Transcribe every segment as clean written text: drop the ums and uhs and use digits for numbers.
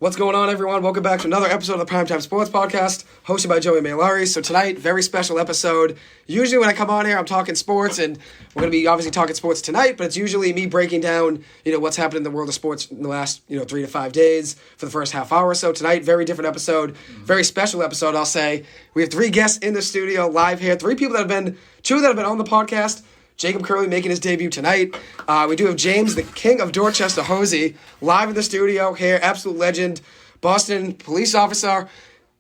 What's going on, everyone? Welcome back to another episode of the Primetime Sports Podcast, hosted by Joey Mailari. So tonight, very special episode. Usually when I come on here, I'm talking sports, and we're going to be obviously talking sports tonight, but it's usually me breaking down, what's happened in the world of sports in the last, 3 to 5 days for the first half hour or so. Tonight, very different episode, very special episode, I'll say. We have 3 guests in the studio live here, 2 that have been on the podcast. Jacob Curley making his debut tonight. We do have James, the King of Dorchester, Hosea, live in the studio here. Absolute legend. Boston police officer.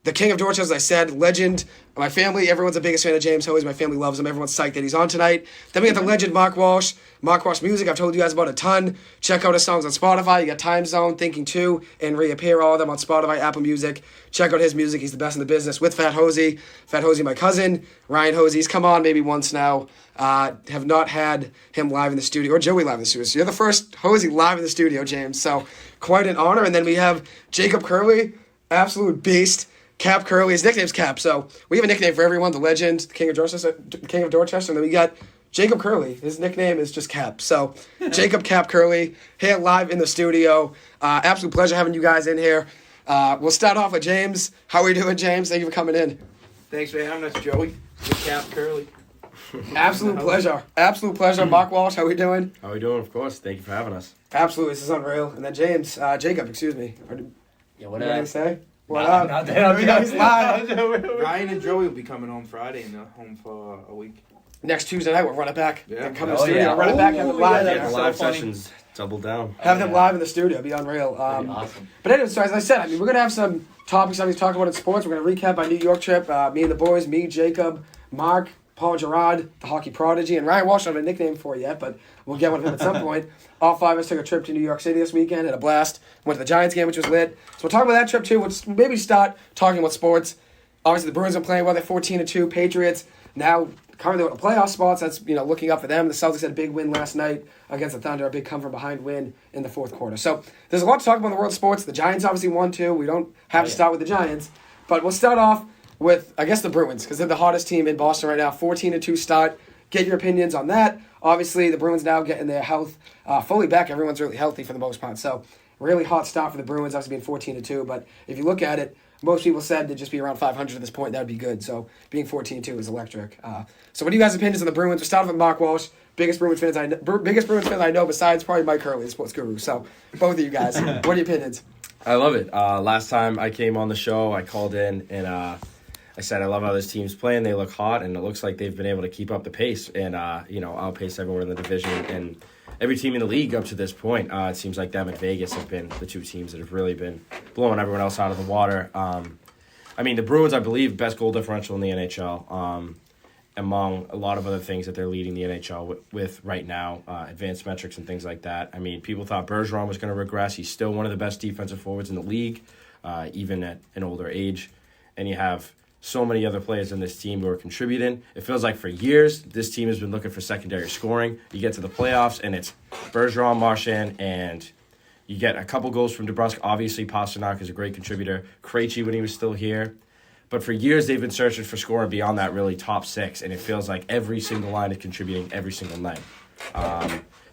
The King of Dorchester, as I said, legend. My family, everyone's the biggest fan of James Hosea. My family loves him. Everyone's psyched that he's on tonight. Then we got the legend Mark Walsh. Mark Walsh Music, I've told you guys about a ton. Check out his songs on Spotify. You got Time Zone, Thinking 2, and Reappear, all of them on Spotify, Apple Music. Check out his music. He's the best in the business with Fat Hosea. Fat Hosea, my cousin. Ryan Hosea, he's come on maybe once now. Have not had him live in the studio, or Joey live in the studio. So you're the first Hosea live in the studio, James. So quite an honor. And then we have Jacob Curley, absolute beast. Cap Curley, his nickname's Cap. So we have a nickname for everyone, the legend, the King of Dorchester, and then we got Jacob Curley. His nickname is just Cap. So Jacob Cap Curley here live in the studio. Absolute pleasure having you guys in here. We'll start off with James. How are we doing, James? Thank you for coming in. Thanks for having us, Joey. With Cap Curley. Absolute pleasure. Absolute pleasure. Mark Walsh, how are we doing? How are we doing? Of course. Thank you for having us. Absolutely. This is unreal. And then Jacob, excuse me. Yeah, what did I up? say? What up? Not that He's live. Ryan and Joey will be coming home Friday and they're home for a week. Next Tuesday night, we'll run it back. Yeah. And come to the studio. Run it back. Have it live. Yeah, there. the live sessions double down. Have them live in the studio. It'd be unreal. Awesome. But anyway, so as I said, we're going to have some topics I'm talking about in sports. We're going to recap our New York trip. Me and the boys, me, Jacob, Mark, Paul Gerard, the hockey prodigy, and Ryan Walsh. I don't have a nickname for it yet, but we'll get one of him at some point. All 5 of us took a trip to New York City this weekend, had a blast. Went to the Giants game, which was lit. So we'll talk about that trip too. We'll maybe start talking about sports. Obviously, the Bruins are playing well. They're 14-2. Patriots now currently in the playoff spots. That's looking up for them. The Celtics had a big win last night against the Thunder, a big come from behind win in the fourth quarter. So there's a lot to talk about in the world of sports. The Giants obviously won too. We don't have to start with the Giants, but we'll start off with, I guess, the Bruins, because they're the hottest team in Boston right now. 14-2 start. Get your opinions on that. Obviously, the Bruins now getting their health fully back. Everyone's really healthy for the most part. So, really hot start for the Bruins, obviously being 14-2. But if you look at it, most people said they'd just be around 500 at this point. That would be good. So, being 14-2 is electric. So, what are you guys' opinions on the Bruins? We'll start off with Mark Walsh, biggest Bruins fan I know, besides probably Mike Curley, the sports guru. So, both of you guys, what are your opinions? I love it. Last time I came on the show, I called in and I said I love how this team's playing. They look hot, and it looks like they've been able to keep up the pace and outpace everyone in the division and every team in the league up to this point. It seems like them and Vegas have been the 2 teams that have really been blowing everyone else out of the water. The Bruins, I believe, best goal differential in the NHL, among a lot of other things that they're leading the NHL with right now, advanced metrics and things like that. People thought Bergeron was going to regress. He's still one of the best defensive forwards in the league, even at an older age. And you have so many other players in this team who are contributing. It feels like for years, this team has been looking for secondary scoring. You get to the playoffs, and it's Bergeron, Marchand, and you get a couple goals from DeBrusque. Obviously, Pasternak is a great contributor. Krejci when he was still here. But for years, they've been searching for scoring beyond that really top 6, and it feels like every single line is contributing every single night.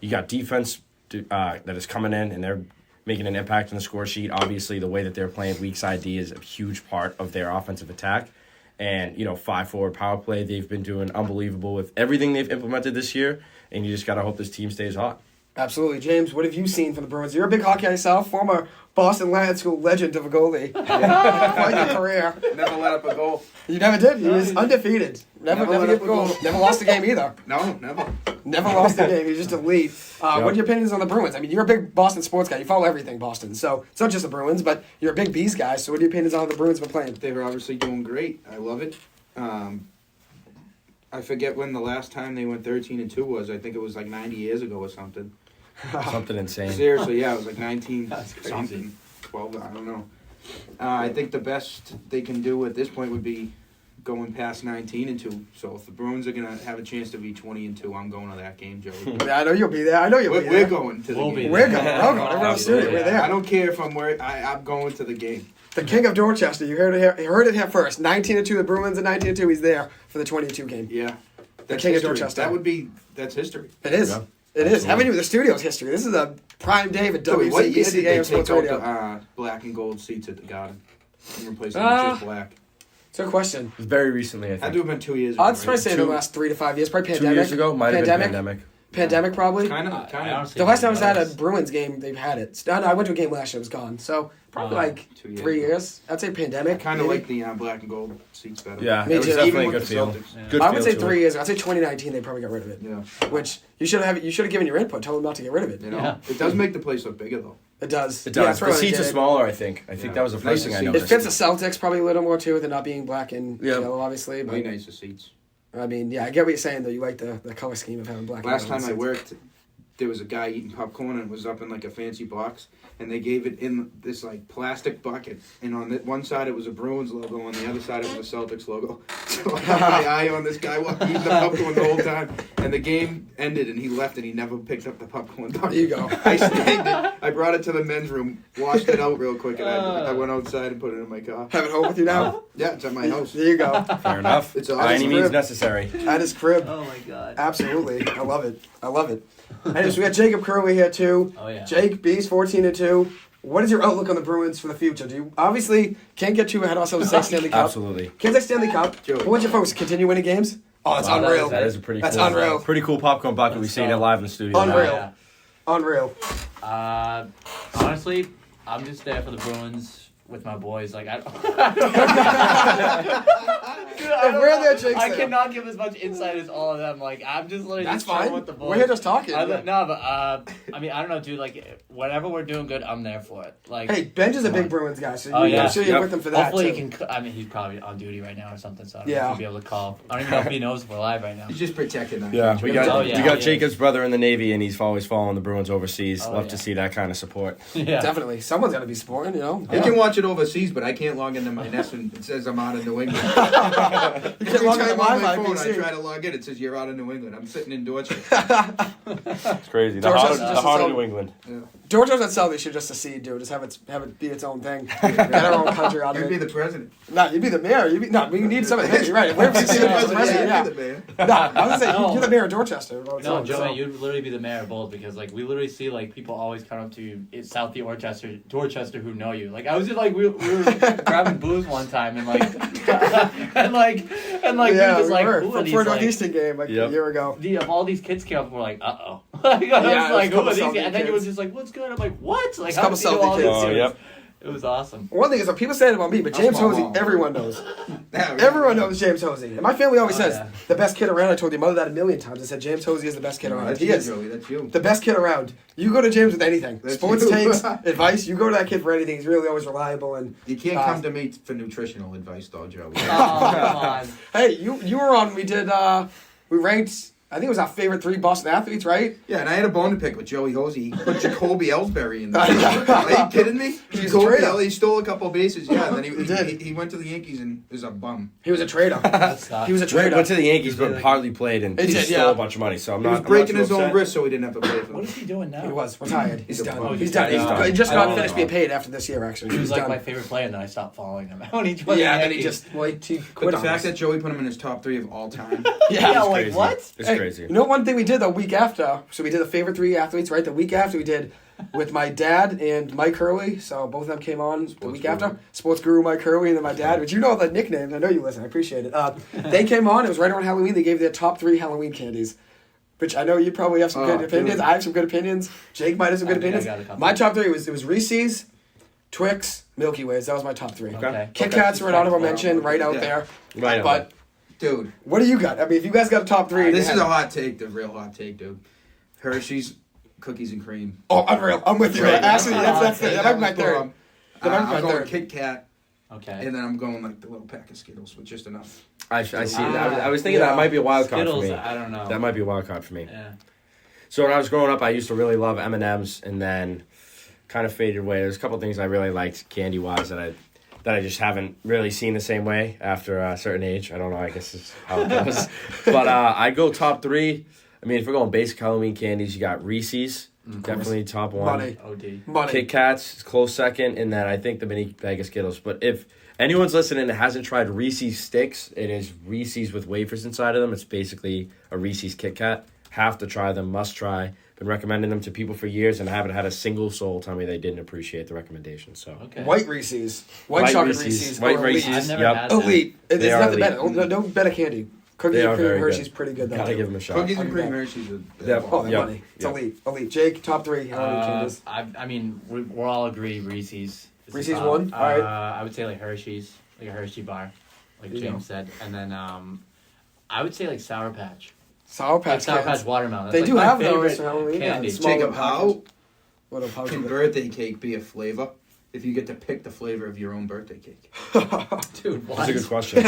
You got defense that is coming in, and they're making an impact on the score sheet. Obviously, the way that they're playing weak side D is a huge part of their offensive attack. And, 5-forward power play, they've been doing unbelievable with everything they've implemented this year, and you just got to hope this team stays hot. Absolutely. James, what have you seen from the Bruins? You're a big hockey guy yourself, former Boston Lions School legend of a goalie. Quite your career. Never let up a goal. You never did. He was undefeated. Never let gave up a a goal. goal. Never lost a game either. No, never. Never lost a game. He's just elite. What are your opinions on the Bruins? You're a big Boston sports guy. You follow everything Boston. So it's not just the Bruins, but you're a big Bees guy. So what are your opinions on how the Bruins have been playing? They were obviously doing great. I love it. I forget when the last time they went 13-2 was. I think it was like 90 years ago or something. Something insane. Seriously, yeah, it was like 19 That's crazy. something, 12, I don't know. I think the best they can do at this point would be going past 19-2. So if the Bruins are gonna have a chance to be 20-2, I'm going to that game, Joey. Yeah, I know you'll be there. I know you'll be there. We're going to the We'll game. be there. We're going. Everyone else doing it. We're there. I don't care if I'm where I'm going to the game. The King of Dorchester. You heard it here first. 19-2. The Bruins at 19-2. He's there for the 22 game. Yeah, The King of Dorchester. That's history. It is. Yeah. It is. Haven't even the studio's history. This is a prime day of Joey, what year did WZBC they AM take Sports out Radio. the black and gold seats at the Garden and replace them with just black? It's a good question. Very recently, I Had think. to have been 2 years ago. I'd probably say in the Two- last 3 to 5 years. Probably 2 pandemic. years ago, might have been pandemic. Pandemic probably. Kind of. honestly The last time I was think at it a was. Bruins game, they've had it. No, I went to a game last year. It was gone. So probably like 2 years 3 ago. years. I'd say I pandemic. kind of maybe. like the black and gold seats better. Yeah, Me it was too. definitely a Even good with the feel. Celtics. Yeah. Good I would feel say to 3 it. years. I'd say 2019 they probably got rid of it. Yeah. Which you should have given your input. Told them not to get rid of it. You know, Yeah. it does make the place look bigger though. It does. It Yeah, does. that's The what seats they are did. smaller, I think. I think Yeah. that was the Nice first to thing I see. It noticed. fits the Celtics probably a little more too, with it not being black and Yeah. yellow, obviously. Way But nicer seats. I mean, yeah, I get what you're saying though. You like the color scheme of having black. Last and yellow time I seats. worked, there was a guy eating popcorn and it was up in like a fancy box, and they gave it in this like plastic bucket, and on the one side it was a Bruins logo, on the other side it was a Celtics logo. So I had my eye on this guy while eating the popcorn the whole time, and the game ended and he left and he never picked up the popcorn bucket. There you go. I snagged it. I brought it to the men's room, washed it out real quick, and I went outside and put it in my car. Have it home with you now. Yeah, it's at my house. There you go. Fair enough. It's By any awesome. means necessary. At his crib. Oh my god. Absolutely. I love it. I love it. Anyways, we got Jacob Curley here too. Oh yeah. Jake, B's 14-2. What is your outlook on the Bruins for the future? Do you obviously can't get too ahead of ourselves to say Stanley Cup? Absolutely. Can't say Stanley Cup. Joey. But what's your focus? Continue winning games? Oh, that's Wow, unreal. That is a pretty That's cool. unreal. Pretty cool popcorn bucket. We've Let's seen go. it live in the studio. Unreal. Yeah. Unreal. Honestly, I'm just there for the Bruins with my boys. Like I don't. Dude, If we're there, Jake's I there. cannot give as much insight as all of them. Like I'm just literally That's just chilling fine. with the boys. We're here just talking. No, but I mean, I don't know, dude. Like whenever we're doing good, I'm there for it. Like Hey, Benj is a come big on. Bruins guy, so Oh, I'm yeah. sure you're Yep. with him for that Hopefully too. he can. I mean, he's probably on duty right now or something. So I don't know Yeah. if he'll be able to call. I don't even know if he knows if we're live right now. He's just protecting us. Yeah, we got Oh, yeah. we got Yeah. Jacob's brother in the Navy, and he's always following the Bruins overseas. Oh, Love yeah. to see that kind of support. Yeah. Definitely. Someone's got to be supporting, you know? I can watch it overseas, but I can't log into my nest and it says I'm out of New England. You can't Every log on time the on my Wi-Fi, phone, I BC. try to log in, it says you're out of New England. I'm sitting in Dorchester. It's crazy. The Dorchester's heart, just the heart a of zone. New England. Dorchester's at Celtics should just secede, dude. Just have it be its own thing. Get our own country out of You'd be it. the president. No, you'd be the mayor. We need somebody. You're right. If we're seceding as the president, yeah. You'd be the mayor. No, I was gonna say No. you're the mayor of Dorchester. No, Joey, you'd literally be the mayor of both because like we literally see like people always come up to you in South Dorchester who know you. Like I was just like we were grabbing booze one time and like and like we were yeah, just like were who are for these a like, Northeastern game like Yep. a year ago. of all these kids came up and were like uh-oh. Like, I Yeah, was it like was a who are these couple kids? And then Celtic you was kids. just like what's good? I'm like what? Like It's a how couple does he know all Celtic these kids. Oh, dudes? yep. It was awesome. One thing is that people say it about me, but That's James my Hosey, mom. everyone knows. Yeah, Everyone knows James Hosey. And my family always Oh, says, yeah. the best kid around. I told your mother that a million times. I said, James Hosey is the best kid around. That's He you, is. Joey. That's you. The best kid around. You go to James with anything. That's Sports you. takes, advice. You go to that kid for anything. He's really always reliable. And You can't come to me for nutritional advice, though, Joey. Oh come on. hey, you were on. We did. We ranked. I think it was our favorite 3 Boston athletes, right? Yeah, and I had a bone to pick with Joey Hosey. He put Jacoby Ellsbury in there. Are you kidding me? He's a Jacoby traitor. Ell, he stole a couple bases, yeah, and then He did. he went to the Yankees and is a bum. He was a traitor. That's not. He was a Went traitor. to the Yankees, He's but like- hardly played, and He he did, stole yeah. a bunch of money. So I'm He not. was breaking I'm not his too own upset. wrist so he didn't have to play for What them. is he doing now? He was retired. He's He's a done. bum. He's done. He's He's done. He just I got love finished him. being paid after this year. Actually, He was he's like done. my favorite player, and then I stopped following him. When he joined Yeah, the then he Yankees. just he But quit the on fact us. that Joey put him in his top 3 of all time. Yeah, Yeah, It's like crazy. what? It's Hey, crazy. You know one thing we did the week after? So we did the favorite 3 athletes, right? The week after we did with my dad and Mike Curley. So both of them came on the Sports week guru. after. Sports guru Mike Curley and then my dad. But you know the nicknames. I know you listen. I appreciate it. They came on. It was right around Halloween. They gave their top 3 Halloween candies. Which I know you probably have some Oh, good opinions. dude. I have some good opinions. Jake might have some good I think I opinions. got a couple. My top 3 was Reese's, Twix, Milky Ways. That was my top 3. Okay. Kit Okay. Kats were an honorable mention right out Yeah. there. Right on. But Dude, what do you got? I mean, if you guys got a top 3. this is a hot take, the real hot take, dude. Hershey's cookies and cream. Oh, unreal. I'm with you. Right. Actually, That's that's not that hot might be my third. Bomb. That might be my I'm going third. Kit Kat, Okay. and then I'm going like the little pack of Skittles with just enough. I see. Ah, I was thinking yeah. that might be a wild card Skittles, for me. I don't know. That might be a wild card for me. Yeah. So when I was growing up, I used to really love M&Ms, and then kind of faded away. There's a couple things I really liked candy wise that I just haven't really seen the same way after a certain age. I don't know. I guess it's how it goes. But I go top 3. I mean, if we're going basic Halloween candies, you got Reese's, definitely top 1. Money. OD. Money. Kit Kats, close second, and then I think the mini bag of Skittles. But if anyone's listening that hasn't tried Reese's Sticks, it is Reese's with wafers inside of them. It's basically a Reese's Kit Kat. Have to try them, must try. been recommending them to people for years, and I haven't had a single soul tell me they didn't appreciate the recommendation. So Okay. White Reese's. White chocolate Reese's. White are elite. Reese's. I've never Yep. had that. Elite. There's They are nothing elite. better. No better candy. Cookies They and are cream very Hershey's good. pretty good though. Gotta too. give them a shot. Cookies and cream Okay. Hershey's Yep. Oh, they're Yep. money. It's Yep. elite. Jake, top 3. How many changes? I mean, we'll all agree Reese's. is the Reese's top. one? All right. I would say like Hershey's, like a Hershey bar, like There you James said, and then I would say like Sour Patch. Sour Like Patch Sour Kids. Patch watermelon. They That's do like have my those favorite for Halloween. Yeah, candy. smaller Jacob, how packages. What a pouch can of it. birthday cake be a flavor if you get to pick the flavor of your own birthday cake? Dude, what? That's a good question.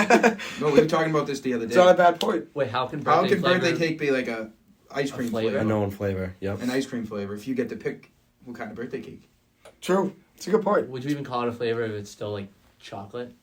No, we were talking about this the other day. It's not a bad point. Wait, how can How birthday can birthday flavor- cake be like a ice cream flavor? flavor? A known flavor. Yep. An ice cream flavor if you get to pick what kind of birthday cake. True. It's a good point. Would you even call it a flavor if it's still like chocolate?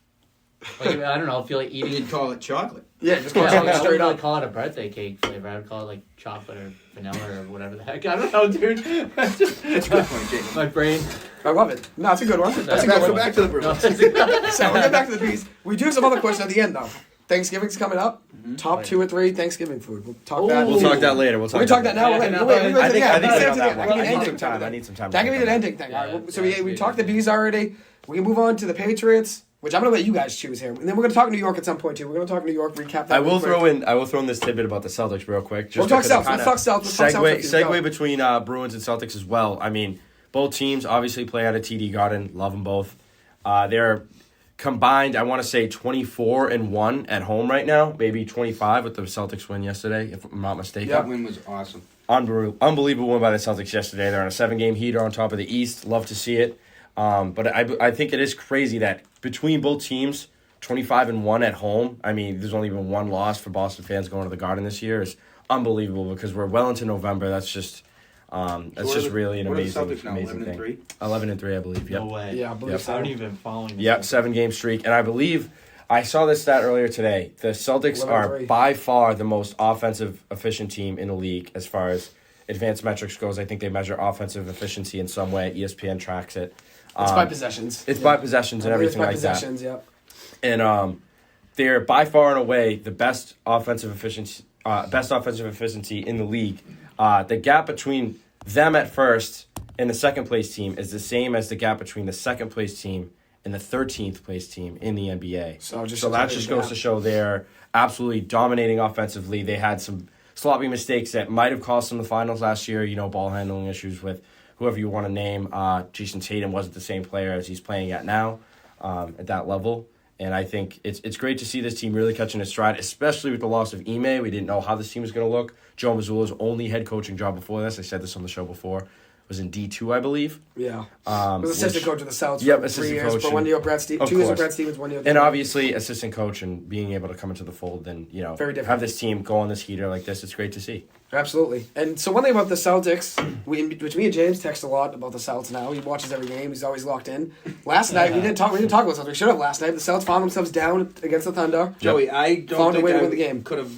Like I don't know. I feel like eating. You'd call it chocolate. Yeah, just Yeah, go I chocolate wouldn't straight really up. call it a birthday cake flavor. I would call it like chocolate or vanilla or whatever the heck. I don't know, dude. That's just That's a good point, Jacob. my brain. I love it. No, it's a good one. That's a Back, good so one. back to the No, Bruins. So we'll get back to the bees. We do have some other questions at the end though. Thanksgiving's coming up. Top 2 or 3 Thanksgiving food. We'll talk that. We'll talk that later. We'll talk. We talk that now. Yeah, Wait, no, wait, I wait, I think. I think let's I get got to that the one. end. I need Ending some time. thing. I need some time. That to can be think an on that. ending thing. Yeah, All right. So yeah, we yeah. talked the bees already. We can move on to the Patriots, which I'm gonna let you guys choose here, and then we're gonna talk New York at some point too. We're gonna talk New York. Recap that. I will real quick. throw in this tidbit about the Celtics real quick. We'll talk because it Celtics. kinda Let's talk Celtics. Let's talk Celtics. Segue Go. between Bruins and Celtics as well. I mean, both teams obviously play out of TD Garden. Love them both. They're combined, I want to say 24-1 at home right now. Maybe 25 with the Celtics win yesterday, if I'm not mistaken. That win was awesome. Unbelievable win by the Celtics yesterday. They're on a 7-game heater on top of the East. Love to see it. But I think it is crazy that between both teams, 25-1 at home. I mean, there's only been one loss for Boston fans going to the Garden this year. It's unbelievable because we're well into November. That's just really an what are the amazing, Celtics now, amazing thing. 11-3? 11-3, I believe. Yep. No way. Yeah, I believe Yep. so. I haven't even been following. This Yep, one. 7-game streak. And I believe I saw this stat earlier today. The Celtics are 11-3. by far the most offensive efficient team in the league as far as advanced metrics goes. I think they measure offensive efficiency in some way. ESPN tracks it. It's by possessions. It's Yeah. by possessions and I believe it's everything by like that. possessions. Yep. And they're by far and away the best offensive efficiency in the league. The gap between them at first and the second place team is the same as the gap between the second place team and the 13th place team in the NBA. So that a just big goes gap. to show they're absolutely dominating offensively. They had some sloppy mistakes that might have cost them the finals last year. You know, ball handling issues with whoever you want to name. Jason Tatum wasn't the same player as he's playing at now at that level. And I think it's great to see this team really catching its stride, especially with the loss of Ime. We didn't know how this team was going to look. Joe Mazzulla's only head coaching job before this, I said this on the show before, was in D2, I believe. Yeah. Was assistant coach of the Celtics Yep, for 3 assistant years. coach For 1 year, Brad of 2 years with course. Brad Stevens, 1 year. And obviously, assistant coach and being able to come into the fold and, Very different. have this team go on this heater like this, it's great to see. Absolutely. And so one thing about the Celtics, which me and James text a lot about the Celtics now. He watches every game. He's always locked in. Last night we didn't talk about the Celtics. We should have last night. The Celtics found themselves down against the Thunder. Joey, I don't Found a think way to I win the game. could have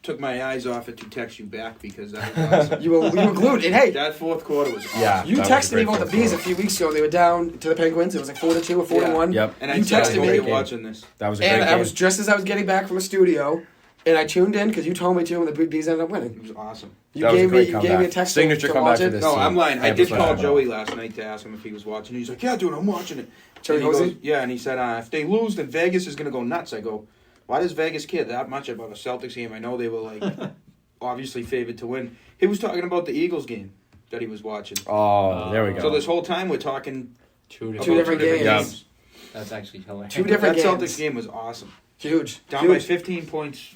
took my eyes off it to text you back because that was awesome. You were glued. And hey, That fourth quarter was awesome. Yeah. you that was texted a me great about the fourth Bees a quarter. few weeks ago. They were down to the Penguins. It was like 4-2 or 4-1. Yep. And I You texted texted me me. you're watching this. That was a great And game. I was just as I was getting back from the studio, and I tuned in because you told me to, and the Bees ended up winning. It was awesome. You That was a gave great me a comeback. text Signature to comeback watch for it. this. No, team. I'm lying. I did call 100%. Joey last night to ask him if he was watching. He's like, "Yeah, dude, I'm watching it." Joey And he Hosea? goes, "Yeah," and he said, "If they lose, then Vegas is gonna go nuts." I go, "Why does Vegas care that much about a Celtics game? I know they were like obviously favored to win." He was talking about the Eagles game that he was watching. Oh, there we go. So this whole time we're talking Two about different games. games. That's actually hilarious. Two different That games. Celtics game was awesome. Huge. Down by Huge. 15 points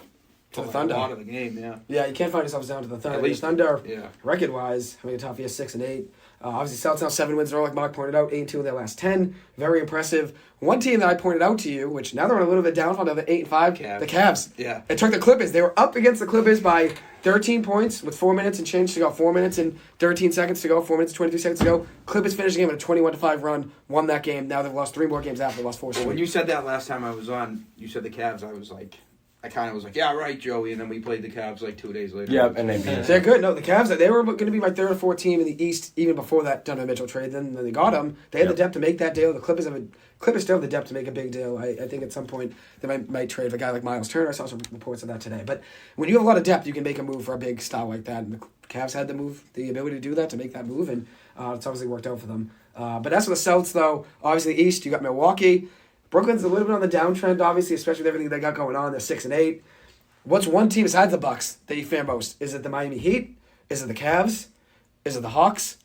To the for Thunder. a lot of the game. Yeah. Yeah, you can't find yourselves down to the Thunder. At least- the Thunder, Yeah. record-wise, having a top year 6-8. Obviously, Celtics now 7 wins in a row, like Mark pointed out, 8-2 in their last 10. Very impressive. One team that I pointed out to you, which now they're on a little bit downfall, now they're 8-5, Cavs. the Cavs. Yeah. It took the Clippers. They were up against the Clippers by 13 points with 4 minutes and change to go. 4 minutes and 13 seconds to go. 4 minutes and 22 seconds to go. Clippers finished the game with a 21-5 run, won that game. Now they've lost 3 more games after. They lost 4 Well, straight. when you said that last time I was on, you said the Cavs. I was like, I kind of was like, yeah, right, Joey. And then we played the Cavs like 2 days later. Yep, and they beat us. They're good. No, the Cavs, they were going to be my third or fourth team in the East even before that Donovan Mitchell trade. Then they got him. They had the depth to make that deal. The Clippers still have the depth to make a big deal. I think at some point they might trade a guy like Miles Turner. I saw some reports of that today. But when you have a lot of depth, you can make a move for a big star like that. And the Cavs had the ability to do that, to make that move, and it's obviously worked out for them. But as for the Celtics, though, obviously the East, you got Milwaukee. Brooklyn's a little bit on the downtrend, obviously, especially with everything they got going on. They're 6-8. What's one team besides the Bucks that you fear most? Is it the Miami Heat? Is it the Cavs? Is it the Hawks?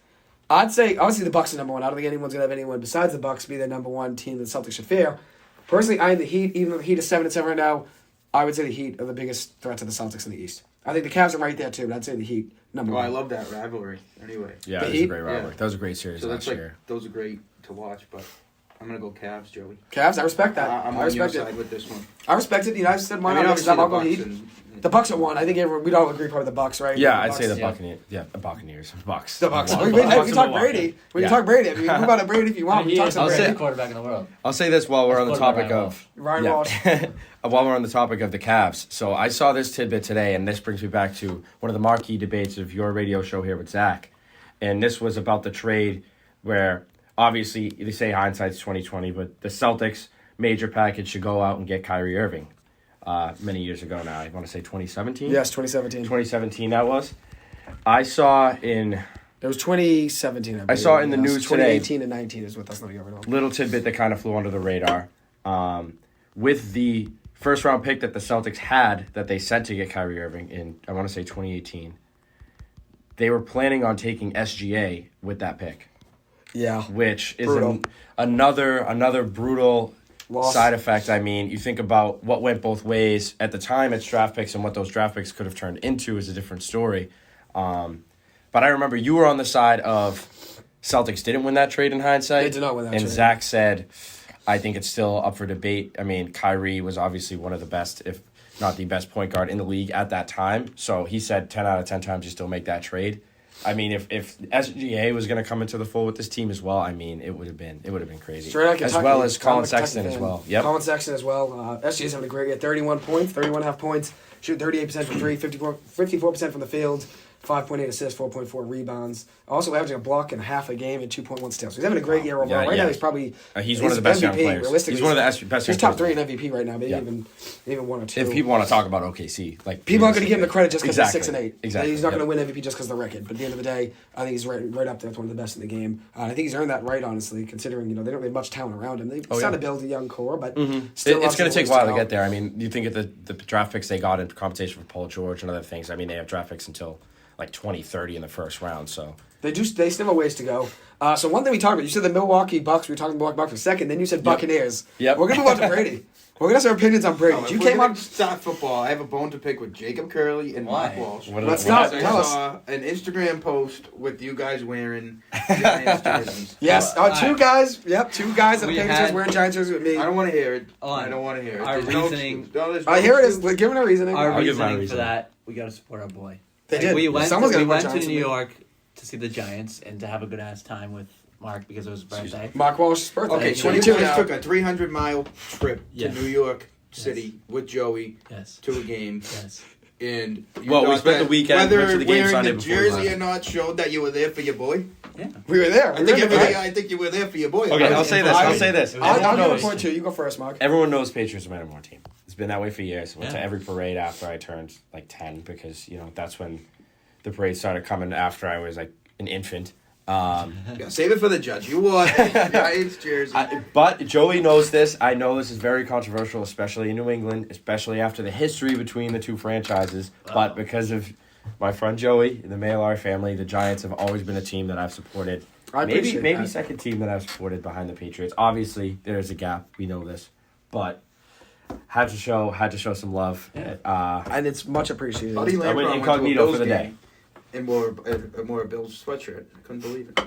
I'd say obviously the Bucks are number one. I don't think anyone's gonna have anyone besides the Bucks be their number one team that the Celtics should fear. Personally, I am the Heat. Even though the Heat is 7-7 right now, I would say the Heat are the biggest threat to the Celtics in the East. I think the Cavs are right there too, but I'd say the Heat number one. I love that rivalry. Anyway. Yeah, The it was a Heat? great rivalry. Yeah. That was a great series So last that's year. those are great to watch, but I'm gonna go Cavs, Joey. Cavs, I respect that. I'm I on your respect it. side with this one. I respect it. You know, I said mine. I mean, I'll go obviously Heat. The Bucks are one. I think we'd all agree probably the Bucks, right? Yeah, The I'd Bucks. say the yeah. Buccaneers. Yeah, the Buccaneers. Bucks. The Bucks. Milwaukee. We Bucks talk and Milwaukee. Brady. When you Yeah. talk Brady, I mean, you move on to Brady if you want. We He talk is some I'll the say- Brady. best quarterback in the world. I'll say this while we're on the topic Ryan of Ryan Walsh. While we're on the topic of the Cavs, so I saw this tidbit today, and this brings me back to one of the marquee debates of your radio show here with Zach, and this was about the trade where obviously they say hindsight's 2020, but the Celtics major package should go out and get Kyrie Irving. Many years ago now, I want to say 2017. Yes, 2017. 2017 that was. I saw in It was 2017. I saw in the news today. 2018 and 19 is what that's not over. Little tidbit that kind of flew under the radar. With the first round pick that the Celtics had that they sent to get Kyrie Irving in, I want to say 2018, they were planning on taking SGA with that pick, Yeah. which is Brutal. another brutal Loss. side effect. I mean, you think about what went both ways at the time. It's draft picks, and what those draft picks could have turned into is a different story. But I remember you were on the side of Celtics didn't win that trade in hindsight. They did not win that and trade. Zach said, I think it's still up for debate. I mean, Kyrie was obviously one of the best, if not the best point guard in the league at that time. So he said 10 out of 10 times you still make that trade. I mean, if SGA was going to come into the fold with this team as well, I mean, it would have been crazy. Straight out as Kentucky. well as I'm Colin a Kentucky Sexton as fan. well. Yep. Colin Sexton as well. SGA's having a great year. 31 points, 31.5 points, shoot 38% from three, 54% from the field, 5.8 assists, 4.4 rebounds. Also averaging a block and a half a game and 2.1 steals. So he's having a great year overall. Yeah, right yeah. now he's probably He's one of the best young MVP, players. realistically. He's one of the best He's young top players. 3 in MVP right now, maybe Yeah. even one or two. If people want to talk about OKC, like People aren't going to give him the credit just because Exactly. he's 6-8. Exactly. He's not Yep. going to win MVP just because of the record. But at the end of the day, I think he's right up there with one of the best in the game. I think he's earned that right, honestly, considering they don't have much talent around him. They've started to build a young core, but still It's going to take a while to go. get there. I mean, you think of the draft picks they got in compensation for Paul George and other things. I mean, they have draft picks until like 2030 in the first round. So They still have a ways to go. So one thing we talked about, you said the Milwaukee Bucks. We were talking Milwaukee Bucks for a second. Then you said Buccaneers. Yep. We're gonna move on to Brady. We're gonna have some opinions on Brady. If You we're came gonna on. start football. I have a bone to pick with Jacob Curley and Mark Why? Walsh. Let's what- start. I Tell us. saw an Instagram post with you guys wearing Giants jerseys. Yes, two guys. Yep, two guys in We the Patriots had- wearing Giants jerseys with me. I don't want to hear it. On I don't want to hear it. our There's no reasoning- excuse. No, there's no I hear it is. excuse. Give it a reasoning. Our I'll give my reasoning for reason. that, we got to support our boy. They did. We went Someone's to gonna wear New Giants with me. York to see the Giants and to have a good ass time with Mark because it was his birthday. Mark Walsh's birthday. Okay, so you 22 guys now. took a 300-mile trip Yeah. to New York City with Joey Yes. to a game, Yes. and you Well, we thought spent that the weekend, whether went to the game wearing Sunday the before we jersey left. or not showed that you were there for your boy. Yeah. We were there. I think you were there for your boy. Okay, I'll say this. I'll say this. I'll Everyone give a knows. point too. You go first, Mark. Everyone knows Patriots are my number one team. It's been that way for years. Went to Yeah. every parade after I turned like 10 because that's when the parade started coming after I was like an infant. Yeah, save it for the judge. You wore a Giants jersey. But Joey knows this. I know this is very controversial, especially in New England, especially after the history between the two franchises. But because of my friend Joey and the Mailar family, the Giants have always been a team that I've supported. I appreciate Maybe that. second team that I've supported behind the Patriots. Obviously, there's a gap. We know this, but had to show some love. Yeah. And it's much appreciated. Buddy I went Lamb incognito for the day. and wore a Bills sweatshirt. I couldn't believe it.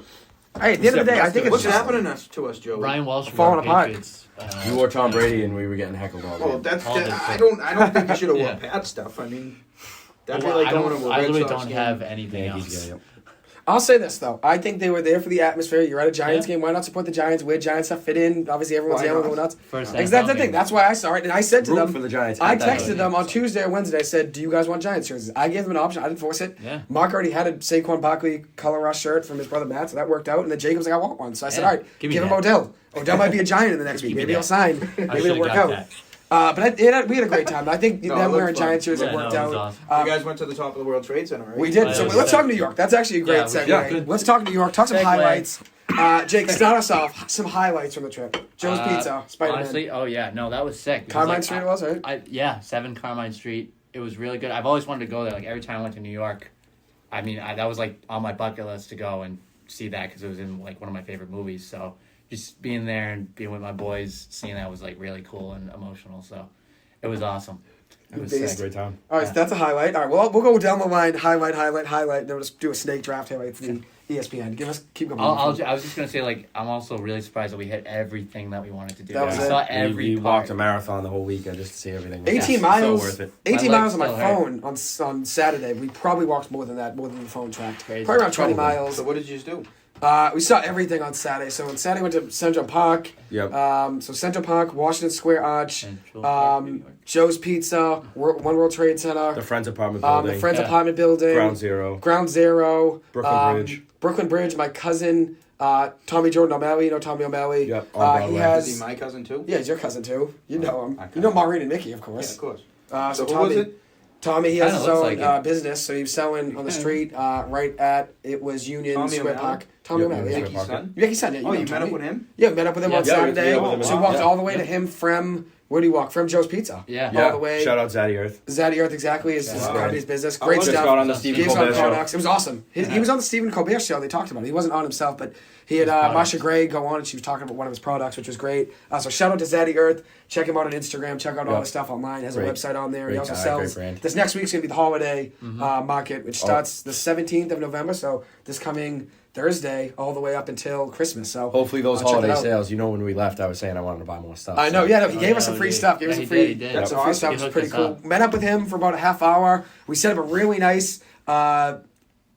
Hey, at the end of the day, I think it's What's just happening to us, Joey? Ryan Walsh Falling wore apart. Patriots. You wore Tom Brady, and we were getting heckled all Well, day. that's All this I stuff. don't think you should have Yeah. worn Pat stuff. I mean, that'd be Well, like I going to a I Red literally Sox don't game. have anything Yankees else. guy, yep. I'll say this, though. I think they were there for the atmosphere. You're at a Giants game. Why not support the Giants? Weird Giants stuff fit in. Obviously, everyone's yelling, going nuts. Because that's the thing. That's why I saw it. And I said to them, for the Giants. I texted them on Tuesday or Wednesday. I said, do you guys want Giants jerseys? I gave them an option. I didn't force it. Yeah. Mark already had a Saquon Barkley color rush shirt from his brother Matt, so that worked out. And then Jacob's like, I want one. So I said, all right, give him Odell. Odell might be a Giant in the next week. Maybe he'll sign. Maybe it'll work out. But we had a great time. I think them wearing Giants jerseys worked out. Awesome. You guys went to the top of the World Trade Center, right? We did. So let's talk New York. That's actually a great segue. Let's talk New York. Talk some highlights. Jake, start us off. Some highlights from the trip. Joe's Pizza, Spider-Man. Honestly, that was sick. Carmine Street it was, right? 7 Carmine Street. It was really good. I've always wanted to go there. Like every time I went to New York, I mean, that was like on my bucket list to go and see that because it was in like one of my favorite movies. So just being there and being with my boys, seeing that was like really cool and emotional. So it was awesome. It was a great time. All right, so that's a highlight. All right, well, we'll go down the line. Highlight. Then we'll just do a snake draft highlight for the ESPN. Keep going. I was just gonna say, like, I'm also really surprised that we hit everything that we wanted to do. That was we it. saw every. We walked a marathon the whole weekend just to see everything. 18 miles. So worth it. 18 miles on my phone on Saturday. We probably walked more than that, more than the phone tracked. Probably around 20 miles. So what did you just do? We saw everything on Saturday. So on Saturday, we went to Central Park. Yep. So Central Park, Washington Square Arch, Joe's Pizza, One World Trade Center, The Friends apartment building. the Friends apartment building, Ground Zero, Brooklyn Bridge. My cousin, Tommy Jordan O'Malley. You know Tommy O'Malley. Yep. Is he my cousin too? Yeah, he's your cousin too. You know him. You know Maureen and Mickey, of course. Yeah, of course. So who Tommy, was it? Tommy, he has his own like business, so he was selling on the street right at, it was Union Square Park. Tommy O'Malley, yeah. Mickey's son? Mickey's son, yeah. Oh, you met up with him? Yeah, met up with him on Saturday. Yeah, So we walked all the way to him from, where do you walk? From Joe's Pizza. Yeah. All the way. Shout out Zaddy Earth. Zaddy Earth, exactly. His company's business. I Great just stuff. got on the Stephen Gives Colbert on show. products. It was awesome. He was on the Stephen Colbert show. They talked about it. He wasn't on himself, but he had Masha Gray go on and she was talking about one of his products, which was great. So shout out to Zaddy Earth. Check him out on Instagram. Check out all his stuff online. He has a website on there. He also sells. This next week's going to be the holiday market, which starts the 17th of November. So this coming Thursday all the way up until Christmas. So hopefully those holiday sales. You know, when we left, I was saying I wanted to buy more stuff. I know. Yeah, no, he gave us some free stuff. Gave us some free. He did. Some free stuff. It was pretty cool. Met up with him for about a half hour. We set up a really nice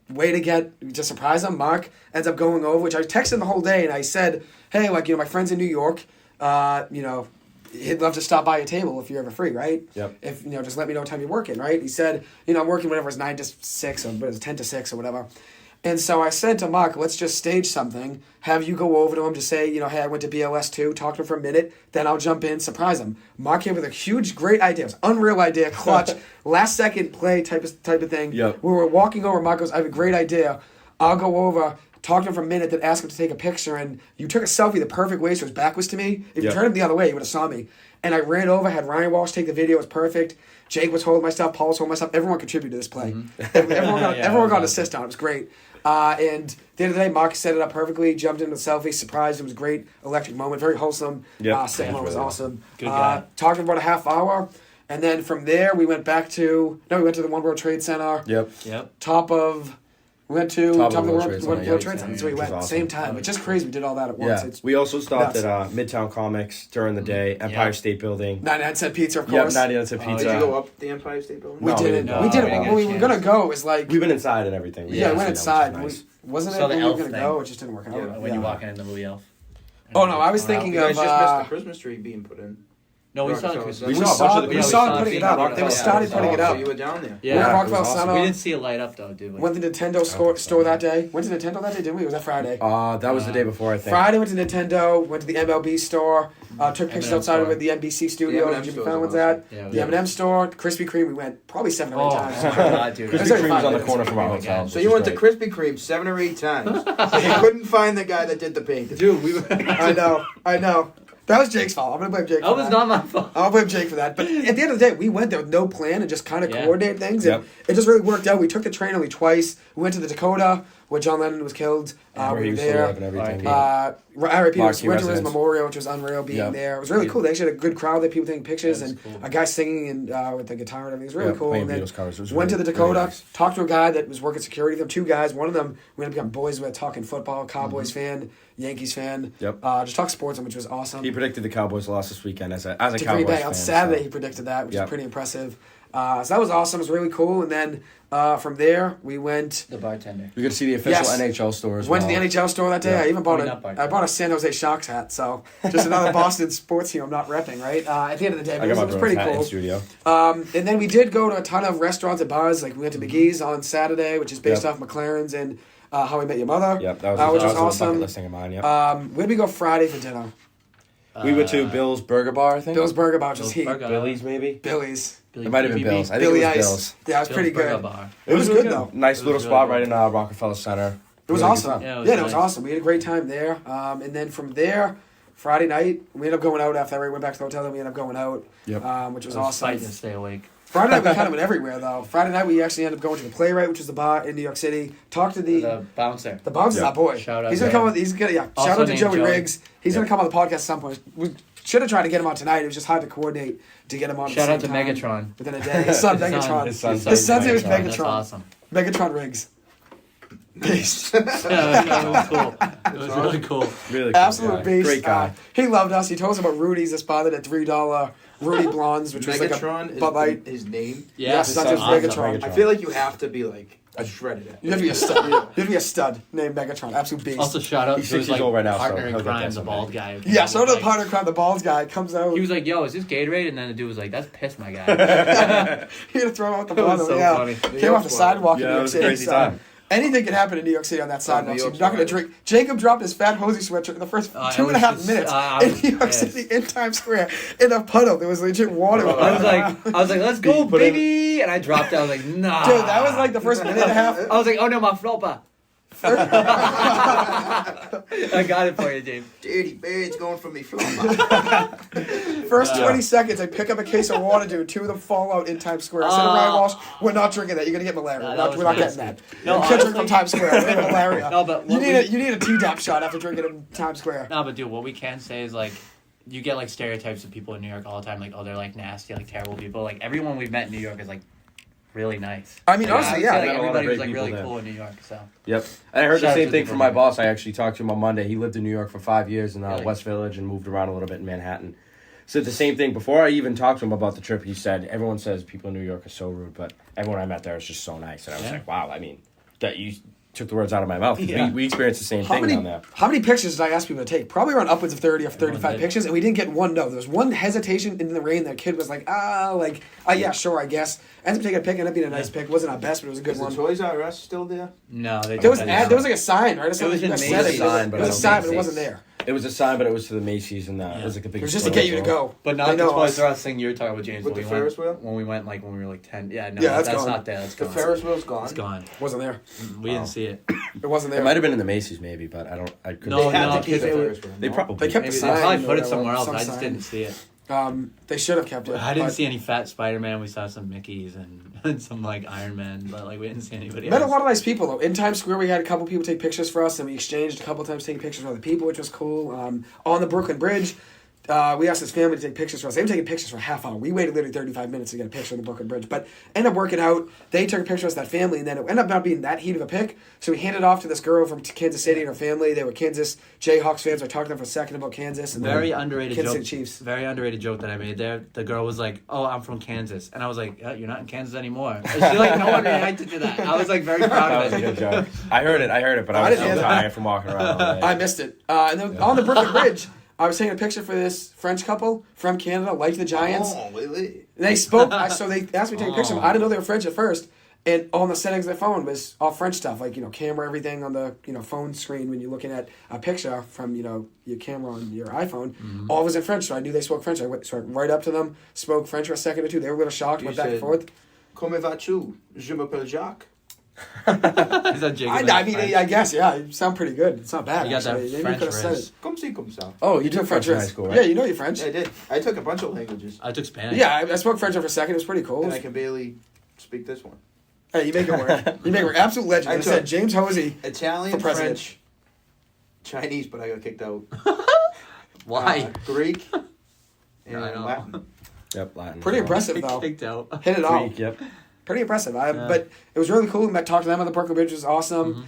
way to surprise him. Mark ends up going over, which I texted him the whole day, and I said, "Hey, my friend's in New York. He'd love to stop by a table if you're ever free, right? Yep. If just let me know what time you're working, right?" He said, I'm working whenever it's 9 to 6 or 10 to 6 or whatever. And so I said to Mark, let's just stage something. Have you go over to him to say, hey, I went to BLS too. Talk to him for a minute. Then I'll jump in, surprise him. Mark came with a huge, great idea. It was unreal idea, clutch, last second play type of thing. Yep. We were walking over. Mark goes, I have a great idea. I'll go over, talk to him for a minute, then ask him to take a picture. And you took a selfie the perfect way so his back was to me. If you turned him the other way, you would have saw me. And I ran over, had Ryan Walsh take the video. It was perfect. Jake was holding my stuff. Paul was holding my stuff. Everyone contributed to this play. Everyone got an assist on it. It was great. And at the end of the day, Mark set it up perfectly, jumped into the selfie, surprised. It was a great electric moment, very wholesome. Second one was awesome. Good guy. Talked about a half hour. And then from there, we went to the One World Trade Center. Yep. We went to top of the World Trade Center. That's So we went awesome. same time. It's just crazy we did all that at once. Yeah. It's We also stopped nuts. at Midtown Comics during the day, Empire State Building. 99-cent pizza, of Yep, course. 99-cent pizza. Did you go up the Empire State Building? We No, didn't. no, We did we it didn't when we get a were going to chance. go. It was like... We went inside and everything. we went inside. Nice. Wasn't Saw it the when we were elf going to thing. go? It just didn't work out. When you walk in the movie Elf. Oh, no, I was thinking You of... guys just missed the Christmas tree being put in. No, we Right, saw the so- Christmas. We We saw a bunch of the we Christmas saw it trees. putting it up. They started putting it So up. you were down there. We were at it Rockefeller was awesome. Center. We didn't see it light up though, did we? Went to Nintendo store that day. Went to Nintendo that day, didn't we? Or was that Friday? That was the day before, I think. Friday went to Nintendo. Went to the MLB store. Took pictures M&M outside store. with the NBC studio. M&M where Jimmy store Fallon was was at. Yeah, The M&M store. Krispy Kreme. We went probably 7 or 8 times. Oh my god, dude. It was Krispy like Kreme 5 was on the minutes. corner from our hotel. So you went to Krispy Kreme 7 or 8 times. You couldn't find the guy that did the painting. Dude, we were. I know. That was Jake's fault. I'm gonna blame Jake. That was not my fault. I'll blame Jake for that. But at the end of the day, we went there with no plan and just kind of coordinated things. And Yep. it just really worked out. We took the train only twice. We went to the Dakota, where John Lennon was killed. Where We he were was still there. alive and everything. R.I.P. Marquee went to his residence. memorial, which was unreal being Yep. there. It was really cool. They actually had a good crowd. There, people taking pictures, Yeah, it and was cool. a guy singing and with the guitar and everything. It was really Yep, cool. playing And then Beatles covers. It was went to really- the Dakota, really nice. talked to a guy that was working security. Them 2 guys. One of them we ended up becoming boys with, talking football, Cowboys fan, Yankees fan. Yep. Just talk sports, which was awesome. He predicted the Cowboys loss this weekend as a To Green Cowboys Bay fan. on Saturday, so- he predicted that, which Yep. is pretty impressive. So that was awesome. It was really cool. And then from there, we went. The bartender. We got to see the official Yes. NHL store as Went well. to the NHL store that day. Yeah. I even bought Not I bought a San Jose Sharks hat. So just another Boston sports team I'm not repping, right? At the end of the day, I it got my was pretty Bruins hat in cool. studio. And then we did go to a ton of restaurants and bars. Like we went to McGee's on Saturday, which is based off McLaren's and How I Met Your Mother. Yep, that was, which that was was a bucket awesome. list thing of mine. Yep. Where did we go Friday for dinner? We went to Bill's Burger Bar, I think. Bill's Burger Bar, just Bill's heat. Burger. Billy's, maybe. Billy's. It might have been Bill's. I think Billy it was Ice. Bill's. Yeah, it was pretty Burger good. Bar. It was really good though. Nice It little was spot really right in Rockefeller Center. It was Really good awesome. time. Yeah, Yeah, it it was was nice. awesome. We had a great time there. And then from there, Friday night, we ended up going out after that. We went back to the hotel, then we ended up going out, Yep. which was I was awesome. fighting to stay awake. Friday night, we kind of went everywhere, though. Friday night, we actually ended up going to the Playwright, which is the bar in New York City. Talked to The bouncer. the bouncer's Yeah. our boy. Shout out He's to gonna come him. on. He's gonna shout Also out to named Joey Joey. Riggs. He's gonna come on the podcast at some point. We should have tried to get him on tonight. It was just hard to coordinate to get him on. Shout at out the to same time Megatron. within a day. His son His son. Megatron. His son's His son's name is Megatron. Megatron. That's awesome. Megatron Riggs. Beast. Yeah, it was cool. It was really cool. Really cool Absolute guy. beast. Great guy. He loved us. He told us about Rudy's. This spotted at $3 Rudy Blondes, which was like Megatron a Bud Light. is his name. Yeah, Yes, his that's son's his awesome. Megatron. I feel like you have to be like shredded at. You have to be a stud. You have to be a stud named Megatron. Absolute beast. Also, shout out He's to his 6 years old right now, so partner he'll in get crime, that the someday. bald guy. Yeah, so did the Like, partner crowd. The bald guy comes out. He was like, "Yo, is this Gatorade?" And then the dude was like, "That's piss, my guy." He had to throw him out the It was bottom. so Yeah. funny. Came York off the squad. sidewalk in Yeah, New it York was a City. crazy so time. anything can happen in New York City on that sidewalk. New So York you're not going to squad. drink. Jacob dropped his Fat Hosey sweatshirt in the first I 2.5 was minutes I in was New York pissed. City in Times Square in a puddle. There was legit water. I was like, "Let's go, Put it- baby!" And I dropped it. I was like, "Nah." Dude, that was like the first minute and a half. I was like, "Oh no, my flopa." I got it for you, James. Dirty birds going from me floor. First 20 seconds, I pick up a case of water, dude. Two of them fall out in Times Square. I said to Ryan Walsh, we're not drinking that. You're going to get malaria. Nah, We're that not, was we're not nice. getting that. No, You can't drink honestly- from Times Square. We're getting malaria. No, but you what need a Tdap shot after drinking in Times Square. No, but dude, what we can say is like, you get like stereotypes of people in New York all the time, like, oh, they're like nasty, like terrible people. Like everyone we've met in New York is like really nice. I mean, Like, honestly, I would yeah. say, met like a lot of everybody was great like people really there. cool in New York. So Yep. And I heard Shout the out same to thing the from my people. boss. I actually talked to him on Monday. He lived in New York for 5 years in Really? West Village and moved around a little bit in Manhattan. Said the same thing. Before I even talked to him about the trip, he said, everyone says people in New York are so rude, but everyone I met there is just so nice. And I was Yeah. like, wow, I mean, that you took the words out of my mouth. 'Cause Yeah. We experienced the same How thing many, down there. how many pictures did I ask people to take? Probably around upwards of 30 or 35 did. pictures, and we didn't get one no. There was one hesitation in the rain. That kid was like, yeah, sure, I guess. Ended up taking a pic, ended up being a nice pic. Wasn't our best, but it was a good Is the one. Toys R Us still there? no, they There was took an that ad, there was down. like a sign, right? Or something. was in You guys Macy's. said it. Sign, but It was a I don't sign, but think it wasn't Macy's. there. It was a sign, but it was to the Macy's, and it was like a big. It was just to get you to go. But They not the know Toys us. R Us thing you were talking about, James. With when the we Ferris went, wheel? when we went, like when we were like 10. Yeah, no, Yeah, that's that's gone. not there. That's The gone. Ferris wheel's gone. It's gone. Wasn't there. We didn't see it. It wasn't there. It might have been in the Macy's, maybe, but I couldn't. No, They had no, to keep the because Ferris wheel. They no? probably They kept Maybe the they sign. probably put or it somewhere else. some I just sign. didn't see it. They should have kept it. I didn't but- see any fat Spider-Man. We saw some Mickeys and some like Iron Man, but like we didn't see anybody Met a else. lot of nice people though. In Times Square, we had a couple people take pictures for us, and we exchanged a couple times taking pictures with other people, which was cool. On the Brooklyn Bridge, we asked his family to take pictures for us. They were taking pictures for a half hour. We waited literally 35 minutes to get a picture of the Brooklyn Bridge, but ended up working out. They took a picture of us, that family, and then it ended up not being that heat of a pic. So we handed it off to this girl from Kansas City and her family. They were Kansas Jayhawks fans. I talked to them for a second about Kansas. And Very then underrated Kansas joke. City Chiefs. Very underrated joke that I made there. The girl was like, "Oh, I'm from Kansas," and I was like, "You're not in Kansas anymore." And she like, no one reacted to that. I was like very proud That of was a it. good joke. I heard it, but I I was didn't hear so that. tired from walking around all day. I missed it. And then on the Brooklyn Bridge, I was taking a picture for this French couple from Canada, liked the Giants. Oh, really? And they spoke, so they asked me to take a picture of them. I didn't know they were French at first. And on the settings of their phone was all French stuff, like, camera, everything on the, phone screen when you're looking at a picture from, your camera on your iPhone. All was in French, so I knew they spoke French. I went right up to them, spoke French for a second or two. They were a little shocked, You went back and said- forth. Comment vas-tu? Je m'appelle Jacques. Is that Jacob? I mean, I guess, yeah, you sound pretty good. It's not bad, You got that actually. Maybe French you could have said riz. it. Comme ci, comme ça. Oh, You you took took French French in high riz. school, right? Yeah, you know you're French. Yeah, I did. I took a bunch of languages. I took Spanish. Yeah, I spoke French for a second. It was pretty cool. And I can barely speak this one. Hey, you make it work. You make it work. Absolute legend. I I said took- James Hosey. Italian, For president. French, Chinese, but I got kicked out. Why? Greek, and I know. Latin. Yep, Latin. Pretty as well. impressive, though. Kicked out. Hit it all. Greek, yep. Pretty impressive. Yeah. But it was really cool. Talked to them on the Brooklyn Bridge. It was awesome.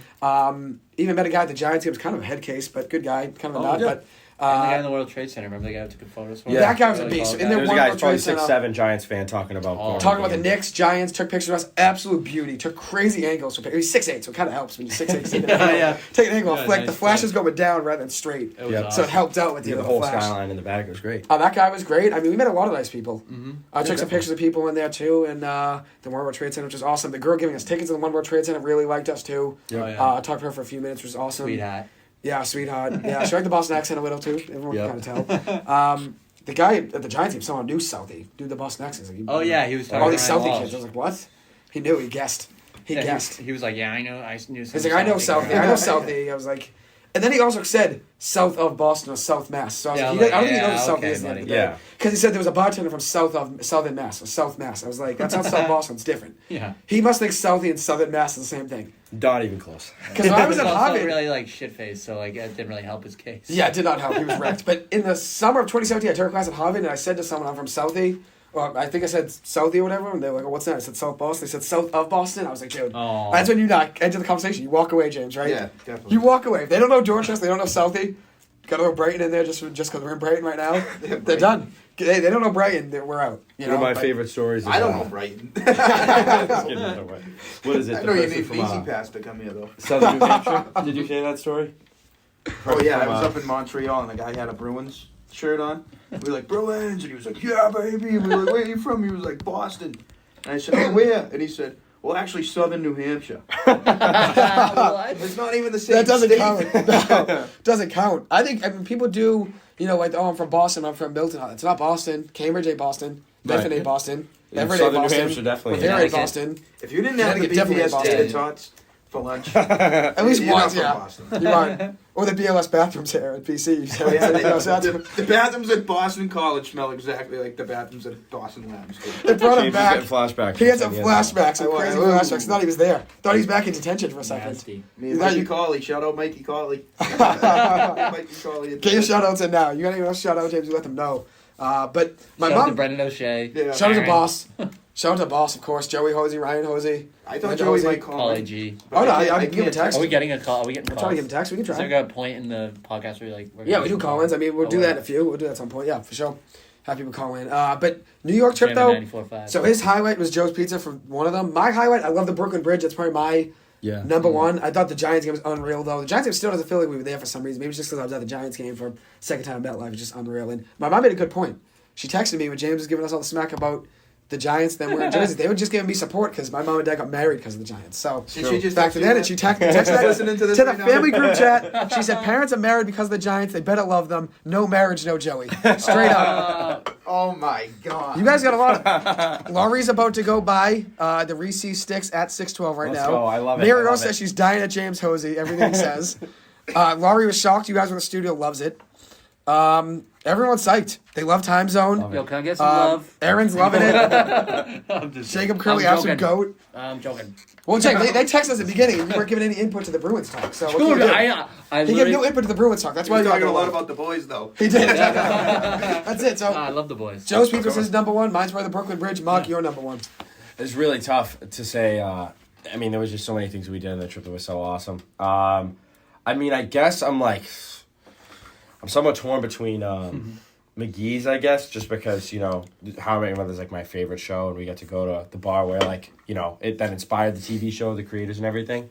Even met a guy at the Giants. He was kind of a head case, but good guy. Kind of a Oh, nut. yeah. But And the guy in the World Trade Center. Remember the guy who took photos for him? That guy was a Really beast. cool In guy. there There's a One guy, World probably Trade Center. 6'7" Giants fan talking about Talking about the Knicks, Giants, took pictures of us. Absolute beauty. Took crazy angles. He's 6'8", so it kind of helps when you're 6'8". Yeah. Take an angle. Yeah, Like nice the flash play. is going down rather than straight. It was Yeah. So awesome. it helped out with The the whole flash. skyline in the back was great. That guy was great. I mean, we met a lot of nice people. Mm-hmm. I took some pictures of people in there too, and the One World Trade Center, which was awesome. The girl giving us tickets to the One World Trade Center really liked us too. Oh, yeah. I talked to her for a few minutes, which was awesome. Sweetheart. Yeah, sweetheart. Yeah, she liked the Boston accent a little too. Everyone Yep. can kind of tell. The guy at the Giants team somehow knew Southie. Dude, the Boston accent. Like, Oh, yeah, he was talking all to these Ryan Southie Walsh. kids. I was like, what? He knew. He guessed. He Yeah, guessed. he was like, yeah, I knew. He's like, I know Southie. I know Southie. I was like, and then he also said south of Boston or South Mass. So I was Yeah, like, I'm I like, don't think he yeah, knows what South okay, is. at the end of the buddy. day. Yeah. Because he said there was a bartender from Southern Mass or South Mass. I was like, that's not South Boston. It's different. Yeah. He must think Southie and Southern Mass is the same thing. Not even close. Because when I was He at also Harvard, really like shit faced, so like it didn't really help his case. yeah, it did not help. He was wrecked. But in the summer of 2017, I took a class at Harvard, and I said to someone, I'm from Southie. Or I think I said Southie or whatever, and they were like, oh, what's that? I said South Boston. They said South of Boston. I was like, dude. Oh. That's when you enter the conversation. You walk away, James, right? Yeah, definitely. You walk away. If they don't know Dorchester, they don't know Southie. Got to throw Brighton in there just because we're in Brighton right now. They're done. They don't know Brighton. We're out. You One know, of my but- favorite stories is... I don't know Brighton. What is it? I The know you person need from, Easy Pass to come here though. Southern New Hampshire? Did you hear that story? Oh yeah, I From, was up in Montreal and the guy had a Bruins shirt on. We were like, Bruins, and he was like, yeah, baby. And we were like, where are you from? He was like, Boston. And I said, oh, where? And he said, well, actually, Southern New Hampshire. What? It's not even the same That doesn't state. count. No, doesn't count. I mean, people do, like, oh, I'm from Boston, I'm from Milton. It's not Boston. Cambridge ain't Boston. Bedford Right. ain't Boston. Yeah, Everett ain't Southern New Boston. Hampshire definitely Revere ain't is. Boston. If you didn't have the Connecticut definitely BPS ain't data Boston. tots for lunch, At least you're once, not yeah. from Boston. You are. Or the BLS bathrooms here at PC. So, Oh, yeah, they the bathrooms at Boston College smell exactly like the bathrooms at Boston Labs. They brought him James is back. getting flashbacks. He had some 10 years ago. flashbacks, some I crazy was. flashbacks. Thought he was there. Thought he was back in detention for a second. Nasty. Me and Now Mikey you- Colley. Shout out Mikey Colley. Mikey Colley. Get your shout outs in now. You got anyone else shout out, James? You let them know. But my Shout out to mom. Brendan O'Shea. Yeah. Shout out to Aaron. Boss. Shout out to Boss, of course. Joey Hosey, Ryan Hosey. I thought Ryan Joey Hosey. might call Paulie me. G. but Oh, no, can't- I can give him a can't text. Are we getting a call? Are we getting We're calls? trying to give him text. We can Is try. there a point in the podcast where you're like, we're Yeah, gonna we do get call-ins. I mean, we'll Oh, do wow. that in a few. We'll do that at some point. Yeah, for sure. Have people call in. But New York trip, though. 94.5. So his highlight was Joe's Pizza from one of them. My highlight, I love the Brooklyn Bridge. That's probably my Yeah. number one. I thought the Giants game was unreal, though. The Giants game still doesn't feel like we were there for some reason. Maybe it's just because I was at the Giants game for second time at MetLife. It's just unreal. And my mom made a good point. She texted me when James was giving us all the smack about the Giants, them wearing jerseys. They were just giving me support because my mom and dad got married because of the Giants. So Did she just back text to you that, that? and she texted that Listening to this the right now? family group chat. She said, parents are married because of the Giants. They better love them. No marriage, no Joey. Straight up. Oh my god. You guys got a lot of... Laurie's about to go buy the Reese's Sticks at 612 right Let's now. go. I love it. Mary I love Rose says it. she's dying at James Hosey. Everything he says. Laurie was shocked. You guys were in the studio. Loves it. Everyone's psyched. They love Time Zone. Yo, can I get some love? Aaron's loving it. I'm just Jacob Curley, I'm absolute joking. goat. I'm joking. Well, Jake, they texted us at the beginning, and you weren't giving any input to the Bruins talk. So what can you Dude, do? I He gave no input to the Bruins talk. That's He why was you talking got a lot lot about the boys though. He did. That's it. So I love the boys. Joe's Pizza was his number one. Mine's probably the Brooklyn Bridge. Mark, your number one. It's really tough to say. I mean, there was just so many things we did on the trip that was so awesome. I mean, I guess I'm somewhat torn between McGee's, I guess, just because, How I Met Your Mother is like my favorite show, and we get to go to the bar where it then inspired the TV show, the creators and everything.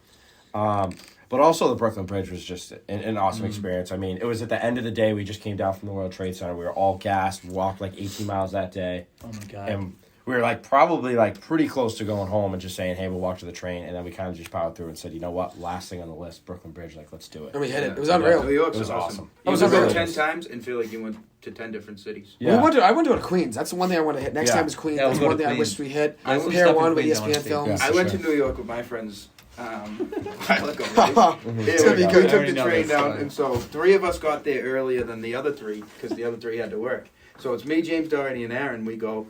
But also the Brooklyn Bridge was just an awesome experience. I mean, it was at the end of the day, we just came down from the World Trade Center. We were all gassed, walked like 18 miles that day. Oh my god. And we were probably pretty close to going home and just saying, hey, we'll walk to the train. And then we kind of just powered through and said, you know what, last thing on the list, Brooklyn Bridge, let's do it. And we hit it. It was New unreal. York's It was awesome. awesome. You was can go unreal. 10 times and feel like you went to 10 different cities. Yeah. I want to go to Queens. That's the one thing I want to hit. Next Yeah. time is Queens. Yeah, we'll That's go one to thing I Queens. wish we hit. There's some Pair stuff in one with Queens I wanna ESPN see. films. Yeah. I went to sure. New York with my friends a while ago. Right? It's gonna be We good. took I already the know train this down, story. and so 3 of us got there earlier than the other 3 because the other 3 had to work. So it's me, James Doherty, and Aaron. We go,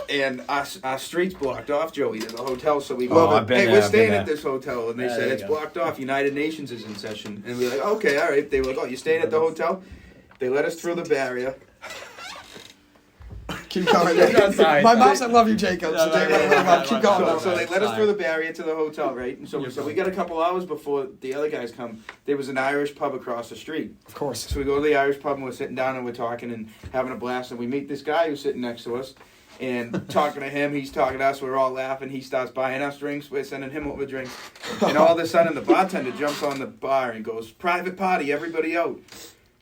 and our street's blocked off, Joey. There's a hotel, so we go. Oh, I've been hey, there, we're I've staying been at there. this hotel, and they Yeah, said there it's you go. blocked off. United Nations is in session, and we're like, okay, all right. They were like, oh, you're staying at the hotel. They let us through the barrier. Keep going. Sorry. My mom said, "Love you, Jacob." So keep going. So they led us through the barrier to the hotel, right? And so we got a couple hours before the other guys come. There was an Irish pub across the street. Of course. So we go to the Irish pub and we're sitting down and we're talking and having a blast. And we meet this guy who's sitting next to us. And talking to him, he's talking to us. We're all laughing. He starts buying us drinks. We're sending him over drinks. And all of a sudden, the bartender jumps on the bar and goes, "Private party, everybody out."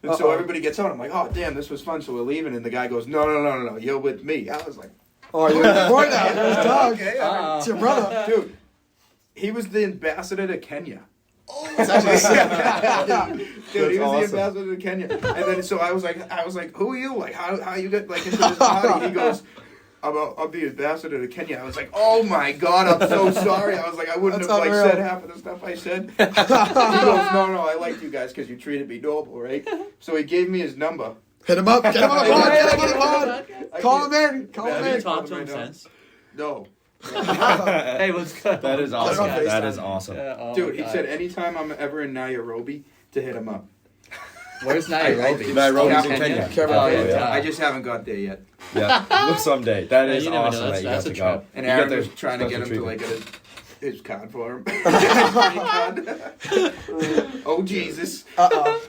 And so everybody gets out. I'm like, "Oh, damn, this was fun." So we're leaving. And the guy goes, No, you're with me. I was like, "Oh, you're the boy now. There's Doug. Okay, It's your brother." Dude, he was the ambassador to Kenya. That's actually sick. Dude, he was awesome. the ambassador to Kenya. And then so I was like, "Who are you? Like, how you get like into this party?" He goes, I'm the ambassador to Kenya. I was like, "Oh my God, I'm so sorry." I was like, I wouldn't That's have unreal. said half of the stuff I said. He goes, No, I liked you guys because you treated me normal, right? So he gave me his number. Hit him up. Get him on the pod. Get him on the pod. Call him in. Call him Have you in. talked to him since? No. Hey, what's good? That is on awesome. FaceTime. That is awesome. Dude, he said anytime I'm ever in Nairobi to hit him up. Where's Nairobi? Nairobi's in Kenya. Kenya. Oh, Yeah. I just haven't got there yet. Yeah, look someday. That Yeah, is you never know. awesome that you That's got a to go. trip. And You Aaron got was their trying to get him special to like treatment. get his card for him. Oh Jesus!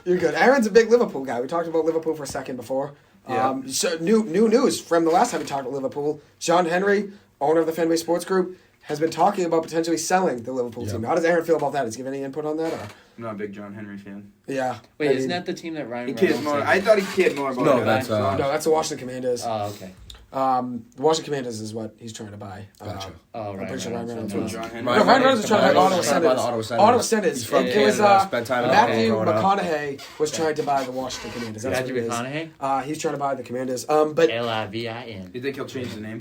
You're good. Aaron's a big Liverpool guy. We talked about Liverpool for a second before. Yeah. So new news from the last time we talked about Liverpool. John Henry, owner of the Fenway Sports Group, has been talking about potentially selling the Liverpool team. How does Aaron feel about that? Does he give any input on that? Or? I'm not a big John Henry fan. Yeah. Wait, I isn't mean, that the team that Ryan He cares Reynolds more. said? I thought he cared more about. No, it. that's No, that's the Washington Commanders. Oh, okay. The Washington Commanders is what he's trying to buy. Gotcha. Oh, I'm right. pretty sure Ryan Reynolds So was. John Henry. No, Ryan Reynolds was trying to buy Ottawa He's trying to buy the Senators. Ottawa Ottawa Senators. Senators. He's from It was Canada, spent time in Matthew growing up. McConaughey was trying to buy the Washington Commanders. That's Matthew what it is. McConaughey? He's trying to buy the Commanders. But L-I-V-I-N. You think he'll change the name?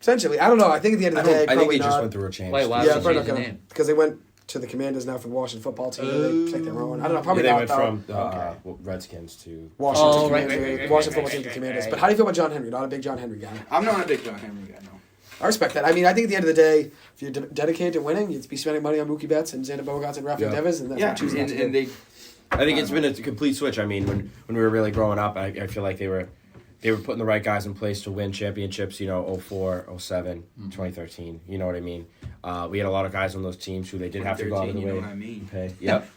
essentially, I don't know. I think at the end of the day, I think probably he just not. went through a change. Wait, why Yeah, would probably he not change the gonna name? because they went to the Commanders now for the Washington football team. And they picked their own. I don't know. Probably Yeah, they not. went though. from Redskins to Washington. Oh, right, Commanders, right, Washington right, football team to right, Commanders. right. But how do you feel about John Henry? Not a big John Henry guy. I'm not a big John Henry guy. No. I respect that. I mean, I think at the end of the day, if you're dedicated to winning, you'd be spending money on Mookie Betts and Xander Bogaerts and Rafael Yeah. Devers, and that's Yeah, what choosing not to do. and they. I think it's been a complete switch. I mean, when we were really growing up, I feel like they were putting the right guys in place to win championships, 04, 07, 2013. You know what I mean? We had a lot of guys on those teams who they did have to go out of the 2013, you way know what I mean. to pay. Yep.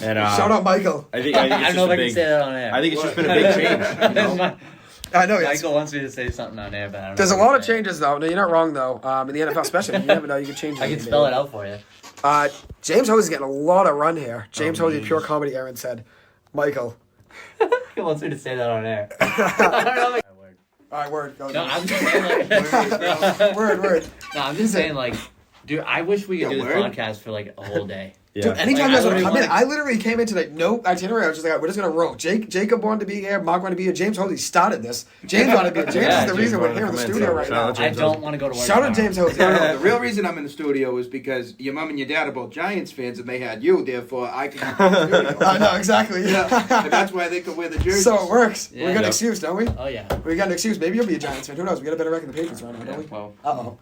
And Shout out Michael. I think it's I don't just know if a I can big, say that on air. I think it's just been a big change. You know? I know. Yes. Michael wants me to say something on air, but I don't know. There's if a I lot can of say it. changes, though. No, you're not wrong, though. In the NFL, especially, you never know. You can change. I can spell it out for you. James Hosey's getting a lot of run here. James Hosey, pure comedy. Aaron said, Michael. He wants me to say that on air. I don't know. All right, word. Go. No, I'm just saying like. Word. No, I'm just saying like, dude, I wish we could do this word? podcast for like a whole day. Yeah. Dude, anytime Like, you guys want I to come in, literally I literally came in today. No itinerary. I was just like, we're just gonna roll. Jacob wanted to be here. Mark wanted to be here. James Hosey started this. James wanted to be here. James Yeah, is the James reason we're wanted here in to the come in, studio so right shout now. out I James don't Hosey. want to go to work. Shout out tomorrow. James Hosey. No, the real reason I'm in the studio is because your mom and your dad are both Giants fans, and they had you. Therefore, I can come in the studio. I know exactly. And that's why they could wear the jerseys. So it works. Yeah. We got an Yep. excuse, don't we? Oh yeah. We got an excuse. Maybe you'll be a Giants fan. Who knows? We got a better record than the Patriots right now, don't we? Well,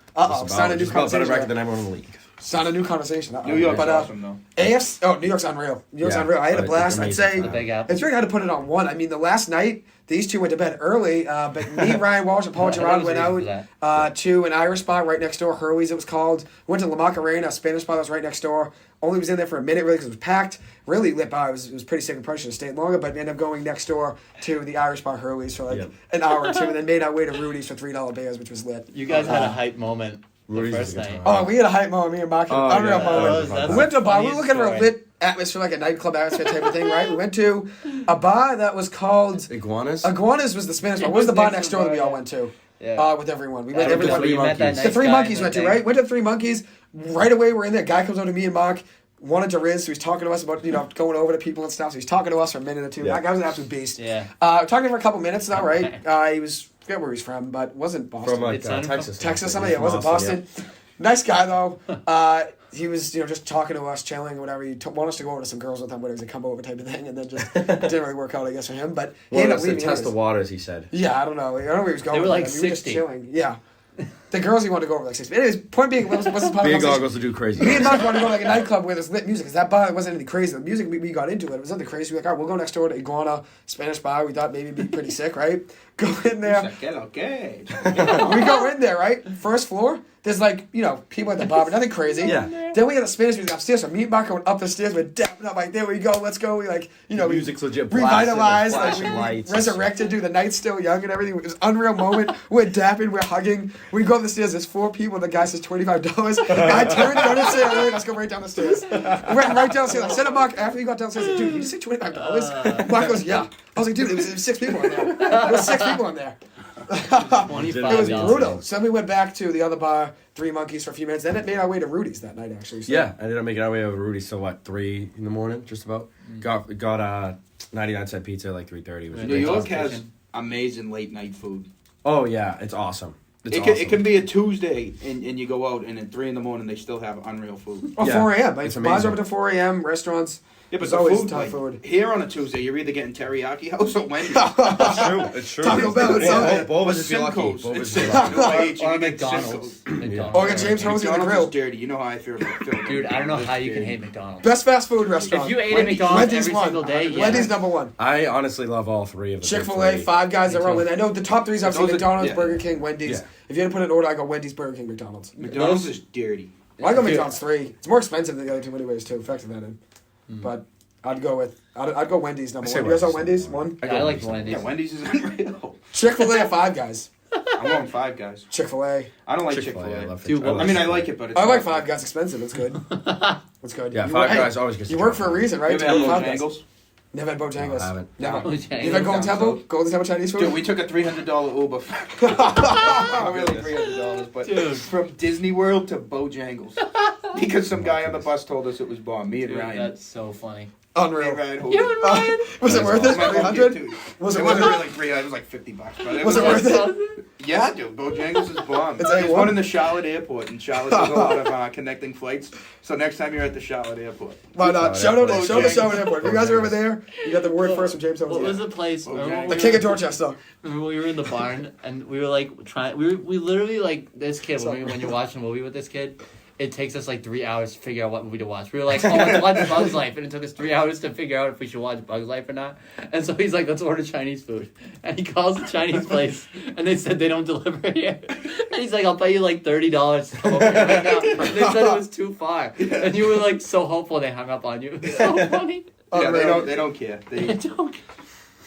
Sign a new Just about better record conversation. than everyone in the league. Sign a new conversation. New York's But, awesome though. AFC. Oh, New York's unreal. New York's Yeah, unreal. I had a but blast. I'd amazing say The Big Apple. it's really hard to put it on one. I mean, the last night these two went to bed early, but me, Ryan Walsh, and Paul Yeah, Gerard there went was a reason out to an Irish spot right next door, Hurley's it was called. Went to La Macarena, a Spanish spot that was right next door. Only was in there for a minute really because it was packed. Really lit by. It was pretty sick and probably should have stayed longer, but ended up going next door to the Irish spot Hurley's for like Yep. an hour or two, and then made our way to Rudy's for $3 beers, which was lit. You guys had a hype moment the Rudy's first is a good night. time. Oh, we had a hype moment, me and Mark had an Oh, unreal yeah. moment. That's We went to a the bar. We were funniest looking for a story. lit atmosphere, like a nightclub atmosphere type of thing, right? We went to a bar that was called Iguanas? Iguanas was the Spanish bar. What was the bar next door that we all went to? Yeah. With everyone. We Yeah, went because everyone. we met that The The nice Three guy Monkeys and went to, thing. right? Went to the Three Monkeys. Right away, we're in there. Guy comes over to me and Mark. Wanted to Riz, so he's talking to us about, going over to people and stuff. So he's talking to us for a minute or two. Yeah. That guy was an absolute beast. Yeah. Talking to him for a couple minutes, though, right? He was, I forget where he's from, but wasn't Boston. From like It's not- Texas. Texas, He's something. Yeah, it from wasn't Austin, Boston. Nice guy though. He was, just talking to us, chilling, or whatever. He wanted us to go over to some girls with him, whatever, to come over type of thing, and then just didn't really work out, I guess, for him. But he Well, ended up that's to leaving. test the anyways. waters, he said. Yeah, I don't know. I don't know where he was going. were with like it. I mean, we were just 60. chilling. Yeah. The girls he wanted to go over like 6 feet. Anyways, point being, what's this podcast? Being goggles to do crazy. Me and Mark wanted to go to like a nightclub where there's lit music, because that bar wasn't anything crazy. The music we got into it was nothing crazy. We were like, all right, we'll go next door to Iguana Spanish bar. We thought maybe it'd be pretty sick, right? Go in there. Okay. We go in there, right? First floor. There's like, people at the bar, but nothing crazy. Yeah. Then we got the Spanish music upstairs. So me and Mark going up the stairs. We're dapping up like, there we go. Let's go. We like, The we music's legit blasting, revitalized. flashing Like, we lights. resurrected, dude. The night's still young and everything. It was an unreal moment. We're dapping. We're hugging. We go up the stairs. There's 4 people. The guy says $25. I turned, go to say, all right, let's go right down the stairs. We went right down the stairs. I said to Mark, after he got downstairs, like, dude, you just say $25? Mark goes, yeah. I was like, dude, it was 6 people in there. There was 6 people in there. It was brutal. So then we went back to the other bar, Three Monkeys, for a few minutes. Then it made our way to Rudy's that night, actually. So. Yeah, I ended up making our way over to Rudy's till 3 in the morning, just about. Got 99-cent pizza at 3:30. Which New York has amazing late night food. Oh yeah, it's awesome. It's It can be a Tuesday and you go out and at 3 in the morning they still have unreal food. Or Yeah, 4 a.m. Like, it's bars amazing. open to 4 a.m. Restaurants. Yeah, but There's the always food, ton of food. here on a Tuesday, you're either getting teriyaki house or Wendy's. It's true. Taco Bell, it's all- Both if you're lucky. Simcoe's. Both It's if you're lucky. Simcoe's. Or You get McDonald's. Simcoe's. Or get James Hosea on the McDonald's grill. is dirty. You know how I feel about Phil. Dude, I don't know how you can hate McDonald's. Best fast food restaurant. If you ate at Wendy's. McDonald's Wendy's every one. single day, yeah. Wendy's number 1. I honestly love all 3 of them. Chick-fil-A, Five Guys, they're all in. I know the top 3 is obviously Those are- McDonald's, yeah. Burger King, Wendy's. Yeah. If you had to put an order, I go Wendy's, Burger King, McDonald's. McDonald's is dirty. Well, I go McDonald's 3. It's more expensive than the other 2 anyways, too. Factor that in. But I'd go Wendy's number 1. You guys on Wendy's? 1? I like Wendy's. Yeah, Wendy's is unreal. Chick-fil-A or Five Guys? I'm going Five Guys. Chick-fil-A. I don't like Chick-fil-A. I Chick-fil-A. love Dude, Chick-fil-A. I mean, I like it, but it's I like not- Five Guys. Expensive. It's good. It's good. Yeah, You Five work- Guys always gets You the work job for a done. reason, You right? ever To had go to Five Guys. Bojangles? Never had Bojangles. No, I haven't. Never. Bojangles. You ever Golden Down Temple? south. Golden Temple Chinese food? Dude, we took a $300 Uber. Not really $300, but Dude. from Disney World to Bojangles. Because some guy on the bus told us it was bomb. Me and Dude, Ryan. that's so funny. Unreal. Ryan You and Ryan? Was it That's worth it? awesome. My home 300? kid, too. Was it It worth wasn't it? really $300. It was like $50. But Was it worth it? Yeah, dude. Bojangles is bomb. It's There's A1? one in the Charlotte airport, and Charlotte does a lot of connecting flights. So next time you're at the Charlotte airport. Why not? Charlotte Shout out the Bojangles. Charlotte Airport. If you guys are over there, you got the word first from James What was Hosea. the place? Okay. Remember when The we King were- of Dorchester. Remember when we were in the barn and we were like trying. We literally like this kid when you're watching a movie with this kid. It takes us 3 hours to figure out what movie to watch. We were like, oh, let's watch Bugs Life. And it took us 3 hours to figure out if we should watch Bugs Life or not. And so he's like, let's order Chinese food. And he calls the Chinese place. And they said they don't deliver here. And he's like, I'll pay you $30 to come over here right now. And they said it was too far. And you were so hopeful they hung up on you. It was so funny. Yeah, Unreal. they don't care. They don't.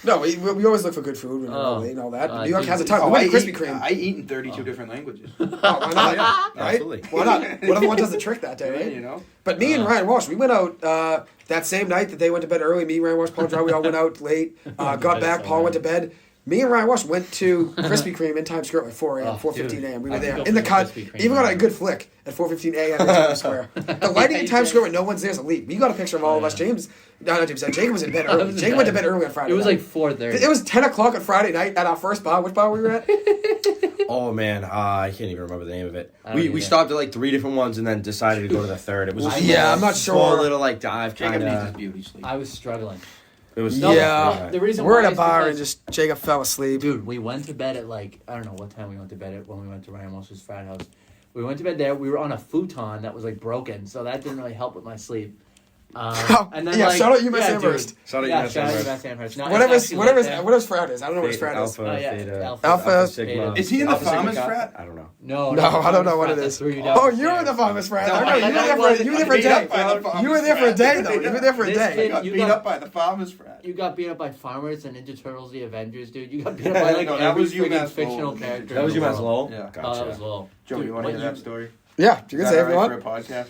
No, we always look for good food and Oh. and all that. Uh, New York has a dude. ton. We Oh, went to I Krispy eat, Kreme. I eat in 32 different languages. Oh, why not? Yeah, Right? absolutely. Why not? What if one does the trick that day, Yeah, right? you know? But me and Ryan Walsh, we went out that same night that they went to bed early. Me, Ryan Walsh, Paul Dry, we all went out late. Got back. Paul went to bed. Me and Ryan Walsh went to Krispy Kreme in Times Square at 4 a.m., Oh, 4:15 a.m. We were I there would go in the for cut. Krispy Kreme Even got right a good flick at 4:15 a.m. in Times Square. The lighting in Times Square when no one's there is elite. We got a picture of all of us. James, not James. Jacob was in bed early. was in Jacob went to bed. bed early on Friday. It was night. 4:30. It was 10 o'clock on Friday night at our first bar. Which bar we were at? Oh man, I can't even remember the name of it. I don't We either. stopped at 3 different ones and then decided to go to the third. It was a small, Yeah, I'm not small sure. little dive Jacob kind needs his of. beauty sleep. I was struggling. It was No, Yeah. The reason We're why at a is bar because- and just Jacob fell asleep. Dude, we went to bed at I don't know what time we went to bed at when we went to Ryan Walsh's frat house. We went to bed there. We were on a futon that was broken, so that didn't really help with my sleep. And then, Yeah, shout out UMass Amherst. Shout out Yeah, UMass shout out Amherst. UMass Amherst. No, Whatever's it's actually there. whatever's frat is. I don't know what his frat is. Alpha, Oh, yeah, Theta, Alpha. Sigma. Is he in the Alpha, Sigma, Farmers Kappa? frat? I don't know. No, No, I don't know what it that is. threw you down Oh, the you were stairs. the farmer's frat. No, I know, I you were there for you were there for a beat up day. by the farmer's You were there for a frat. day though. You were there for a This day. kid- Got You beat got- up by the farmers frat. You got beat up by Farmers and Ninja Turtles, the Avengers, dude. You got beat up by No, that every was friggin' UMass fictional Lowell. character. That was in the UMass world. Lowell? Yeah. Gotcha. Oh, that was Lowell. Joe, Dude, you want to what hear that story? Yeah, you can Is say that if you all right want. for a podcast?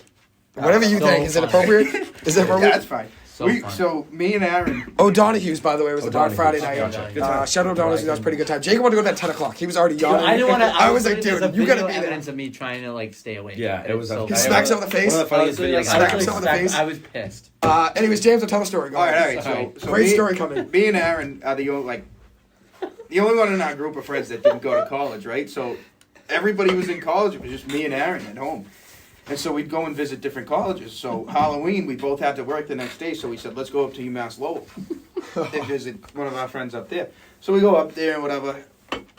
Whatever you So think. Is it funny. appropriate? Is it Yeah, appropriate? that's fine. So fun. So me and Aaron, O'Donoghue's, by the way, was the bar O'Donoghue's. Friday night. Gotcha. Good Shout out O'Donoghue's. That was a pretty good time. Jacob wanted to go to that 10 o'clock. He was already Dude, yawning. I didn't want to. I was like, dude, you gotta be there. evidence of me trying to stay awake. Yeah, it was. so He I- smacks him in the face. One of the funniest Honestly, videos. Smack I've him ever so in seen. the face. I was pissed. Anyways, James, will tell the story. Go all right, ahead. all right. So Great me, story coming. Me and Aaron are the only one in our group of friends that didn't go to college, right? So everybody was in college. It was just me and Aaron at home. And so we'd go and visit different colleges. So Halloween, we both had to work the next day. So we said, let's go up to UMass Lowell and visit one of our friends up there. So we go up there and whatever.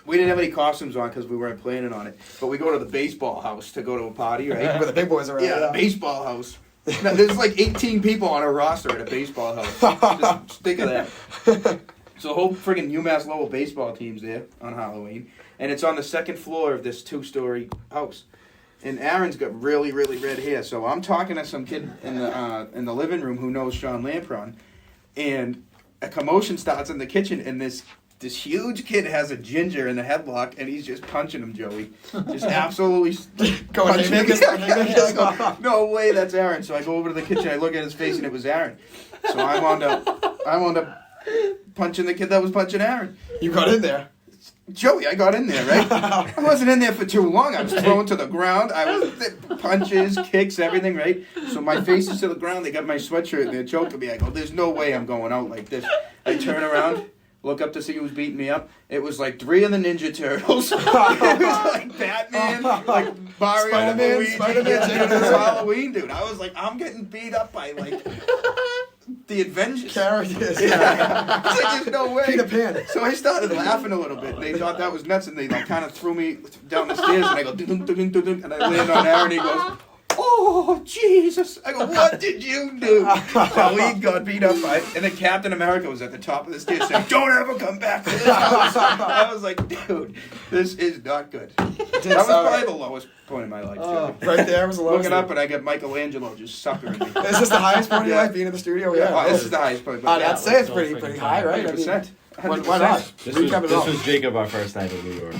we didn't have any costumes on because we weren't planning on it. But we go to the baseball house to go to a party, right? Where the big boys are at. Yeah, the baseball house. Now, there's like 18 people on a roster at a baseball house. Just think of that. So the whole friggin' UMass Lowell baseball team's there on Halloween. And it's on the second floor of this 2-story house. And Aaron's got really, really red hair. So I'm talking to some kid in the living room who knows Sean Lampron. And a commotion starts in the kitchen, and this huge kid has a ginger in the headlock, and he's just punching him, Joey. Just absolutely punching him. I go, no way, that's Aaron. So I go over to the kitchen, I look at his face, and it was Aaron. So I wound up punching the kid that was punching Aaron. You got in there. Joey, I got in there, right? I wasn't in there for too long. I was thrown to the ground. I was punches, kicks, everything, right? So my face is to the ground. They got my sweatshirt and they're choking me. I go, there's no way I'm going out like this. I turn around, look up to see who's beating me up. It was like 3 of the Ninja Turtles. It was like Batman, like Mario, Spider-Man, Luigi. Spider-Man. It was Halloween, dude. I was like, I'm getting beat up by like the Avengers. Characters. Yeah. It's like, there's no way. Peter Pan. So I started laughing a little bit. And they thought that was nuts, and they like kind of threw me down the stairs, and I go, dun, dun, dun, dun, dun, and I land on Aaron, and he goes, oh, Jesus. I go, what did you do? So he got beat up by, and then Captain America was at the top of the stairs saying, don't ever come back to this house. I was like, dude, this is not good. That was probably the lowest point in my life, too. Right there was the lowest. Looking up, and I got Michelangelo just suckering me. Is this the highest point of your life, being in the studio? Yeah. Oh, this is the highest point. I'd say it's pretty high, right? 100%. Why not? This Recap it all. was Jacob our first night in New York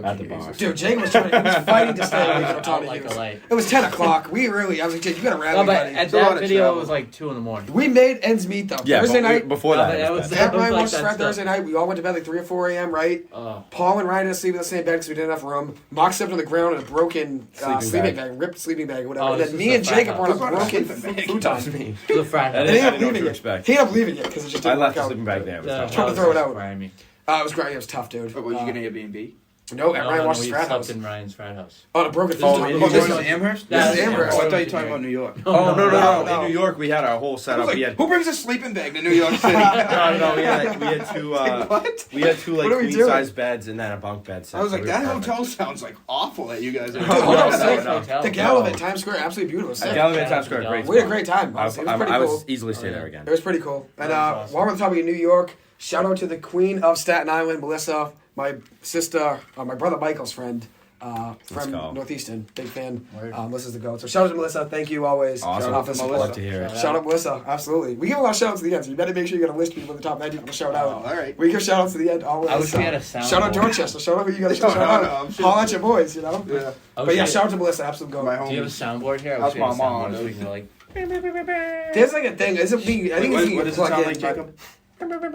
at the bar. Dude, Jake was fighting to stay away from Tony like Hughes. a light. It was 10 o'clock. I was like, Jake, you gotta rally, No, but buddy. at It's a lot that of video, travel. it was like 2 in. We made ends meet, though. Yeah, Thursday but night. before No, that, but it it was was- bad. Dad Ryan like watched that Fred stuff. Thursday night. We all went to bed like 3 or 4 a.m., right? Paul and Ryan had to sleep in the same bed because we didn't have room. Mark slept on the ground in a broken sleeping bag, ripped sleeping bag, or whatever. Oh, and this then is me the and frat Jacob house. were on a broken futon. The frat I And didn't- he ended up know what leaving to it. expect. He ended up leaving it because it just I didn't left work the out. sleeping bag there. It was tough. Trying to throw it out. Grimy. It was great. It was tough, dude. But was you getting Airbnb? No, at Ryan Walsh's we frat slept house. in Ryan's frat house. On a broken Oh, futon. in Oh, New this York? is Amherst? This is Amherst. Oh, I thought you were talking about New York. Oh, no. No. In New York, we had our whole I was setup. like, We had who brings a sleeping bag to New York City? we had two. What? We had two What are we queen doing? size beds and then a bunk bed. Set, I was so like, we that were perfect. hotel sounds like awful that you guys are Dude, hold on a No, second. no. The Gallivant, Times Square, absolutely beautiful. Sick. Gallivan Times Square, great. We had a spot. great time. I Honestly. It was pretty I cool. was easily stay there again. It was pretty cool. And That was awesome. while we're on the topic of New York, shout out to the Queen of Staten Island, Melissa, my sister, my brother Michael's friend. From go. Northeastern, big fan. Word. Melissa's the goat. So shout out to Melissa. Thank you always. Awesome. for the support. Love to hear it. Shout out Melissa, absolutely. We give a lot of shout outs to the end, so you better make sure you got a list of people in the top 90 people to shout out. Oh, all right. We give shout outs to the end always. I wish we had a Shout out soundboard. Dorchester. Shout out who you guys No, shout no, out. no, I'm sure- Holla at your boys, you know? Yeah. But yeah, shout out to Melissa, absolute goat. My Do you have a homies. soundboard here? I That's wish we had a my mom, soundboard so we dude. can like. There's like a thing. Is it being? I think What it's being does it plugged sound in, like, but- Jacob? You One more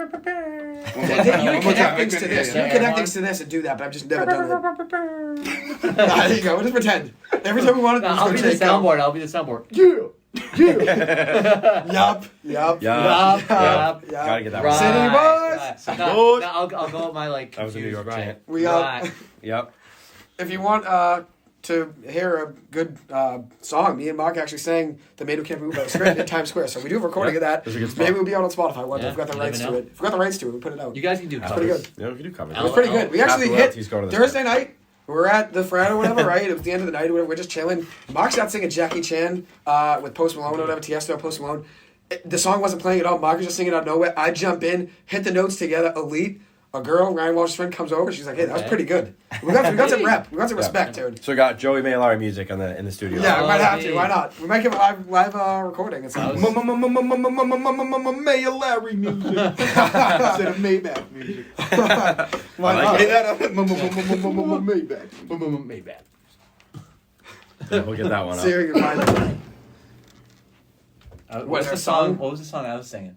can time, connect things I to couldn't this. You hear can you. connect things to this and do that, but I've just never done it. There you go. We'll just pretend. Every time we want to, I'll be the soundboard. I'll be the soundboard. Yup. Yeah. Yup. Gotta get that Right. one. City boys. Right. No, I'll go with my like. That was a New York right. chant. We Right. Yep. If you want to hear a good song, me and Mark actually sang "The Man Who Can't Move" by the Script in Times Square. So we do have a recording of that. That's a good spot. Maybe we'll be out on Spotify one day. Yeah, If we've got the you rights never to know. it. If we've got the rights to it, we put it out. You guys can do pretty covers. good. Yeah, we can do covers. It was pretty good. We actually After hit royalties go to the Thursday Script. night. We were at the frat or whatever, right? It was the end of the night or whatever. We're just chilling. Mark started singing Jackie Chan with Post Malone or whatever, Tiesto, Post Malone. The song wasn't playing at all. Mark was just singing out of nowhere. I jump in, hit the notes together, elite. A girl, Ryan Walsh's friend, comes over. She's like, "Hey, that was pretty good. We got some rep. We got some respect, dude." So we got Joey Maylari music in the studio. Yeah, we might have to. hey. Why not? We might give a live recording. It's like, Mayor Larry music instead of Maybach music. why I like not? Hey, that Maybach. Maybach. Yeah, we'll get that one See up. if we can find it. What What's was the our song? song? What was the song I was singing?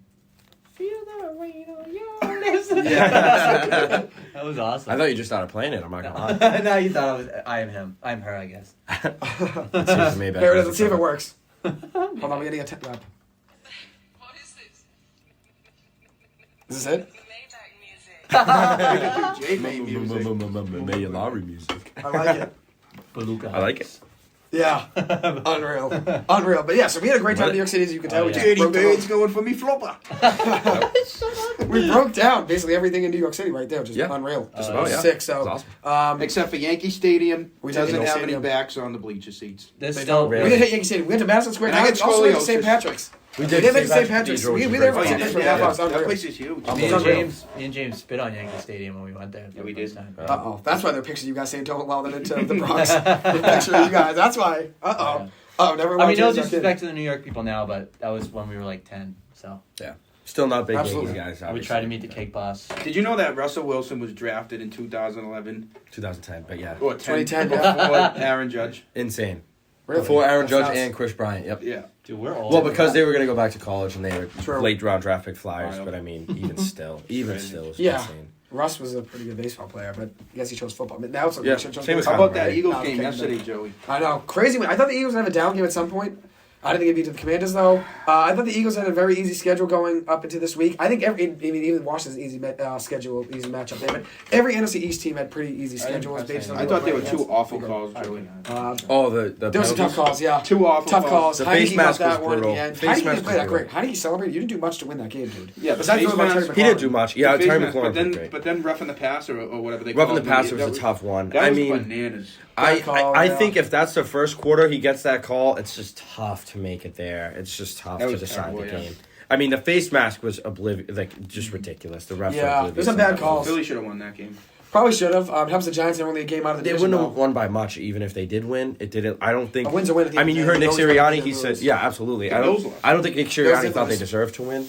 Feel the rain on your lips. Yeah. That was awesome. I thought you just started playing it. I'm not gonna lie. No, you thought I was. I am him. I'm her. I guess. Let's see if the Maybach There it is. music Let's see if it cover. works. Hold on, we're getting a rep. What is this? Is this it? Maybach music. J-May music. Maylari music. I like it. Beluga. I like it. Yeah, unreal. But yeah, so we had a great time in New York City, as you can tell. Oh, We yeah. just broke down- going for me flopper. we broke down basically everything in New York City right there, just Yeah. unreal. Just It about, was yeah. sick. So, That's awesome. Except for Yankee Stadium, We doesn't did Yankee have Stadium. any backs on the bleacher seats. There's they still don't. We Really? didn't hit Yankee Stadium. We went to Madison Square And I Garden. got Also went to St. scoliosis. Patrick's. We We did make St. Patrick's. Cathedral, We which there was for great. 10 minutes for a half hour. It was That unreal. place is huge. I'm me and unreal. James spit on Yankee Stadium when we went there. Yeah, we did. Uh-oh. That's why there are pictures of you guys saying don't allow them into the Bronx. The picture of you guys. That's why. Uh-oh. Yeah. Oh, never I mean, no watched it. disrespect to the New York people now, but that was when we were like 10. So Yeah. Still not big Absolutely. Yankees guys. we tried to meet the cake boss. Did you know that Russell Wilson was drafted in 2011 2010, but yeah. or 10 2010, before Aaron Judge? Insane. Really? Before Aaron That's Judge nuts. and Chris Bryant. Yep. Yeah. Dude, we're old. Well, because they were going to go back to college and they were True. late round draft pick flyers, Oh, but I mean, even still, it's Yeah. insane. Russ was a pretty good baseball player, but I guess he chose football. But now it's like Yeah, he chose same as How baseball. about that Right. Eagles No, game okay, yesterday, no. Joey? I know. Crazy. I thought the Eagles would have a down game at some point. I didn't think it'd beat the Commanders, though. I thought the Eagles had a very easy schedule going up into this week. I think even Washington's easy schedule, easy matchup there. But every NFC East team had pretty easy schedules. Based on I who thought they there were two against. awful calls, Joey. Oh, the There was some tough penalties? calls, yeah. Two awful Tough calls. The Heineke face got mask that was one at brutal. the end. Face Heineke mask didn't play was that great. brutal. Heineke celebrated. You didn't do much to win that game, dude. Yeah, but Besides face throwing about mask- Terry He didn't do McLaurin. much. Yeah, Face Terry mask, McLaurin but then, was great. but then roughing the passer or whatever they Roughing the called passer it, was a tough one. That I was mean, bananas. Bad call, I yeah. think if that's the first quarter he gets that call, it's just tough to make it there. It's just tough That to was decide terrible, the yeah. game. I mean, the face mask was just ridiculous. The refs were Yeah, oblivious there's some to bad that. calls. Philly should have won that game. Probably should have. Helps the Giants are only a game out of the They division. wouldn't have though. won by much, even if they did win. It didn't. I don't think. A win's a win at the I end mean, of you the heard day. Nick You always gotta Sirianni. win He and said, lose. "Yeah, absolutely." The Bills lost. I don't think Nick Bills Sirianni did thought they lose. deserved to win.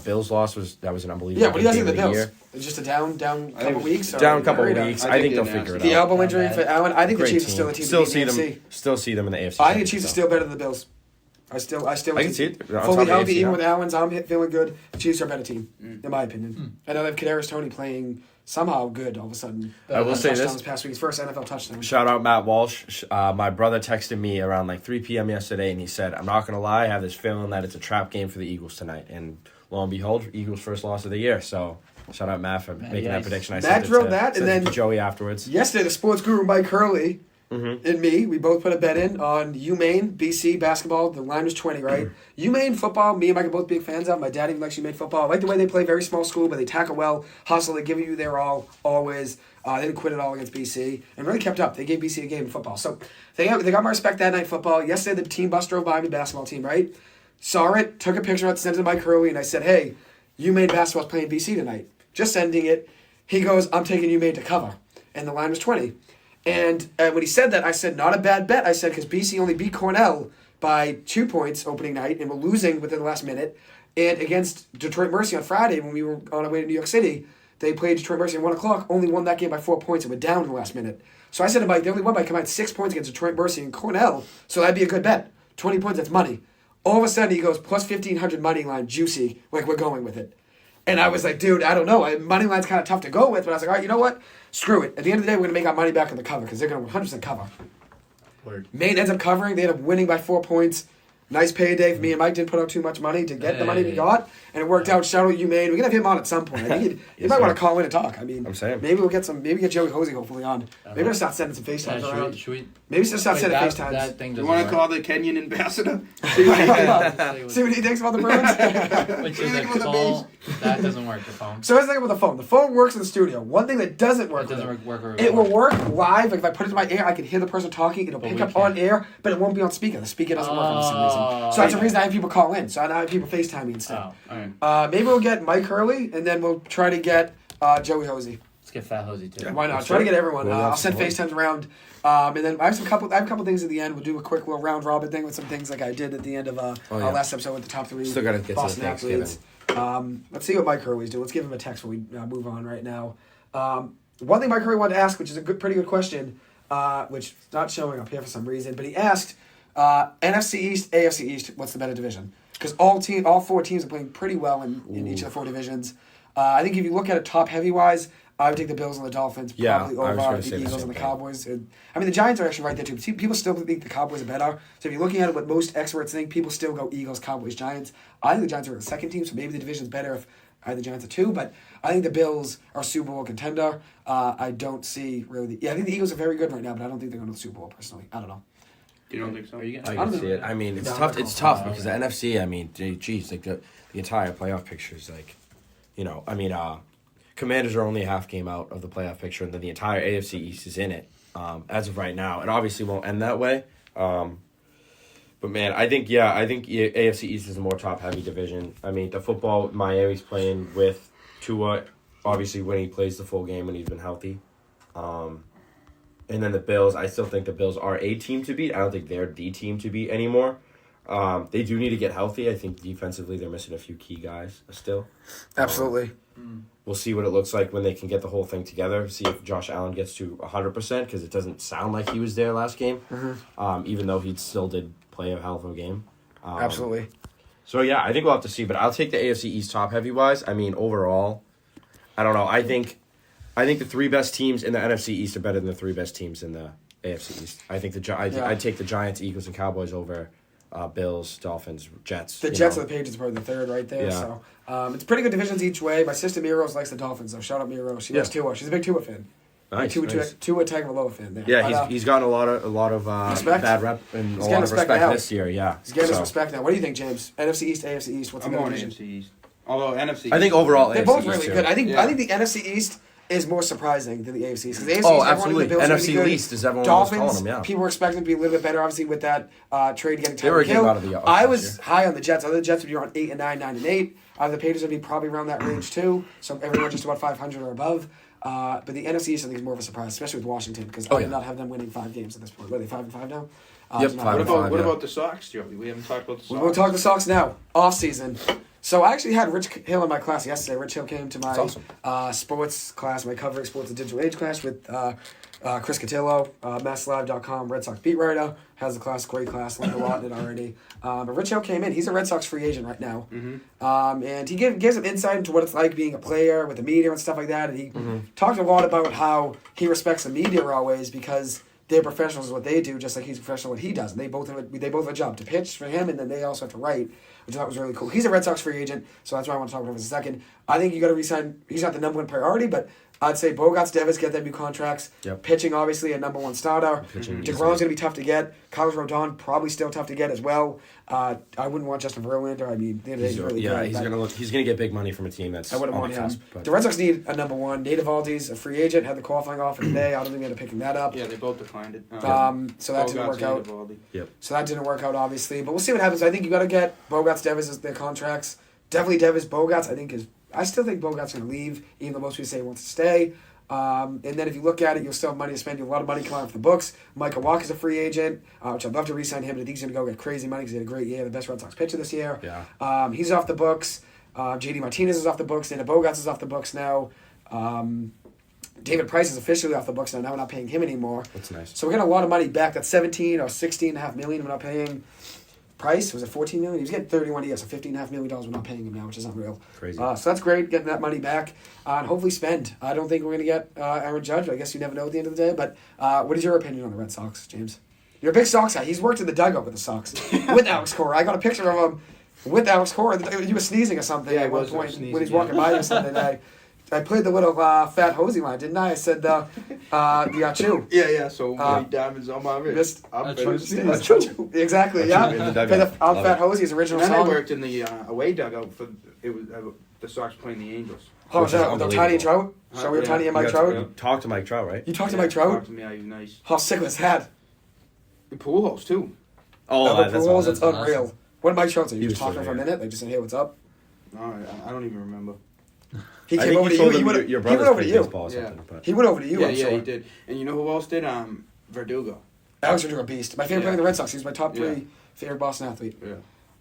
Bills' loss was an unbelievable. Yeah, what do you guys game think of the of Bills? year. It's just a down think couple it's weeks? or Down a couple very down? weeks. I I think think they'll they're figure it nasty. The out. elbow injury Not for bad. Allen. I think the Great Chiefs are still a team. Still to see beat in the them. NFC. Still see them in the AFC. I think the Chiefs are so. still better than the Bills. I still I can see it. They're on top fully of the healthy, AFC even now. with Allen's arm feeling good. The Chiefs are a better team, in my opinion. I know they have Kadarius Toney playing somehow good all of a sudden. I will say Touchdown this. past week, his first NFL touchdown. Shout out Matt Walsh. My brother texted me around like 3 p.m. yesterday, and he said, "I'm not gonna lie, I have this feeling that it's a trap game for the Eagles tonight." And lo and behold, Eagles' first loss of the year. So shout out Matt for making that yikes. prediction. I Matt sent it drove to- that, and sent it then- to Joey afterwards. Yesterday, the sports guru Mike Curley and me, we both put a bet in on UMaine, BC basketball. The line was 20, right? UMaine football, me and Mike are both big fans of. My dad even likes UMaine football. I like the way they play, very small school, but they tackle well, hustle, they give you their all, always. They didn't quit at all against BC, and really kept up. They gave BC a game in football. So they got my respect that night football. Yesterday, the team bus drove by me, basketball team, right? Saw it, took a picture of it, sent it to Mike Curley, and I said, hey, UMaine basketball's playing BC tonight. Just sending it. He goes, I'm taking UMaine to cover. And the line was 20. And when he said that, I said, not a bad bet. I said, because BC only beat Cornell by 2 points opening night and were losing within the last minute. And against Detroit Mercy on Friday, when we were on our way to New York City, they played Detroit Mercy at 1 o'clock, only won that game by 4 points and were down in the last minute. So I said to Mike, they only won by combined 6 points against Detroit Mercy and Cornell, so that'd be a good bet. 20 points, that's money. All of a sudden, he goes, plus 1,500 money line, juicy, like we're going with it. And I was like, dude, I don't know. Money line's kind of tough to go with, but I was like, all right, you know what? Screw it. At the end of the day, we're going to make our money back on the cover because they're going to 100% cover. Word. Maine ends up covering. They end up winning by 4 points. Nice payday for me and Mike. Didn't put out too much money to get the money we got, and it worked out. Shout out you, Maine. We're gonna have him on at some point. I think you Yes, might sir. want to call in and talk. I mean, I'm saying. maybe we'll get some. Maybe get Joey Hosea hopefully on. Maybe we'll start sending some FaceTimes around. Should we? Maybe we'll start Wait, sending that FaceTimes. thing You doesn't want work. to call the Kenyan ambassador? See what he thinks about the Bruins. Which You is think a with the call. That doesn't work. The phone. So here's the thing with the phone. The phone works in the studio. One thing that doesn't work. It doesn't with work. It will work live. Like if I put it to my ear, I can hear the person talking. It'll But pick we up can't. on air, but it won't be on speaker. The speaker doesn't work for some reason. So that's the reason I have people call in. So I have people FaceTime me instead. Oh, all right. Maybe we'll get Mike Hurley, and then we'll try to get Joey Hosea. Let's get Fat Hosey too. Why not? Let's Try to do get it. everyone. We'll I'll have send some FaceTimes around, and then I have a couple things at the end. We'll do a quick little round robin thing with some things like I did at the end of our last episode with the top 3 Still gotta get to the Boston Thanksgiving. athletes. Let's see what Mike Hurley's doing. Let's give him a text before we move on right now. One thing Mike Hurley wanted to ask, which is a pretty good question, which is not showing up here for some reason, but he asked NFC East, AFC East, what's the better division? Because all 4 teams are playing pretty well in each of the 4 divisions. I think if you look at it top heavy wise, I would take the Bills and the Dolphins Yeah, probably I was over gonna the say the Eagles same and the thing. Cowboys. I mean, the Giants are actually right there too. See, people still think the Cowboys are better. So if you're looking at it, what most experts think, people still go Eagles, Cowboys, Giants. I think the Giants are the second team, so maybe the division's better if the Giants are 2. But I think the Bills are Super Bowl contender. I don't see really. I think the Eagles are very good right now, but I don't think they're going to the Super Bowl personally. I don't know. You don't think so? Are you I gonna? can see it. I mean, it's No, tough. no, It's tough no, because no. the NFC. I mean, geez, like the entire playoff picture is like, Commanders are only a half game out of the playoff picture, and then the entire AFC East is in it as of right now. It obviously won't end that way. But man, I think AFC East is a more top heavy division. I mean, the football Miami's playing with Tua, obviously when he plays the full game when he's been healthy. And then the Bills, I still think the Bills are a team to beat. I don't think they're the team to beat anymore. They do need to get healthy. I think defensively they're missing a few key guys still. Absolutely. We'll see what it looks like when they can get the whole thing together. See if Josh Allen gets to 100% because it doesn't sound like he was there last game, even though he still did play a hell of a game. Absolutely. So, yeah, I think we'll have to see. But I'll take the AFC East top heavy-wise. I mean, overall, I don't know. I think the three best teams in the NFC East are better than the three best teams in the AFC East. I think I'd take the Giants, Eagles, and Cowboys over Bills, Dolphins, Jets. The Jets and the Patriots are probably the third right there. Yeah. So it's pretty good divisions each way. My sister Miros likes the Dolphins, though. Shout out Miros. She loves Tua. She's a big Tua fan. Nice, Tua nice. Tagovailoa fan there. Yeah, But, he's gotten a lot of respect. bad rep and a getting lot of respect respect now. this year. Yeah, he's getting his So, respect now. What do you think, James? NFC East, AFC East. What's I'm the going division? AFC East. Although NFC. I think overall They're AFC both East really too. good. I think Yeah. the NFC East is more surprising than the AFC East. Because the AFC Oh, East, everyone absolutely. in the Bills are NFC really good. East is everyone was Dolphins, calling them, yeah. people were expecting to be a little bit better, obviously, with that trade getting They were Tyreek getting Hill. out of the I last was year. high on the Jets. I thought the Jets would be around 8 and 9, 9 and 8. The Patriots would be probably around that range too. So everyone just about 500 or above. But the NFC East, I think, is more of a surprise, especially with Washington, because I did not have them winning 5 games at this point. What are they, 5-5 now? Yep, it's not- 5 What and about 5, what yeah. about the Sox, Joey? We haven't talked about the Sox. We will talk the Sox now. Off season. So I actually had Rich Hill in my class yesterday. Rich Hill came to my That's awesome. sports class, my covering sports and digital age class with Chris Cotillo, MassLive.com, Red Sox beat writer. Has the class, great class, learned a lot in it already. But Rich Hill came in. He's a Red Sox free agent right now. And he gives an insight into what it's like being a player with the media and stuff like that. And he talked a lot about how he respects the media always because they're professionals in what they do, just like he's a professional in what he does. And they both have a job to pitch for him, and then they also have to write, which I thought was really cool. He's a Red Sox free agent, so that's why I want to talk about him for a second. I think you got to resign. He's not the number one priority, but I'd say Bogarts, Devis get them new contracts. Yep. Pitching, obviously, a number one starter. Pitching DeGrom's going to be tough to get. Carlos Rodon, probably still tough to get as well. I wouldn't want Justin Verlander. I mean, the end of the day, he's really good. He's gonna get big money from a team that's I wouldn't on want the him. cusp. But The Red Sox need a number one. Nate Eovaldi's a free agent, had the qualifying offer today. I don't think they're picking that up. Yeah, they both declined it. So that didn't Bogarts work and out. Eovaldi. So that didn't work out, obviously. But we'll see what happens. I think you got to get Bogarts, Devis as their contracts. Definitely Devis, Bogarts. I still think Bogarts going to leave, even though most people say he wants to stay. And then if you look at it, you'll still have money to spend. You have a lot of money coming out of the books. Michael Walker's a free agent, which I'd love to re-sign him, but I think he's going to go get crazy money because he had a great year, the best Red Sox pitcher this year. Yeah. He's off the books. JD Martinez is off the books. Dana Bogarts is off the books now. David Price is officially off the books now. Now we're not paying him anymore. That's nice. So we're getting a lot of money back. That's 17 or 16.5 million. We're not paying Price. Was it 14 million? He was getting 31 years, so $15.5 million. We're not paying him now, which is unreal. Crazy. So that's great, getting that money back, and hopefully spend. I don't think we're going to get Aaron Judge. I guess you never know at the end of the day. But what is your opinion on the Red Sox, James? You're a big Sox guy. He's worked in the dugout with the Sox with Alex Cora. I got a picture of him with Alex Cora. You were sneezing or something Yeah, at I one was point sneezing, when he's yeah. walking by you or something. I played the little fat Hosea line, didn't I? I said, the chew. Yeah. So many diamonds on my wrist. I'm Achoo. finished sneezing. Exactly, Achoo yeah. in the Play dugout. the Love Fat it. Hosey's original And then I song. worked in the away dugout for the Sox playing the Angels. Oh, Which was is that with Tiny and Trout? unbelievable. So we were Tiny and Mike You Trout? got to talk to Mike Trout, right? You talked to Yeah, Mike Trout? Talked to me. He was nice. How sick was that? The pool holes too. Oh, Double that's pools, awesome. it's unreal. What did Mike Trout say? You He just was talked to him still for a here. minute? Like, just said, hey, what's up? No, I don't even remember. He I came think over to told you. him He went your he went brother's over to played you. baseball or Yeah. something. But He went over to you, Yeah, I'm yeah, sure. he did. And you know who else did? Verdugo. Alex Verdugo, beast. My favorite player in the Red Sox. He's my top 3 Yeah. favorite Boston athlete. Yeah.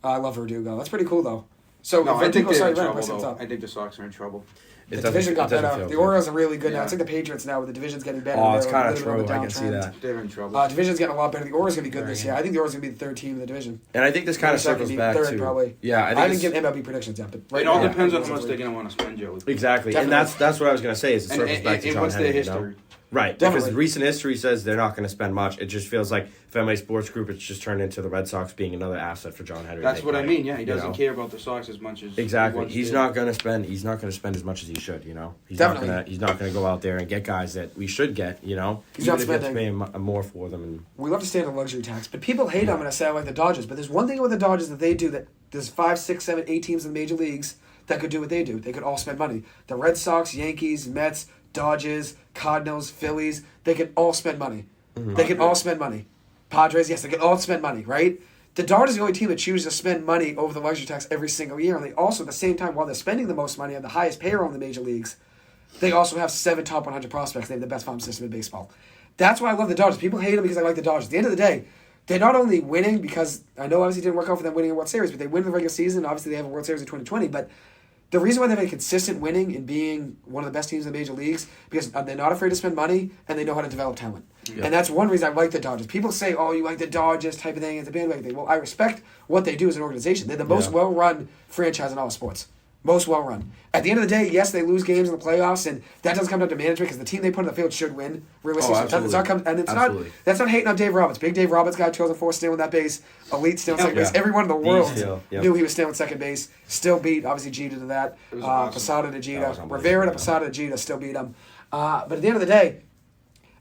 I love Verdugo. That's pretty cool, though. So, No, I think Verdugo, they're sorry, in Red trouble, Sox, what's though. up? I think the Sox are in trouble. it The doesn't- division got it doesn't better. feel The good. Orioles are really good now. Yeah. It's like the Patriots now, where the division's getting better. Oh, it's They're kind a of little bit true. of a I can see downtrend. that. They're in trouble. Division's getting a lot better. The Orioles are going to be good this year. I think the Orioles are going to be the third team in the division. And I think this kind of Second, circles be back third, to probably. Yeah, I I didn't think give MLB predictions yet, but right It all now, depends on how Orioles much are they're going to want to spend, Joey. exactly, Definitely. and that's what I was gonna say. Is it And, circles back to John what's their Henry, you know? history? Right, Definitely. because recent history says they're not going to spend much. It just feels like Fenway Sports Group, it's just turned into the Red Sox being another asset for John Henry. That's what I mean. Yeah, he You doesn't know? care about the Sox as much as Exactly. He once He's did. not going to spend. He's not going to spend as much as he should. He's Definitely. not going to. He's not going to go out there and get guys that we should get. He's Even not if he has to spending. pay more for them. And We love to stand on luxury tax, but people hate them, and I say I like the Dodgers. But there's one thing with the Dodgers that they do that there's 5, 6, 7, 8 teams in the major leagues that could do what they do. They could all spend money. The Red Sox, Yankees, Mets, Dodgers, Cardinals, Phillies, they could all spend money. They can all spend money. Padres, yes, they can all spend money, right? The Dodgers are the only team that chooses to spend money over the luxury tax every single year, and they also, at the same time, while they're spending the most money, have the highest payroll in the major leagues. They also have 7 top 100 prospects. They have the best farm system in baseball. That's why I love the Dodgers. People hate them because I like the Dodgers. At the end of the day, they're not only winning because I know obviously it didn't work out for them winning a World Series, but they win the regular season. Obviously, they have a World Series in 2020, but the reason why they've been consistent winning and being one of the best teams in the major leagues because they're not afraid to spend money and they know how to develop talent. Yeah. And that's one reason I like the Dodgers. People say, "Oh, you like the Dodgers?" type of thing. It's a bandwagon thing. Well, I respect what they do as an organization. They're the most well-run franchise in all sports. Most well-run. At the end of the day, yes, they lose games in the playoffs, and that doesn't come down to management because the team they put on the field should win. Realistically, absolutely. Not that's not hating on Dave Roberts. Big Dave Roberts guy, 2004, stealing that base, elite stealing second base. Everyone in the world Steal, yep. knew he was stealing second base. Still beat obviously Jeter to that. It was awesome. Posada to That Jeter, was unbelievable, Rivera to yeah. Posada to Jeter, still beat him. But at the end of the day,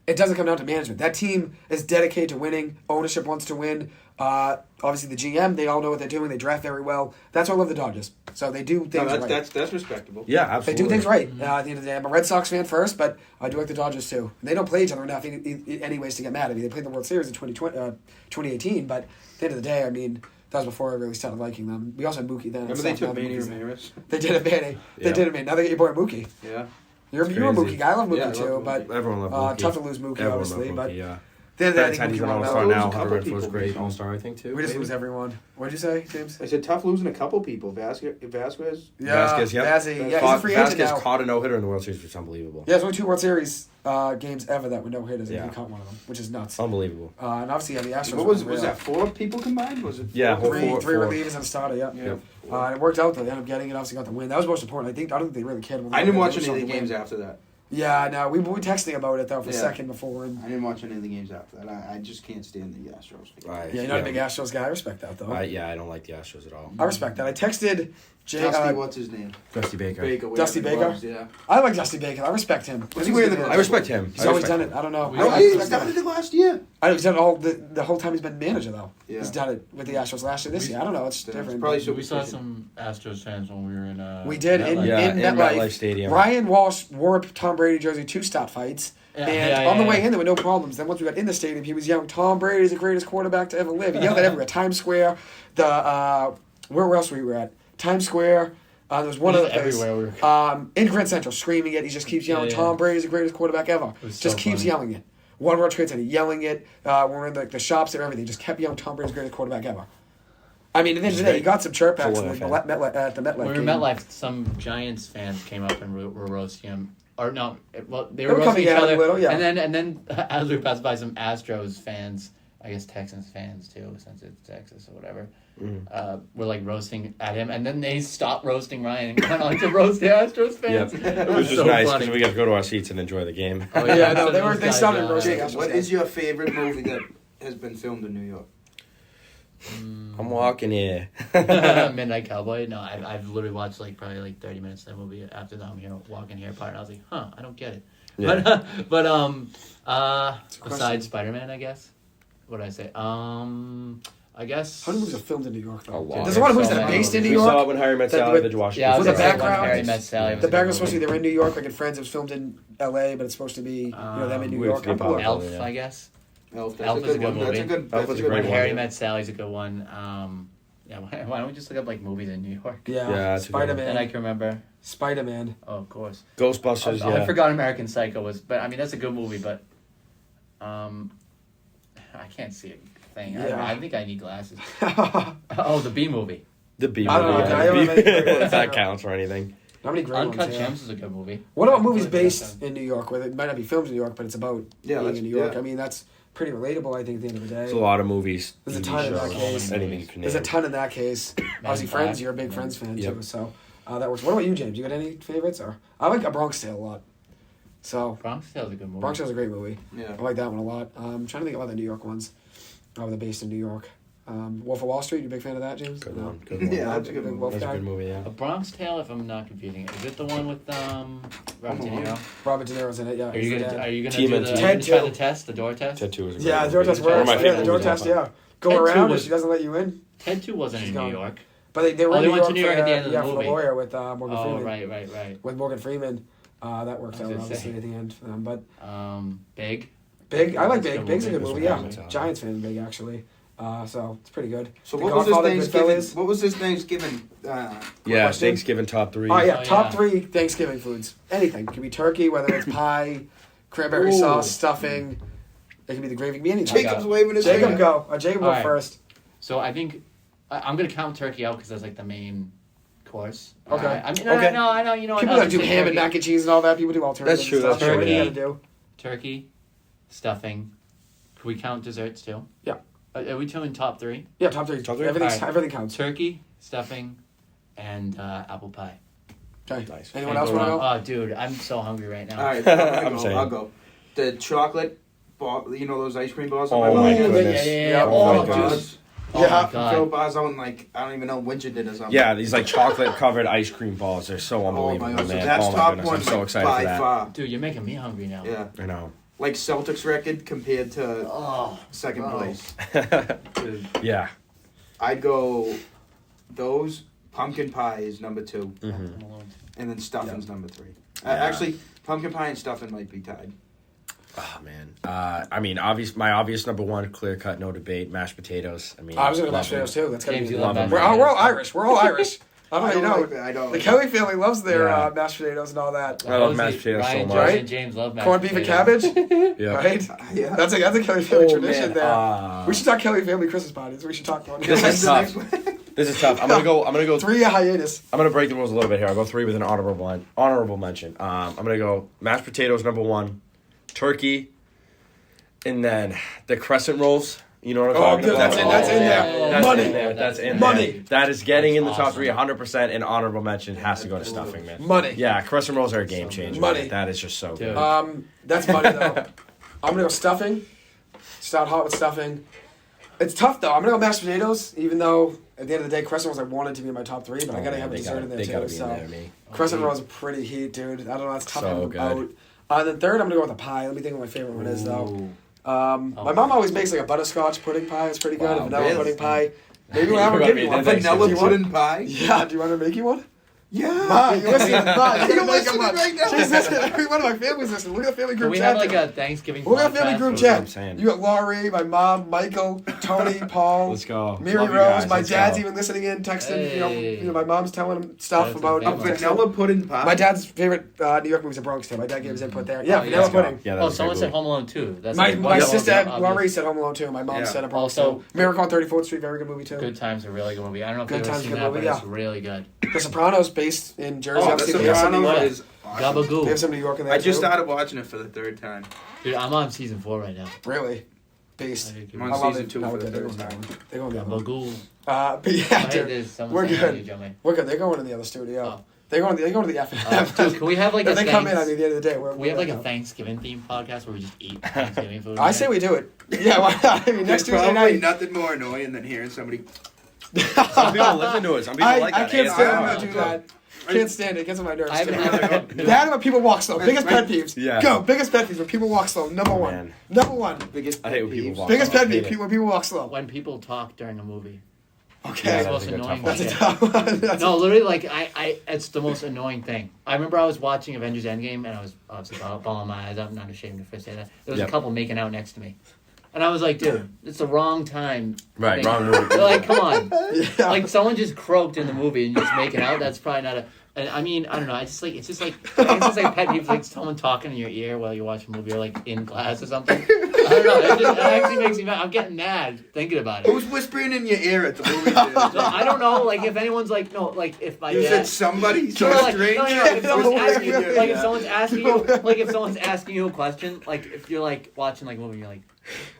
it doesn't come down to management. That team is dedicated to winning. Ownership wants to win. Obviously, the GM, they all know what they're doing. They draft very well. That's why I love the Dodgers. So they do things right. That's respectable. yeah, They absolutely. do things right at the end of the day. I'm a Red Sox fan first, but I do like the Dodgers too. And they don't play each other enough anyways to get mad at me. They played the World Series in 2018, but at the end of the day, I mean, that was before I really started liking them. We also had Mookie then. Remember they took Manny Ramirez? They did it, Manny. They Yeah. did it, Manny. Now they get your boy Mookie. Yeah. You're a crazy. Mookie guy. I love Mookie Yeah, I love too, Mookie. but Everyone loved Mookie. tough to lose Mookie, Everyone obviously. loved But Mookie, yeah. then I That's think he's Mookie an won all-star out. Lose a now. couple Harvard people was great recently. all-star, I think, too. We just maybe? lose everyone. What'd you say, James? I said tough losing a couple people. Vasquez. Vasquez, yep. Vasquez, yeah, he's a free agent Vasquez now. caught a no-hitter in the World Series, which is unbelievable. Yeah, there's only 2 World Series games ever that were no hitters, and Yeah. he caught one of them, which is nuts. Unbelievable. And obviously, yeah, the Astros. What were was unreal. that? 4 people combined? Was it? Yeah, four? four. Three relievers and a starter, yeah. Yeah. And it worked out though. They ended up getting it. Obviously, got the win. That was most important. I don't think they really cared about. I didn't watch They any of just the wanted games to win. after that. Yeah, no, we were texting about it though for a Yeah. second before. And I didn't watch any of the games after that. I just can't stand the Astros. Right. yeah, you're not a big Astros guy. I respect that though. I don't like the Astros at all. I respect that. I texted Jay. Dusty, what's his name? Dusty Baker. Baker. Dusty whatever it Baker? was, Yeah. I like Dusty Baker. I respect him. What's he wearing the I respect him. He's always done it. I don't know. No, I he respect started him. it last year. He's done it all the whole time he's been manager though. Yeah. He's done it with the Astros last year. This year, I don't know. It's It's different. probably We saw superstition. some Astros fans when we were in. We did in, MetLife. Yeah, in in MetLife. MetLife Stadium. Ryan Walsh wore a Tom Brady jersey to start fights. Yeah, And yeah, on the yeah, way yeah. in, there were no problems. Then once we got in the stadium, he was yelling, "Tom Brady is the greatest quarterback to ever live." He yelled it everywhere. Times Square, where else were we at? Times Square. There was one He other was place. everywhere. In Grand Central, screaming it. He just keeps yelling, Yeah, yeah. "Tom Brady is the greatest quarterback ever." was Just so keeps funny. yelling it. One World Trade Center, yelling it. We're in the shops and everything. Just kept yelling, "Tom Brady's the greatest quarterback ever." I mean, at the end of the day, he got some chirp backs Full at the fan. MetLife When we were game. in MetLife, some Giants fans came up and were roasting him. Or no, well, they They were were roasting coming each at him other. a little, yeah. And then as we passed by some Astros fans, I guess Texans fans too, since it's Texas or whatever, were like roasting at him. And then they stopped roasting Ryan and went on to roast the Astros fans. Yep. It It was just so nice funny. because we got to go to our seats and enjoy the game. Oh, Yeah, no, so they were. those They guys, started roasting. Jacob, what is your favorite movie that has been filmed in New York? I'm walking here. Midnight Cowboy. No, I've literally watched probably 30 minutes of that movie after the I'm here walking here part, and I was like, huh, I don't get it. Yeah. Besides Spider-Man, I guess. What did I say? I guess. How many movies are filmed in New York though? A lot. There's a lot of movies So that are many based in New We saw it York. when Harry Met That- Sally, with- the Washington. Yeah, I was With gonna the say background, when Harry Met Sally. was The a good background was supposed to movie. be they're in New York, like in Friends. It was filmed in L.A., but it's supposed to be them in New Weird York. to be part of Elf, Yeah. I guess. Elf. Elf is a good one. That's a movie. good. Elf That's is a a good great When one. one. Harry Met Sally's a good one. Yeah, why don't we just look up movies in New York? Yeah, Yeah, it's a good one. Spider-Man. And I can remember. Spider-Man. Oh, of course. Ghostbusters, I yeah. forgot American Psycho was, but I mean that's a good movie, but I can't see a thing. I, don't know, Yeah. I think I need glasses. Oh, the B movie. The B I don't know, movie. I don't know if If that counts or anything. How many great Uncut ones? Yeah. Gems is a good movie. What about movies I feel like based in New York, where it might not be filmed in New York, but it's about Yeah, being in New York? yeah. I mean, that's pretty relatable. I think at the end of the day, There's a lot of movies. There's a TV ton in that shows, case. anything you can there's a name. ton in that case. Obviously, in Friends. Black. You're a big Friends fan Yep. too, so that works. What about you, James? You got any favorites? Or I like A Bronx Tale a lot. So Bronx Tale's a good movie. Bronx Tale's a great movie. Yeah. I like that one a lot. I'm trying to think of other New York ones. They're based in New York. Wolf of Wall Street. You a big fan of that, James? Good No? one. Good one. Yeah, that's a good Big movie. Wolf That's a guy. good movie. Yeah. A Bronx Tale, if I'm not confusing it. Is it the one with Robert De Niro? Robert De Niro's in it. Yeah. Are you gonna Team do and the Team. Ted try too. the test, the door test? Ted 2 is a great Yeah, movie. the door test It's one of works. my Yeah, favorite the door movies of all test. time. Yeah. Go Ted 2 around and was- she doesn't let you in. Ted 2 wasn't She's in New gone. York. But they were Oh, in they New went York to New York for at the end of the for the movie. lawyer with Morgan Oh, Freeman. right. With Morgan Freeman, that worked I was out gonna obviously say. at the end for them. But Big. Big, I like That's a Big. good Big's a good movie. movie. Yeah, That's a good Giants fan of Big actually. So it's pretty good. So The what was this Godfather, Thanksgiving? Goodfellas. What was this Thanksgiving? Yeah, question? Thanksgiving top 3. Oh yeah, Oh, top yeah. 3 Thanksgiving foods. Anything. It could be turkey, whether it's pie, cranberry Ooh. sauce, stuffing. It could be the gravy. It could be anything. Jacob's waving his Jacob hand. go. Jacob go All right. first. So I think I'm gonna count turkey out because that's like the main course. Okay. I mean, Okay. I know. You know, People I'll that do just say ham and turkey. mac and cheese and all that. People do alternatives. That's true, and stuff. that's So what do you true. gotta do? Turkey, stuffing. Can we count desserts too? Yeah. Are we doing top 3? Yeah, top 3. Top three? Everything. Alright. Everything counts. Turkey, stuffing, and apple pie. Okay. Nice. Anyone Can't else go want to wrong. go? Oh, dude, I'm so hungry right now. All right, I'm saying. I'll go. The chocolate ball, you know those ice cream balls? Oh that my buy? goodness. Yeah. Oh, my dude. goodness. Oh Yeah. my god. Phil Barzone, like, I don't even know Winter did or something. Yeah, these like chocolate covered ice cream balls. They're so Oh my unbelievable, god, so man. that's Oh my top goodness. one I'm so like, excited by for that. far. Dude, you're making me hungry now. Yeah. I know. Like Celtics record compared to Oh, second bro. place. dude. Yeah. I'd go those. Pumpkin pie is number 2. Mhm. I'm alone. And then stuffing's number 3. Yeah. Actually, pumpkin pie and stuffing might be tied. Oh man. I mean, my obvious number 1, clear cut, no debate, mashed potatoes. I mean, I was going to love mashed potatoes them. too. That's gotta James, be. you love love them. mashed We're all potatoes. Irish. We're all Irish. I don't know. You know. I don't. The Kelly family loves their Yeah. mashed potatoes and all that. I love Rosie, mashed potatoes so Ryan, much. Josh, Right? and James love mashed Corned beef and potatoes. cabbage, Yeah. right? Yeah. That's a Kelly family Oh, tradition man. there. We should talk Kelly family Christmas parties. We should talk about This is tough. This is tough. I'm gonna go. 3 hiatus. I'm gonna break the rules a little bit here. I'll go 3 with an honorable mention. I'm gonna go mashed potatoes number 1, turkey, and then the crescent rolls. You know what I'm Oh, talking good. about? That's in there. Yeah. That's Money. in there. That's in Money. there. That is getting in the That's top awesome. 3, 100%. And honorable mention has to go to stuffing, man. Money. Yeah, crescent rolls are a game changer. Money. Man. That is just so Dude. good. That's money though. I'm gonna go stuffing. Start hot with stuffing. It's tough though. I'm gonna go mashed potatoes, even though at the end of the day, crescent rolls I wanted to be in my top 3, but I Oh, gotta man, have a they dessert gotta- in there they too. gotta be So in there to me. crescent Okay. rolls are pretty heat, dude. I don't know. That's tough So to good. out. Then third, I'm gonna go with a pie. Let me think what my favorite one is though. Ooh. My mom always makes like a butterscotch pudding pie. It's pretty good. Wow, A vanilla really? pudding pie. Maybe You we'll have her gotta give be you one. the next Vanilla Do you want- pudding pie? Yeah, do you want to make you one? Yeah. Ma, you listen. Ma, You're you're gonna make listening one. right now. She's listening. Everyone in my family's listening. Look at the family Can group we chat. have like there. a Thanksgiving We're gonna family podcast group where what I'm chat. saying. You got Laurie, my mom, Michael, Tony, Paul, Let's go. Mary Love you Rose. guys. My Let's dad's go. even listening in, texting. Hey. You know, my mom's telling him stuff That's about. a A family. vanilla pudding pie? My dad's favorite New York movies are Bronx Tale. My dad gave his input there. Yeah, Oh, yeah. vanilla Let's go. pudding. Yeah, Oh, that's a someone great said movie. Home Alone 2. That's My like one of sister those Laurie obvious. said Home Alone too. My mom Yeah. said a Bronx Also- Tale. Miracle on 34th Street, very good movie too. Good Times a really good movie. I don't know if Good you've ever Times, seen good that, movie, but it's yeah. really good. The Sopranos, based in Jersey. Oh, The Obviously, they have some New Sopranos York- is awesome. Gabagoo. They have some New York in there I just too. started watching it for the 3rd time. Dude, I'm on season 4 right now. Really, based. I'm I on love season it. 2 No, for the they're 3rd going time. down. They're going the other one. Gabagoo. But yeah, Hey, dude, there's someone we're saying good. you, Johnny. We're good. They're going in the other studio. Oh. They're going to the FM. Dude, can we have like if a they come in, I Thanks- mean, at the end of the day, we're we have like a good. Thanksgiving themed podcast where we just eat Thanksgiving food. I say we do it. Yeah, why not? I mean, next There's Tuesday probably night. nothing more annoying than hearing somebody. Some people listen to it. Some people like I that. can't ASMR. stand ASMR. when you do that. Can't stand it. It gets on my nerves. I haven't too. had That and when people walk slow. Biggest pet peeves. Yeah. Go. Biggest pet peeves when people walk slow. Number one. Man. Number one. Biggest I hate when people peeves. walk. Biggest pet I hate peeve it. when people walk slow. when people talk during a movie. Okay. Yeah, It's the that's most a good annoying tough That's a thing. tough one. That's No, literally, like it's the most annoying thing. I remember I was watching Avengers Endgame, and I was obviously bawling my eyes out. I'm not ashamed to first say that. There was Yep. a couple making out next to me, and I was like, dude, it's the wrong time. Right, Make- wrong movie. They're like, come on, yeah. like someone just croaked in the movie and you're just making out. That's probably not a. And I mean, I don't know. It's just like pet peeves, like someone talking in your ear while you're watching a movie, or like in class or something. I don't know. It actually makes me mad. I'm getting mad thinking about it. Who's whispering in your ear at the movie No, theater? I don't know. Like if anyone's like, no, like if my You dad. said somebody, some No, like, stranger. no, if someone's No, asking you, yeah, like yeah. if someone's asking you, like if someone's asking you a question, like if you're like watching like a movie, you're like,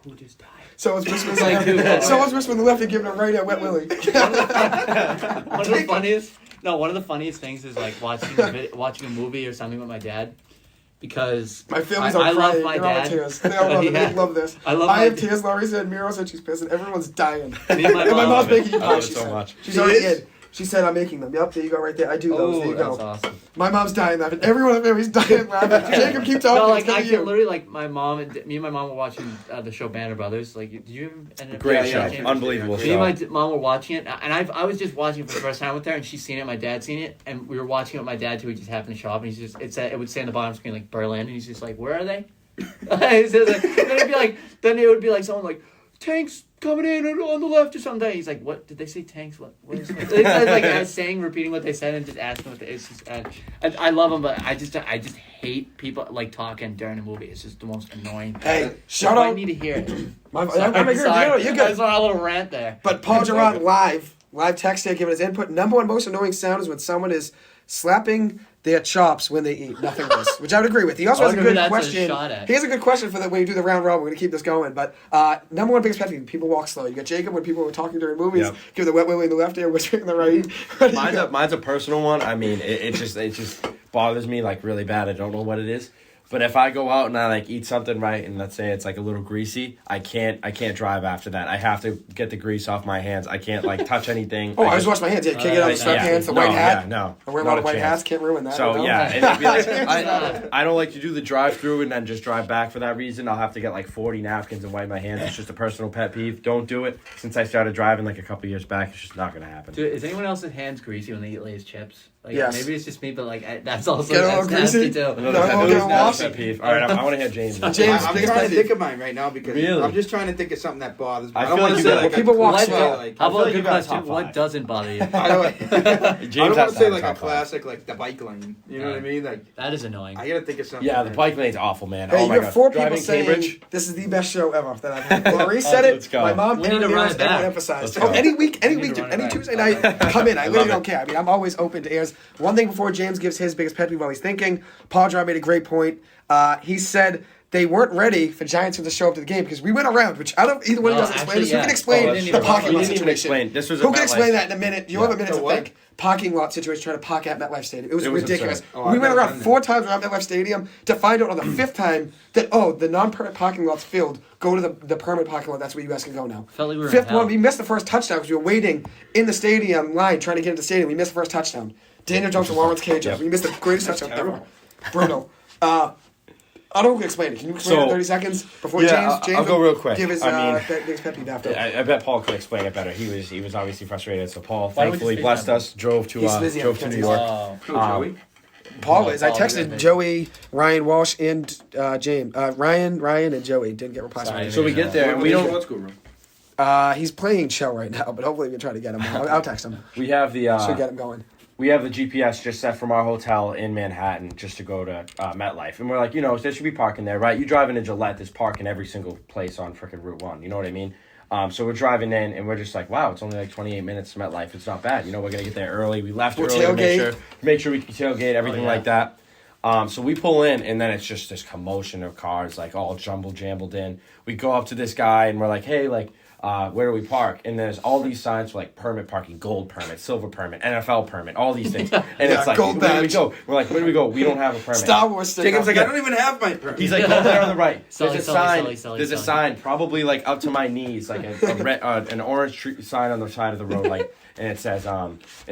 who just died? Someone's whispering. Like, dude, Someone's whispering the left and giving a right at Wet Willie. One of the funniest things is like watching a movie or something with my dad, because My feelings I are love crying. my They're all in dad. tears. They all love it. Yeah. They love this. I love I my have dad. tears. Laurie said Miro said she's pissed, and everyone's dying. Me and my And my mom. mom's making I pie. love it She so said. much. She's already She is? in. She said I'm making them. Yep, there you go, right there. I do those. Oh, There you that's go. awesome. My mom's dying laughing. Everyone in the family's dying laughing. Jacob, keep talking. No, like It's gonna I be can you. literally like my mom and me and my mom were watching the show Band of Brothers. Like, did you ever end up Great Yeah, show, yeah, unbelievable yeah. Me and show. my mom were watching it, and I was just watching it for the first time with her, and she's seen it, my dad's seen it, and we were watching it with my dad too. He just happened to show up, and it would say on the bottom screen like Berlin, and he's just like, "Where are they?" He says, like, then it would be like someone like tanks coming in on the left or something. He's like, "What did they say? Tanks? What is it?" It's like I was saying, repeating what they said, and just asking what it's just. I love them, but I just hate people like talking during a movie. It's just the most annoying thing. Hey, shout I out. need to hear it. I'm Sorry, here. sorry. You're I good. just want a little rant there. But Paul Gerard live text here giving his input. Number one most annoying sound is when someone is slapping their chops when they eat. Nothing less, which I would agree with. He also I has a wonder who good that's a question. shot at. He has a good question for when you do the round robin. We're gonna keep this going. But number one biggest pet peeve: people walk slow. You got Jacob when people were talking during movies, Yep. give the wet willy in the left ear, whispering in the right. What do you got? Mine's a personal one. I mean, it just bothers me like really bad. I don't know what it is. But if I go out and I like eat something right, and let's say it's like a little greasy, I can't drive after that. I have to get the grease off my hands. I can't like touch anything. Oh, I just wash my hands. Yeah, can't get out of the sweatpants, the white hat. No, I wear a not lot of white chance. hats. Can't ruin that. So you know? yeah, and it'd be like, I don't like to do the drive-through and then just drive back for that reason. I'll have to get like 40 napkins and wipe my hands. It's just a personal pet peeve. Don't do it. Since I started driving like a couple years back, it's just not gonna happen. Dude, is anyone else's hands greasy when they eat Lay's chips? Like, Yes. Maybe it's just me, but like that's also Get a little that's nasty greasy? too. Another No, pet we'll peeve. get a Another wash. pet peeve. All right, I want to hear James. James, I'm biggest trying pet to think peeve. of mine right now because Really? I'm just trying to think of something that bothers me. I I don't feel want like to you say got- like Well, people walk What- slow. like How I feel about like a you good got question? top What five. doesn't bother you? James I don't want has to say have like a top five. classic like the bike lane. You know what I mean? Like That is annoying. I gotta think of something. Yeah, the that- bike lane's awful, man. Hey, oh my you god. have four people Driving saying Cambridge. this is the best show ever that I've had. Laurie said it. Let's go. My mom, We need Aaron to run Ramirez, it back. everyone emphasized. Let's Oh, go. any We need week, to run it any back. Tuesday night, come in. I literally love don't it. care. I mean, I'm always open to airs. One thing before James gives his biggest pet peeve while he's thinking, Paul Gerard made a great point. He said they weren't ready for Giants fans to show up to the game because we went around, which I don't either one of you No, guys explain actually, this. Who yeah. can explain Oh, that's the true. parking We lot didn't even situation? explain. This was Who at can explain MetLife. that in a minute? You'll have a minute The to what? think. Parking lot situation trying to park at MetLife Stadium. It was It was ridiculous. absurd. Oh, We I've went never around done that. 4 times around MetLife Stadium to find out on the 5th time that, the non-permit parking lot's filled. Go to the permit parking lot. That's where you guys can go now. Felt like we were in 5th hell. one, we missed the first touchdown because we were waiting in the stadium line trying to get into the stadium. We missed the first touchdown. Daniel Jones and Lawrence Cage. Yep. We missed the greatest touchdown ever. terrible. Brutal. I don't know who can explain it. Can you explain it in So- 30 seconds before Yeah, James? I'll James go will real quick. Give his I mean, biggest pet peeve after. I bet Paul could explain it better. He was obviously frustrated. So Paul Why don't we thankfully just blessed FaceTime us. Drove to He's busy, drove to I New can't York. Oh. Who, Joey? Paul No, is. I Paul, texted yeah. Joey, Ryan Walsh, and James. Ryan, and Joey didn't get replies. Sorry, So we get there and we What's don't. Sports Guru? He's playing shell right now, but hopefully we can try to get him. I'll text him. We have the Should get him going. we have the GPS just set from our hotel in Manhattan just to go to MetLife. And we're like, there should be parking there, right? You drive into Gillette, there's parking every single place on freaking Route 1. You know what I mean? So we're driving in, and we're just like, wow, it's only like 28 minutes to MetLife. It's not bad. We're going to get there early. We left We'll early to tailgate. make sure we can tailgate, everything yeah. like that. So we pull in, and then it's just this commotion of cars, like all jumbled in. We go up to this guy, and we're like, hey, where do we park? And there's all these signs for like permit parking, gold permit, silver permit, NFL permit, all these things. And Yeah, it's like, gold where do we badge. go? We're like, where do we go? We don't have a permit. Star Wars sticker. Jacob's like, I don't even have my permit. He's like, go there on the right. Sully, There's a Sully, sign. Sully, Sully, There's a Sully. sign, probably like up to my knees, like a red, an orange sign on the side of the road, and it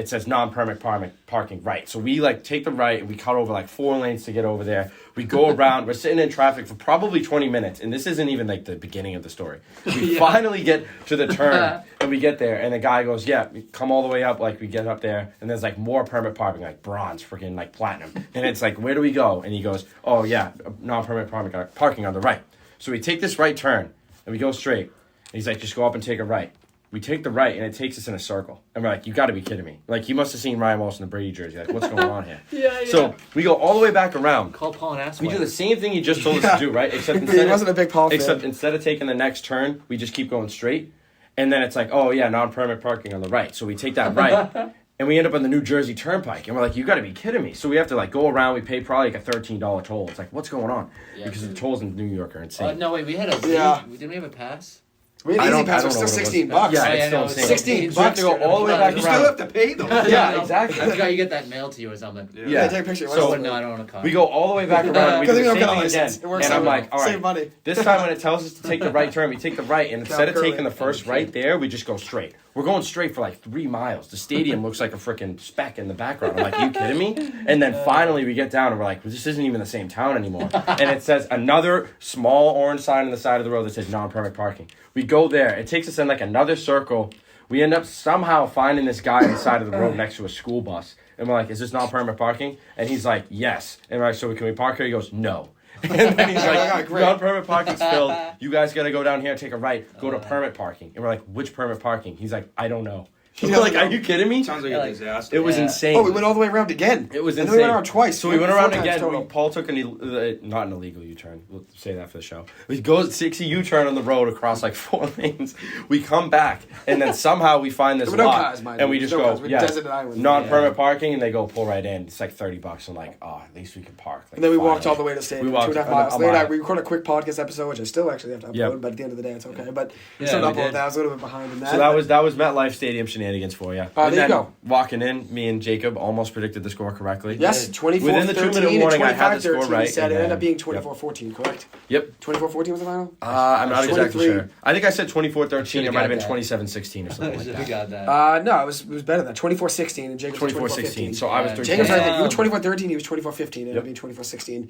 says non-permit parking right. So we take the right and we cut over 4 lanes to get over there. We go around. We're sitting in traffic for probably 20 minutes, and this isn't even the beginning of the story. We finally get to the turn, and we get there, and the guy goes, "Yeah, come all the way up." We get up there, and there's more permit parking, bronze, freaking platinum, and it's where do we go? And he goes, "Oh yeah, non-permit parking on the right." So we take this right turn, and we go straight. And he's like, "Just go up and take a right." We take the right, and it takes us in a circle. And we're like, you got to be kidding me. He must have seen Ryan Walsh in the Brady jersey. What's going on here? Yeah. So we go all the way back around. Call Paul and ask We why. do the same thing you just told us to do, right? Except He instead wasn't a big Paul fan. except instead of taking the next turn, we just keep going straight. And then it's oh yeah, non-permit parking on the right. So we take that right. And we end up on the New Jersey Turnpike. And we're like, you got to be kidding me. So we have to go around. We pay probably a $13 toll. It's what's going on? Yeah, because dude. the tolls in New York are insane. No, wait, we had a... Yeah. Didn't we have a pass? I mean, I easy don't pass know was still what it was. 16 bucks. Yeah, Oh, it's yeah, still no, insane. 16 So you have to go all the way back You around. still have to pay though. Yeah, exactly. I forgot you get that mailed to you or something. Yeah, take a picture. So- No, I don't want a car. We go all the way back around. We do Because we the don't same get a thing license. again. It works And I'm out. like, all right. Save money. This time when it tells us to take the right turn, we take the right. And instead of Curley. taking the first right there, we just go straight. We're going straight for like 3 miles. The stadium looks like a freaking speck in the background. I'm like, are you kidding me? And then finally we get down and we're like, well, this isn't even the same town anymore. And it says another small orange sign on the side of the road that says non-permit parking. We go there. It takes us in like another circle. We end up somehow finding this guy on the side of the road next to a school bus. And we're like, is this non-permit parking? And he's like, yes. And we're like, so can we park here? He goes, no. And then he's like, Great. non-permit parking's filled. You guys got to go down here, take a right, go to permit parking. And we're like, which permit parking? He's like, I don't know. He We're like, doesn't are know. you kidding me? Sounds like a disaster. It was Yeah. insane. Oh, we went all the way around again. It was and insane. then we went around twice. So we went around 4 times again. total. Paul took not an illegal U-turn. We'll say that for the show. We go 60 U-turn on the road across like 4 lanes. We come back and then somehow we find this There were no lot cars, mind and you. we just No go, cars. We're yeah, deserted island. non-permit parking, and they go pull right in. It's like $30. I'm like, oh, at least we can park. Like, And then we walked finally. all the way to the stadium, We walked 2.5 a miles. mile. Later night, we recorded a quick podcast episode, which I still actually have to upload, Yep. but at the end of the day, it's okay. But we Yeah, still we upload did. that. I was a little bit behind in that. So that was MetLife Stadium shenanigans for you. There you then go. Walking in, me and Jacob almost predicted the score correctly. Yes, 24-13 Within the 2-minute and warning, I had the 25-13 score right, said it and ended up then- being 24-14, correct? Yep. 24-14 was the final? I'm not exactly 23. sure. I think I said 24-13. It Should've might have got been that. 27-16 or something like Should've that. got that. No, it was better than that. 24-16 and Jacob's 24-16. 24-15. So I was Yeah. 13. Jacob's right there. You were Damn. 24-13, he was 24-15, and it ended up being 24-16.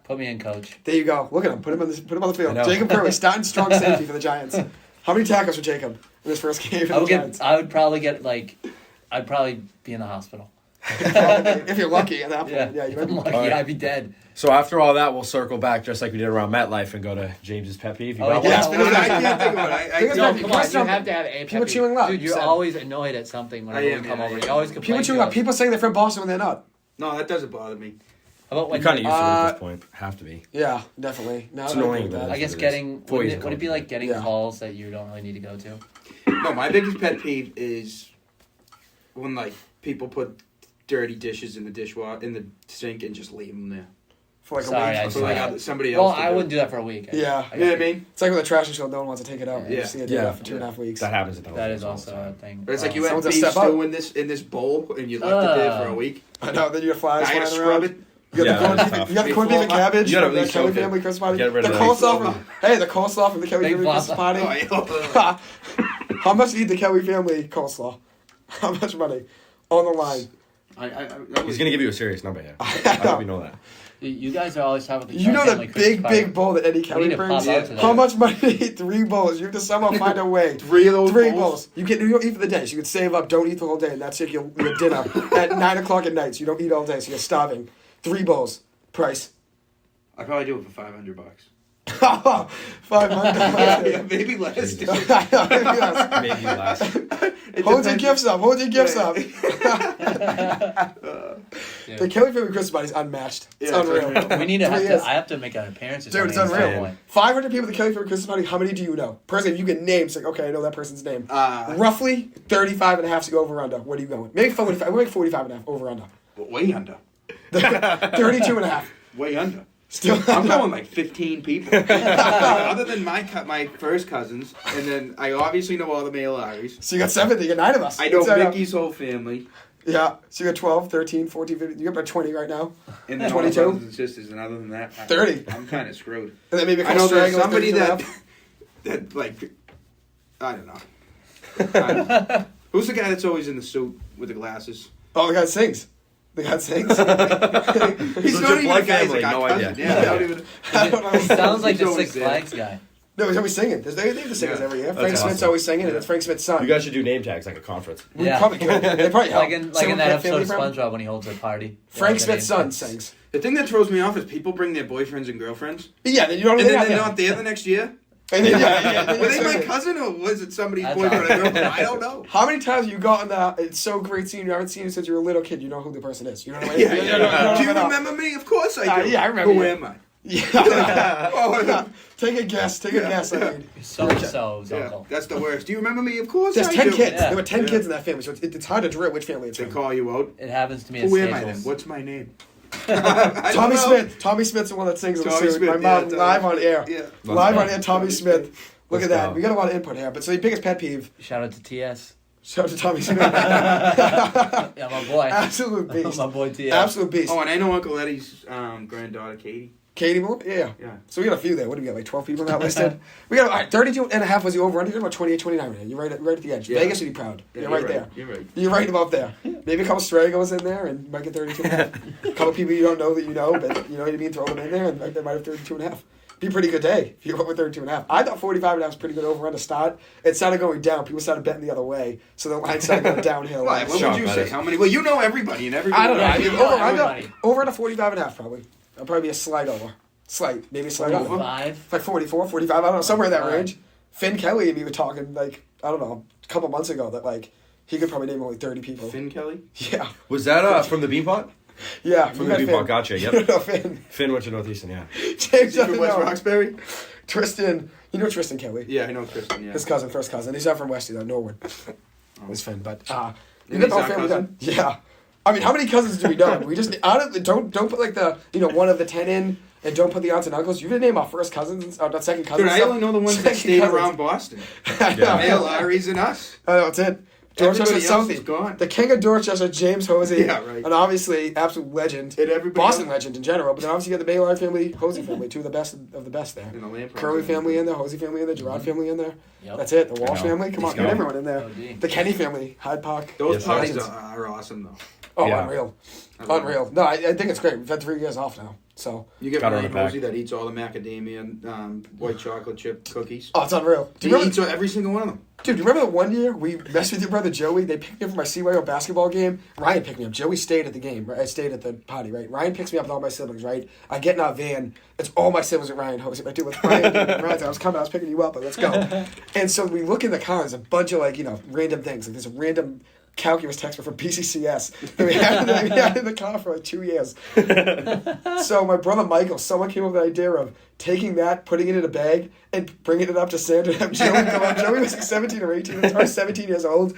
Put me in, coach. There you go. Look at him. Put him on the I field. know. Jacob Curley, starting strong safety for the Giants. How many tackles for Jacob in his first game for I the would Giants? I'd probably be in the hospital. If you're lucky at that point. Yeah, Yeah, you I'm might be. lucky. Alright. I'd be dead. So after all that, we'll circle back just like we did around MetLife and go to James's pet peeve. You Oh, got yeah. one? I can't think of it. I Think can't- about No, it. come Press on. You something. have to have a pet People peeve. chewing loud, Dude, you you're said. always annoyed at something whenever I am, we come yeah, over. yeah. You always complain. People chewing to up. us. People saying they're from Boston when they're not. No, that doesn't bother me. How about when You're kind of used to it at Uh, this point. Have to be. Yeah, definitely. No, It's I agree annoying, with but that. I guess It is. getting Four would years it, would it be ago. like getting Yeah. calls that you don't really need to go to? No, my biggest pet peeve is when like people put dirty dishes in the dishwasher in the sink and just leave them there. For like Sorry, a I week. So do like that. somebody Well, else. I wouldn't do that for a week. Yeah. You know what I mean? It's like with a trash show, no one wants to take it out. Yeah. You see it Yeah. for 2.5 weeks. That happens at the That is hotels all the also a time. thing. But it's like you had Someone's a beef step up. stew in this bowl and you left it there for a week. I know. Then you have flies I had to flying scrub around. it. You got Yeah, the corned that's beef. tough. You got the corned beef and cabbage. You gotta from the at least Kelly soak it. family Christmas party. Get rid The of that. coleslaw from the coleslaw from the Kelly Big family Christmas flop. party. Oh, yeah. How much do you eat the Kelly family coleslaw? How much money on the line? He's gonna give you a serious number here. I hope you know that. You guys are always talking about the You know the family Christmas party. big bowl that Eddie Kelly need to brings. pop out to that. How much money to eat 3 bowls? You have to somehow find a way. 3 of those Three bowls? bowls. You don't eat for the day. So you can save up. Don't eat the whole day, and that's your dinner at 9:00 at night. So you don't eat all day. So you're starving. 3 bowls. Price. I'd probably do it for $500. 500. Yeah, maybe less. Maybe less. Hold your gifts up. Hold your gifts up. Yeah. The Kelly family Christmas party is unmatched. It's Yeah, it's unreal. unreal. We need to 3 have years. to. I have to make an appearance. Or Dude, it's something at some unreal. point. 500 people at the Kelly family Christmas party. How many do you know? Personally, if you get names, like, okay, I know that person's name. Roughly 35 and a half to go over under. What are you going? Maybe 45. We're like 45 and a half over under. Way under. 32 and a half. Way under. Still, I'm going like 15 people. Other than my first cousins, and then I obviously know all the male Aries. So you got 7, you got 9 of us. I know So, Vicky's whole family, Yeah, so you got 12, 13, 14, 15. You got about 20 right now. and then all my 22? brothers and sisters, and other than that, 30. I'm kind of screwed. And then maybe a I couple know there's stragglers, somebody 32 and a that half. that like I don't know. I don't know. Who's the guy that's always in the suit with the glasses? Oh, the guy sings. The guy sings. He's So not it's your even a blood guy. He's family, like no our cousin. idea. Yeah, I don't even. I don't know. It sounds like He's the always Six there. Flags guy. No, he's always singing. They have the singers Yeah. every year. That's Frank Smith's awesome. always singing, and Yeah. it's Frank Smith's son. You guys should do name tags like a conference. We Yeah. probably could. They probably help. Like in Someone that family episode of friend? SpongeBob when he holds a party. Frank Yeah, Smith's the name- son sings. The thing that throws me off is people bring their boyfriends and girlfriends, Yeah, then you don't and know then they're not there the next year. And then, then Were you're they my singing. cousin or was it somebody's That's boyfriend or awesome. girlfriend? I don't know. How many times have you gotten that? It's so great seeing you. I haven't seen you since you were a little kid. You know who the person is. You know what I mean? Yeah, You yeah. don't Do you know. remember me? Of course I do. Yeah, I remember Who you. am I? Yeah. Oh, Take a guess. Take a Yeah. guess. I mean, So-and-so's yeah, uncle. that's the worst. Do you remember me? Of course there's I 10 do. kids. Yeah. There were 10 Yeah. kids in that family, so it's hard to direct which family it's They from. call you out. It happens to me Who at am I then? Staples. What's my name? Tommy Smith. Tommy Smith's the one that sings in the Tommy suit. Smith, My mom yeah, live on air. Yeah. Live on air. Tommy Tommy Smith. Look at that. We got a lot of input here. But so your biggest pet peeve. Shout out to TS. Shout out to Tommy Smith. Yeah, my boy. Absolute beast. My boy TS. Absolute beast. Oh, and I know Uncle Eddie's granddaughter, Katie. Katie Moore? Yeah. Yeah. So we got a few there. What do we got? Like 12 people now listed? We got all right, 32 and a half was the over under. You're about 28, 29 right now. You're right at the edge. Yeah. Vegas would be proud. Yeah, you're right there. You're right. You're right about there. Maybe a couple stray goes in there and you might get 32 and a half. A couple people you don't know that you know, but you know what I mean, throw them in there and they might have 32 and a half. Be a pretty good day if you go with 32 and a half. I thought 45 and a half was pretty good over under start. It started going down. People started betting the other way. So the line started going downhill. Why? What would you say? How many? Well, you know everybody and everybody. I don't know. Yeah, I mean, you know over everybody. under 45 and a half probably. That'll probably be a slight over. Slight. Maybe a slight over. 5. It's like 44, 45, I don't know, somewhere in that 45. range. Finn Kelly and me were talking, like, I don't know, a couple months ago that, like, he could probably name only 30 people. Finn Kelly? Yeah. Was that from the Beanpot? Yeah. From we the got Beanpot, Finn. gotcha, You yep. don't know Finn. Finn went to Northeastern, yeah. James Is he doesn't from West know. Roxbury? Tristan, you know Tristan Kelly? Yeah, I know Tristan, yeah. His cousin, first cousin. He's not from Westy, though, Norwood. Was Finn, but, you And get he's the whole our family cousin? done. Yeah. I mean, how many cousins do we know? We just, don't put, like, the, one of the 10 in. And don't put the aunts and uncles. You didn't name our first cousins, not second cousins. Dude, I only know the ones that Second stayed cousins. around Boston. I know. Hale, Larry's, and us. I know, that's it. Dorchester Everybody else Southie. is gone. The King of Dorchester, James Hosea. Yeah, right. And obviously, absolute legend. And everybody Boston else- legend in general. But then obviously you got the Baylor family, Hosea family, two of the best of the best there. And the Lamprey Curley family in there, Hosea family in there, Gerard family in there. That's it. The Walsh family. Come on, Let's get go. everyone in there. OD. The Kenny family, Hyde Park. Those Yes, parties legends. are awesome, though. Oh, Yeah. unreal. I love Unreal. No, I think it's great. We've had 3 years off now. So, You get Got her Ryan on the back. Hosey that eats all the macadamia and white chocolate chip cookies. oh, it's unreal. Do He you remember, eats every single one of them. dude, do you remember the one year we messed with your brother Joey? They picked me up for my CYO basketball game. Ryan picked me up. Joey stayed at the game. Right? I stayed at the party, right? Ryan picks me up with all my siblings, right? I get in our van. It's all my siblings with Ryan Hosea. I do with Ryan. Ryan's, I was coming. I was picking you up, but let's go. And so we look in the car. There's a bunch of random things. Like there's a random calculus textbook from BCCS that we had in the car for like 2 years. So my brother Michael, someone came up with the idea of taking that, putting it in a bag, and bringing it up to Sandra and have Joey go up. Joey was like 17 or 18, or 17 years old.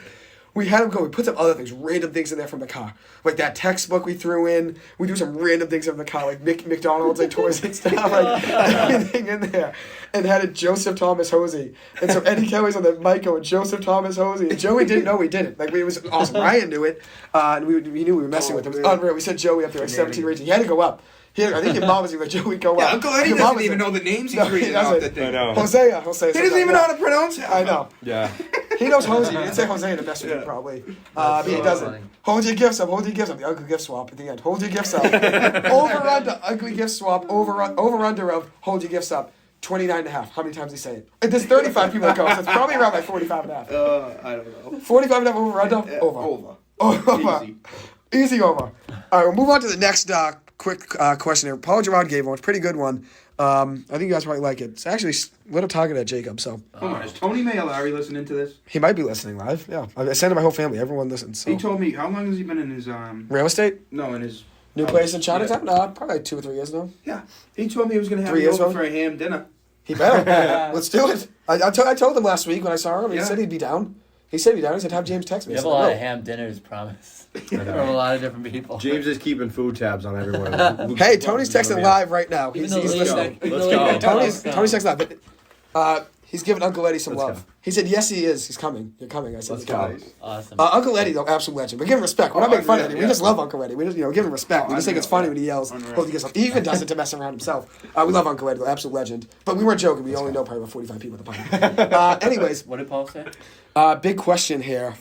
We had him go. We put some other things, random things in there from the car, like that textbook we threw in. We do some random things from the car, like McDonald's, like toys and stuff, like everything in there. And had it Joseph Thomas Hosey. And so Eddie Kelly's on the Michael and Joseph Thomas Hosey. And Joey didn't know we did it. Like it was awesome. Ryan knew it, and we knew we were messing with him. It was unreal. We sent Joey up there at 17 or 18. He had to go up. I think your mom was like, Joey, go up. Yeah, Uncle Eddie Your mom doesn't was even like- know the names he's No, he reading off doesn't. the thing. I know. Hosea. He doesn't even know how to pronounce it. I know. Yeah. He knows Hosea. He didn't say Hosea to mess with you, probably. But he so doesn't. funny. Hold your gifts up. Hold your gifts up. The ugly gift swap at the end. Hold your gifts up. Over under. Ugly gift swap. Over under of hold your gifts up. 29 and a half. How many times he say it? There's 35 people that go, so it's probably around like 45 and a half. I don't know. 45 and a half over under? Over. Over. Easy. Easy over. All right, we'll move on to the next quick question here. Paul Gerard gave one. It's a pretty good one. I think you guys probably like it. It's actually a little targeted at Jacob, so Come on, is Tony Mayalari listening to this? he might be listening live. Yeah, I sent to my whole family. Everyone listens. So. He told me, how long has he been in his, Real estate? no, in his... New place in Chinatown? No, probably like 2 or 3 years now. Yeah. He told me he was going to have 3 me years over old? for a ham dinner. He better. Let's do it. I told him last week when I saw him. He Yeah. said he'd be down. He said he'd be down. He said, have James text me. We I have a said, lot "No." of ham dinners promised I from know. a lot of different people. James is keeping food tabs on everyone. Hey, Tony's texting live right now. Even He's though listening. Let's go. Tony's texting live. But he's giving Uncle Eddie some Let's love. go. He said, yes, he is. He's coming. You're coming. I said, Let's "You're go. coming." Awesome. Uncle Eddie, though, absolute legend. We give him respect. We're not making fun of Eddie. We yeah. just love Uncle Eddie. We just, give him respect. We just think it's funny when he yells. Unreal. Well, he even does it to mess around himself. We love Uncle Eddie, though, absolute legend. But we weren't joking. We only know probably about 45 people at the party. Anyways, What did Paul say? big question here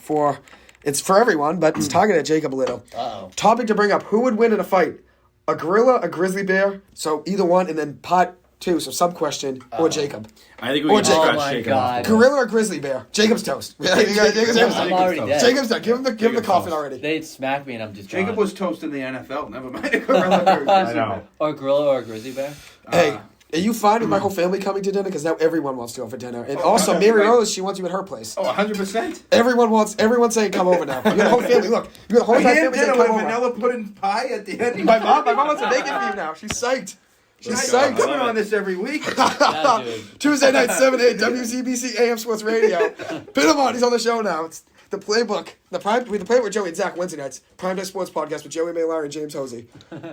it's for everyone, but it's targeted at Jacob a little. Uh-oh. Topic to bring up: who would win in a fight? A gorilla, a grizzly bear? So either one, and then part two. So sub question or Jacob. I think we Or can Jacob. scratch Oh my Jacob off God. the list. Gorilla or grizzly bear? Jacob's toast. Jacob's I'm done. already dead. Jacob's done. Give him the Jacob's coffin toast. already. They'd smack me and I'm just Jacob gone. was toast in the NFL. Never mind a gorilla or a grizzly I know. bear. Or a gorilla or a grizzly bear. Hey, are you fine with my whole family coming to dinner? Because now everyone wants to go for dinner. And Oh, also, right. Mary Rose, she wants you at her place. Oh, 100%? Everyone's saying come over now. You got a whole family. Look, you got a whole A entire ham family saying dinner with come over. vanilla pudding pie at the end. My mom wants to make it for you now. She's psyched. She's Let's go. psyched. I'm coming on this every week. Yeah, dude. Tuesday night, 7 8, WZBC AM Sports Radio. Put him on. He's on the show now. The playbook. The playbook with Joey and Zach Wednesday nights. Primetime Sports Podcast with Joey Maylari and James Hosea.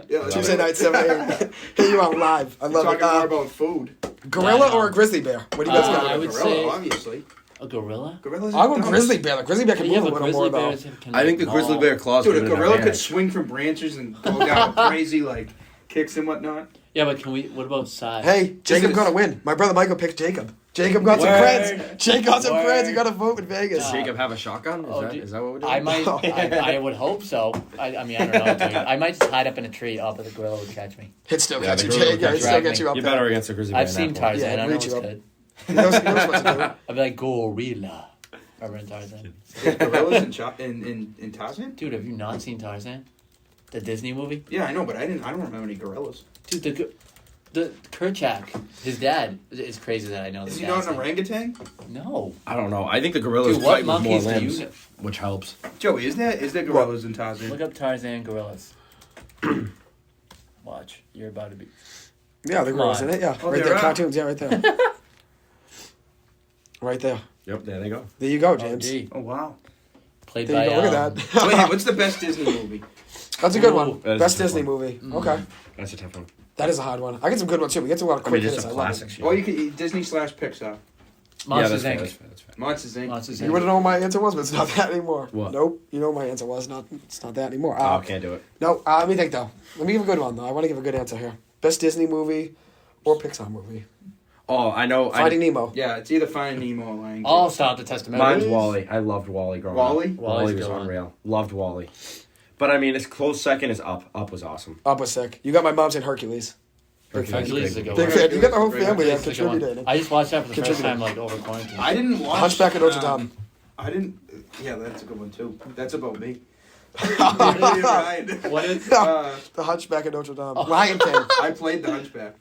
Yeah, Tuesday night, 7 a.m. Hit you out live. I love talking it. more about food. Gorilla or a grizzly bear? What do you guys got? I would Gorilla, say- obviously. A gorilla? Gorillas. I go are grizzly bear. The grizzly bear can Yeah, move a but little grizzly more bears though. can I think the grizzly maul. bear claws. Dude, would a have been gorilla could advantage. swing from branches and go down crazy like kicks and whatnot. Yeah, but what about size? Hey, Jacob is- got to win. My brother Michael picked Jacob. Jacob got some Word. creds. Jacob got some Word. creds. You got to vote in Vegas. Does Jacob have a shotgun? Is that what we're doing? I might. I would hope so. I mean, I don't know. Dude. I might just hide up in a tree. Oh, but the gorilla would catch me. He'd still Yeah, get the you, gorilla Jake. Yeah, would he'd still drag get me. you up You're there. better against the grizzly bear. I've seen Tarzan. Yeah, I know reach it's you up. good. He knows what to do. I'd be like gorilla. Remember in Tarzan? Gorillas in Tarzan? Dude, have you not seen Tarzan? The Disney movie? Yeah, I know, but I don't remember any gorillas. Dude, the Kerchak, his dad, is crazy that I know this. Is he not an orangutan? No. I don't know. I think the gorillas Dude, what fight with more monkeys do limbs, you know? which helps. Joey, is there gorillas in Tarzan? Look up Tarzan gorillas. Watch. You're about to be. Yeah, the Come gorillas on. in it. Yeah, Oh, right there there. are. Cartoons. Yeah, right there. Right there. Yep, there they go. There you go, Oh, James. gee. Oh wow. Played There you by. go. Look at that. Wait, what's the best Disney movie? That's a good Ooh, one. that is Best a tough Disney one. movie. Okay. That's a tough one. That is a hard one. I get some good ones too. We get to a lot of I quick mean, hits. just I a love classics. it. Yeah. Or you could Disney / Pixar. Yeah, Monsters that's fair. Inc. That's fair. That's fair. Monsters Inc. Monsters You Inc. would have known what my answer was, but it's not that anymore. What? Nope. You know what my answer was. It's not that anymore. Oh, can't do it. No, let me think though. Let me give a good one though. I want to give a good answer here. Best Disney movie or Pixar movie? Oh, I know. Finding Nemo. Yeah, it's either Finding Nemo or Lion King. All stop the testimony. Mine's Wally. I loved Wally growing Wally? up. Wally's Wally a was good one. unreal. Loved Wally. But I mean, its close second is Up. Up was awesome. Up was sick. You got my mom's in Hercules. Big fan. Hercules is a good Big one. fan. You got the whole Great family movie. that It's a good one. contributed. I just watched that for the first Contributed. time, like over quarantine. I didn't watch. Hunchback of Notre Dame. I didn't. Yeah, that's a good one too. That's about me. Right. What is? The Hunchback of Notre Dame. Lion King. I played the Hunchback.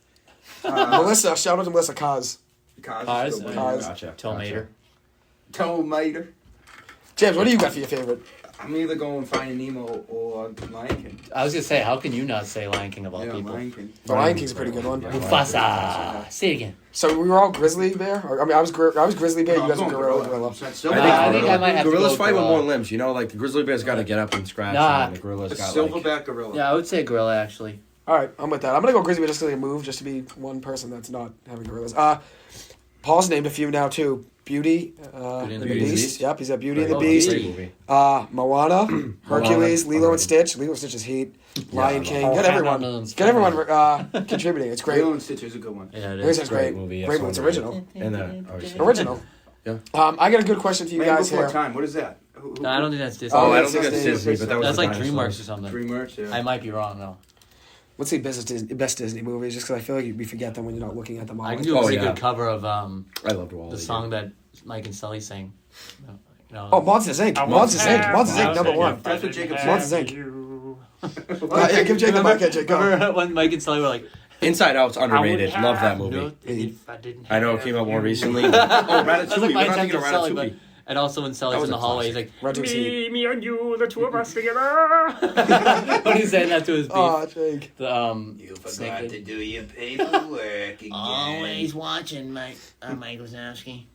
Melissa. Shout out to Melissa Kaz. Cars. Cars. Gotcha. Tomater. Tomater. James, what do you got for your favorite? I'm either going Finding Nemo or Lion King. I was gonna say, how can you not say Lion King of all Yeah, people? Lion King. The Lion King's a pretty good one. Yeah. Mufasa. Say it again. So we were all grizzly bear. Or, I mean, I was grizzly bear. You guys were gorilla. That's still I think I might have to gorillas go fight with gorilla. more limbs. You know, like the grizzly bear's got to get up and scratch, Nah. and the gorilla's a got like. silverback gorilla. Yeah, I would say gorilla actually. All right, I'm with that. I'm gonna go grizzly bear just to move, just to be one person that's not having gorillas. Paul's named a few now too. Beauty, and the Beast. Yep, he's got Beauty and the Oh, Beast. Great movie. Moana, Hercules, Lilo and Alright. Stitch. Lilo and Stitch is heat. Lion I King. love Get it. everyone. Oh, Get everyone contributing. It's great. Lilo and Stitch is a good one. Yeah, it This is. is great. movie. Yeah, Great so one. It's underrated. original. And then obviously. Original. Yeah. I got a good question for you Man guys Before here. Time. What is that? No, I don't think that's Disney. Oh, I Oh, don't think that's Disney. Disney, but that was That's the like dinosaurs. DreamWorks or something. DreamWorks. Yeah. I might be wrong though. Let's see best Disney movies, just because I feel like we forget them when you're not looking at them all. I can do a Oh, pretty yeah. good cover of I loved Wally. the song that Mike and Sully sing. No. Oh, Monsters Inc. Monsters Inc. Monsters Inc. Number one. That's what Jacob said. Monsters Inc. Yeah, give Jake the mic. Yeah, Jake, go. Remember when Mike and Sully were like, Inside Out's underrated. Love that movie. if I didn't I know it have came out more you. recently. Oh, That's like Ratatouille. my We're not attempt thinking of at Sully, but Ratatouille. and also when Sully's That was in the a hallway, he's like, Ratatouille's heat. me and you, the two of us together. When he's saying that to his beef, Oh, Jake. the You Snake forgot Kid. to do your paperwork again. Always watching, Mike. Mike Wazowski.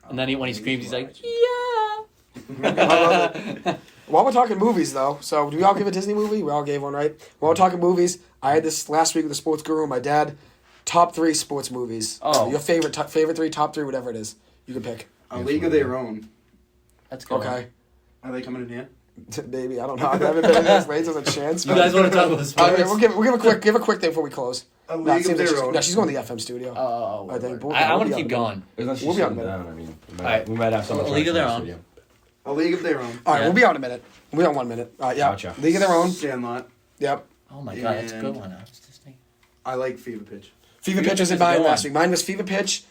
And then when he screams, he's like, yeah. While we're talking movies, though, so do we all give a Disney movie? We all gave one, right? While we're talking movies, I had this last week with the sports guru and my dad. Top 3 sports movies. Oh. Your favorite 3, top 3, whatever it is. You can pick. A League of Their Own. That's good. Okay. Are they coming in here? Maybe, I don't know. I haven't been in this late. There's a chance. You guys want to talk about sports? We'll give a quick thing before we close. A No, it League of seems like Their Own. she's going to the FM studio. Oh, I think. I want to We'll keep be on. going. Unless We'll she's be on sitting a minute. down. I mean, Alright. we might have someone. A League of Their try to Own. studio. A League of Their Own. All right, Yeah. we'll be on in a minute. We'll be on 1 minute. Yeah. Gotcha. League of Their Own. Sandlot. Yep. Oh my god, that's a good And- one. I was just thinking. I like Fever Pitch. Fever Fever Pitch was Pitch in is a mine good last one. week. Mine was Fever Pitch,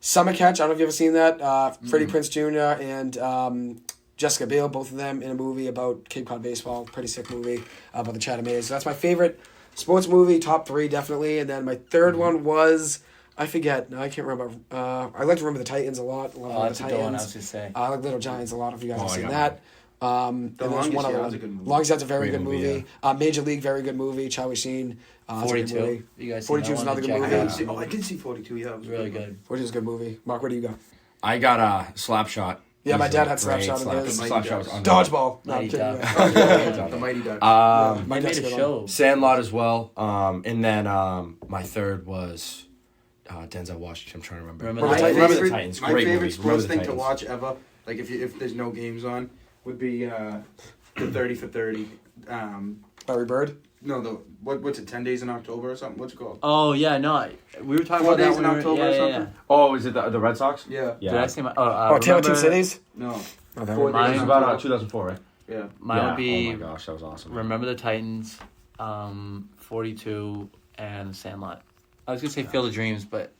Summer Catch. I don't know if you've ever seen that. Freddie Prinze Jr. and Jessica Biel, both of them in a movie about Cape Cod baseball. Pretty sick movie about the Chatham A's. So that's my favorite sports movie, top 3 definitely. And then my third one was, I forget. No, I can't remember. I like to remember the Titans a lot. Oh, the that's a good one. I was Titans. gonna say. I like Little Giants a lot. If you guys Oh, have I seen got that. And there's Longest one other Yard's one. a good movie. Longest Yard's a very Great good movie, movie. Major League, very good movie. Charlie Sheen. It's a good 42. movie. You guys. 42 is seen that another one? good Jack I movie. haven't Black. seen. Oh, I did see 42. Yeah, it was Really good. 42 is a good movie. Mark, what do you got? I got a Slapshot. Yeah, my Easily dad had great Slapshot in slap- his. Slapshot was unreal. Dodgeball. No, I'm Mighty kidding. Ducks. Yeah. The Mighty Ducks. My They dad's made a good show. Sandlot as well. And then my third was Denzel Washington. I'm trying to remember. Remember My Titans. Remember the favorite- Titans. My Great favorite movies. sports Remember the thing to Titans. watch ever, like if there's no games on, would be the 30 for 30. Larry Bird. No, what's it? 10 days in October or something? What's it called? Oh yeah, no, we were talking 4 about that days in when we were- October yeah, or yeah, something? Oh, is it the Red Sox? Yeah. Yeah. Did I say my? Oh, Tale of Two remember- Cities. No. Oh, that 4 one. days It in was about October. 2004, right? Yeah. Mine Yeah. would be Oh my gosh, that was awesome. Remember the Titans, 42, and Sandlot. I was gonna say Field of Dreams, but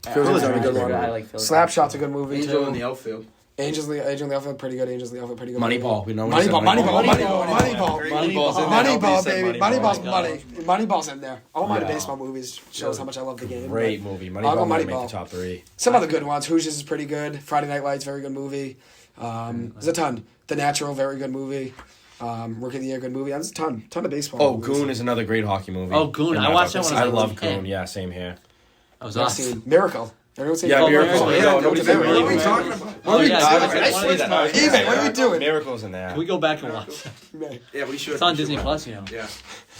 Field of Dreams is a good one. I like Field of Slapshot's a good movie Angel in too. the outfield. Angel in the Outfield, pretty good. Angels in the Outfield, pretty good. Moneyball. We know when Moneyball, we said Moneyball, Moneyball. Moneyball, Moneyball's in there. Moneyball, Nobody said baby. Moneyball. Moneyball's money. Moneyball's in there. All my Yeah. baseball movies shows how much I love the game. Great movie. I'll go Moneyball might make Moneyball. the top 3. Some other good ones. Hoosiers is pretty good. Friday Night Lights, very good movie. There's a ton. The Natural, very good movie. Rookie of the Year, good movie. There's a ton of baseball. Oh, movies. Goon is another great hockey movie. Oh, Goon. And I watched that when I I was love like 10. Goon. Yeah, same here. I was Never awesome. seen Miracle. Everyone say Yeah, Miracle. Miracle. Yeah, No, nobody said What are we Miracle. talking about? What are Oh, we yeah, doing? I I see that. I see Even, that. what are we doing? Miracle's in there. Can we go back and watch? Yeah, we should. It's on we should Disney watch Plus, it. you know. Yeah.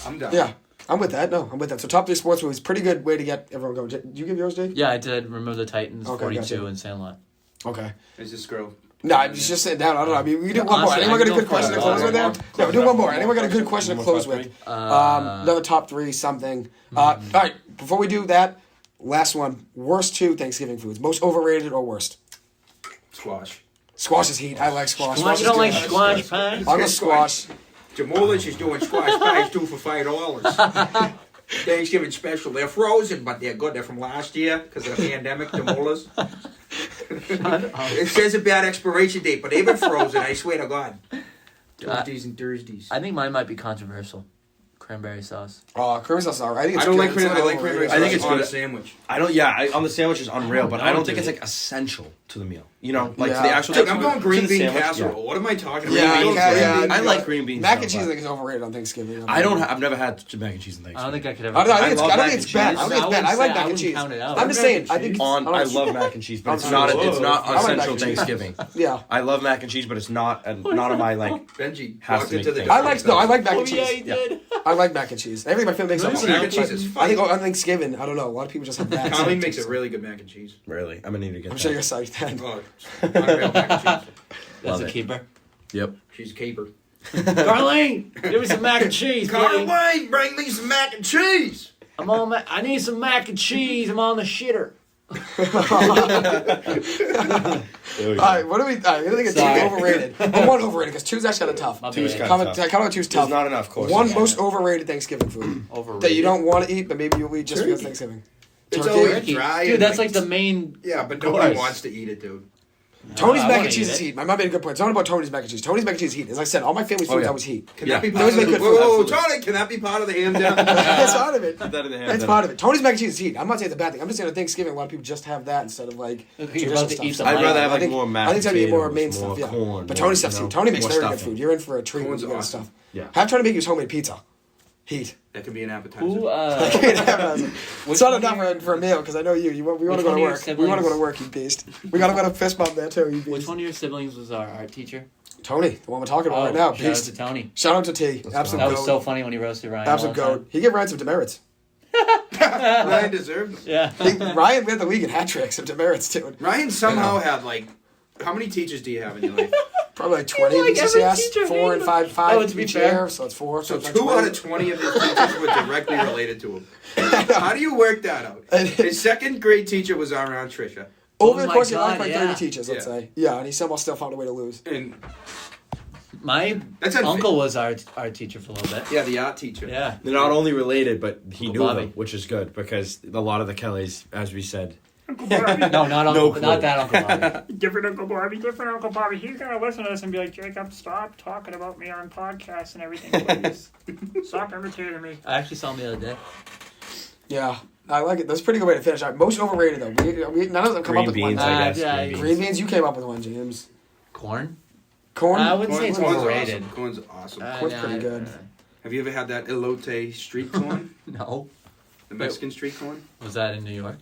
I'm down. Yeah, I'm with that. No, I'm with that. So top 3 sports movies, pretty good way to get everyone going. Did you give yours, Jake? Yeah, I did. Remember the Titans, Okay, 42, gotcha. and Sandlot. Okay. Is this girl? No, I'm just sitting down. I don't know. I mean, we can do one more. Honestly, Anyone I got a can good go question to for close it. with there? No, do one more. Anyone got a good question to One close more with? top Another top 3 something. All right, before we do that, last one. Worst 2 Thanksgiving foods. Most overrated or worst? Squash. Squash is heat. I like squash. Squash, you is don't like good. squash pies? I'm a squash. Jamolish is doing squash pies 2 for $5. Thanksgiving special. They're frozen, but they're good. They're from last year because of the pandemic. Jamolas. It says a bad expiration date, but they've been frozen. I swear to God. Tuesdays and Thursdays. I think mine might be controversial. Cranberry sauce. Oh, cranberry sauce is alright. I think I it's don't good. like It's cranberry. a I like little cranberry overrated. I think sauce it's on good. a sandwich. I don't. Yeah, on the sandwich is unreal, but I don't don't do think it's it. like essential to the meal. You know, like Yeah. to the actual. Dude, I'm going green to the bean sandwich, casserole. yeah. What am I talking about? Yeah, Green yeah, bean I yeah. like green beans. Mac though, and cheese, I but think, is overrated on Thanksgiving. I don't. I've never had mac and cheese on I Thanksgiving. don't think I could ever. I don't I think love mac it's and bad. cheese. I don't think it's I bad. I wouldn't like say- mac I and wouldn't cheese. count it out. I'm just Mac saying. and I think cheese? I love mac and cheese, but it's I'm not. sorry. It's not I like mac essential and cheese. Thanksgiving. Yeah. I love mac and cheese, but it's not not on my like. Benji Has walked to into make the. I like mac Oh and yeah, cheese. he did. I like mac and cheese. Everything my family makes. Mac I Mac like. and cheese is I think fine. on Thanksgiving, I don't know. A lot of people just have mac. Colleen makes a really good mac and cheese. Really, I'm gonna need to get. I'm sure that. you're psyched then. Oh, unreal mac and cheese. That's Love a it. keeper. Yep. She's a caper. Darlene, give me some mac and cheese, buddy. Carly, bring me some mac and cheese. I'm on. I need some mac and cheese. I'm on the shitter. All right, what do we? All right, I think it's Sorry. two overrated. But one overrated because two's actually kind of tough. My Two's bad. kinda tough. Comment two's tough. There's not enough courses. One most overrated Thanksgiving food Overrated. that you don't want to eat, but maybe you'll eat just because Turkey. Thanksgiving. It's Turkey. always Turkey. dry. Dude, and that's like the main. Yeah, but course. nobody wants to eat it, dude. Tony's I mac wanna and cheese eat is it. heat. My mom made a good point. It's not about Tony's mac and cheese. Tony's mac and cheese is heat. As I said, all my family's Oh, food's yeah. always heat. Can Yeah. that be Those part of make the? good Whoa, food. whoa, Absolutely. Tony, can that be part of the ham down? That's part of it. That in the hand, That's then. part of it. Tony's mac and cheese is heat. I'm not saying it's a bad thing. I'm just saying at Thanksgiving, a lot of people just have that instead of like You're traditional about to stuff. eat some I'd rather have I like think- more mashed I think it's gonna be more main potatoes, more stuff, yeah. corn, But more, Tony's stuff's you know, heat. Tony makes more very good stuffing. food. You're in for a treat when Corn's you get awesome. stuff. Yeah. Have Tony make you his homemade pizza. Heat. That could be an appetizer. Who? It's not enough for a meal because I know you. We want to Which go one to of your work. We want to go to siblings- work, you beast. We gotta go to fist bump there too, you beast. Which one of your siblings was our art teacher? Tony, the one we're talking about right now, shout out beast. to Tony. Shout out to T. Absolute That goat. was so funny when he roasted Ryan. Absolute all the goat. He gave Ryan some demerits. Ryan deserved it. time. Yeah. Ryan led the league in hat tricks and demerits too. Ryan somehow had like, how many teachers do you have in your life? Probably like 20 like every BCS, teacher 4 and 5, 5 Oh, to be each fair. year, so it's 4. So it's like 2 out 20. of 20 of his teachers were directly related to him. How do you work that out? His second grade teacher was our Aunt Trisha. Over Oh the my course of your God, life, like yeah. 30 teachers, let's Yeah. say. Yeah, and he somehow still found a way to lose. And My That's unfair. uncle was our teacher for a little bit. yeah, the art teacher. Yeah. They're not only related, but he Uncle knew Bobby. them, which is good because a lot of the Kellys, as we said, No, not Uncle. clue. Not that Uncle Bobby. Different Uncle Bobby, different Uncle Bobby. He's gonna listen to this and be like, Jacob, stop talking about me on podcasts and everything, please. Stop imitating me. I actually saw him the other day. Yeah, I like it. That's a pretty good way to finish. All right, most overrated, though. None of them come green up with beans, one. I guess. yeah, green Green beans, you came up with one, James. Corn. Corn? I wouldn't say it's Corn's overrated. awesome. Corn's awesome. Corn's pretty good. Have you ever had that elote street corn? No. The Mexican street corn? Was that in New York?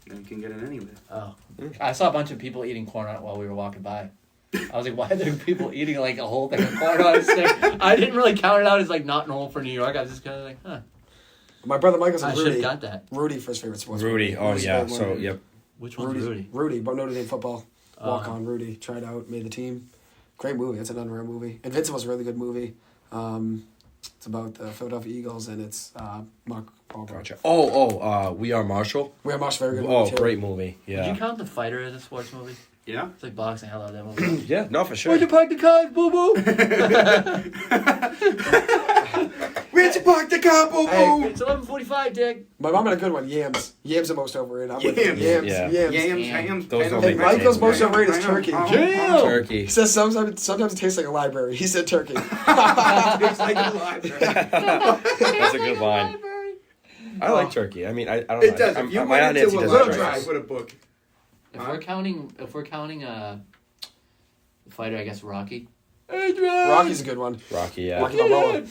You can get it anywhere. Oh. I saw a bunch of people eating corn while we were walking by. I was like, why are there people eating like a whole thing of corn on a stick? I didn't really count it out as like not normal for New York. I was just kind of like, huh. My brother Michael I said should have Rudy. got that. Rudy for his favorite sports. Rudy. Oh Rudy's yeah. a great So one. yep. Which one's Rudy? Rudy, but Notre Dame football. Walk on Rudy. Tried out, made the team. Great movie. It's an unreal movie. Invincible's a really good movie. It's about the Philadelphia Eagles, and it's Mark Walsh. Gotcha. Oh, We Are Marshall. We Are Marshall, very good Oh, movie too. great movie. Did Yeah. you count The Fighter as a sports movie? Yeah. It's like boxing. I love that movie. Yeah. No, for sure. Where'd you park the car, boo boo? Where'd you park the car, boo boo? It's 11:45, Dick. My mom had a good one. Yams. Yams the most overrated. I'm with Yams. Yams. Yeah. Yams. Hams. Those don't Hey, make Michael's sense. most overrated is turkey. Damn. Turkey. He says sometimes it tastes like a library. He said turkey. It's like a library. That's a good line. I like turkey. I mean, I don't know. It does. If you my Aunt went into Nancy a does library breakfast. with a book. If we're counting The Fighter, I guess Rocky. Rocky's a good one. Rocky, yeah. Rocky Balboa.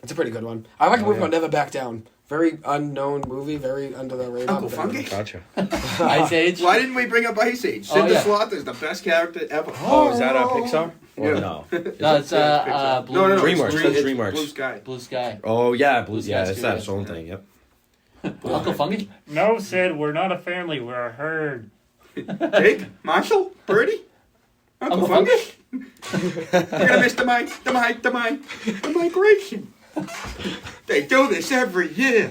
It's a pretty good one. I like a movie called Never Back Down. Very unknown movie, very under the radar. Uncle Funky? Gotcha. Ice Age. Why didn't we bring up Ice Age? Oh, Cinder yeah. Slaughter is the best character ever. Oh, is that Pixar? Or Yeah. no? No, it's Blue. No, DreamWorks, it's that's it's DreamWorks. Blue Sky. Blue Sky. Oh yeah, Blue yeah, Sky's it's too, that yeah. its own thing. Yep. Uncle Funky. No, Sid, we're not a family. We're a herd. Jake, Marshall, Birdie, Uncle Uncle Funky. You're gonna miss the migration. They do this every year.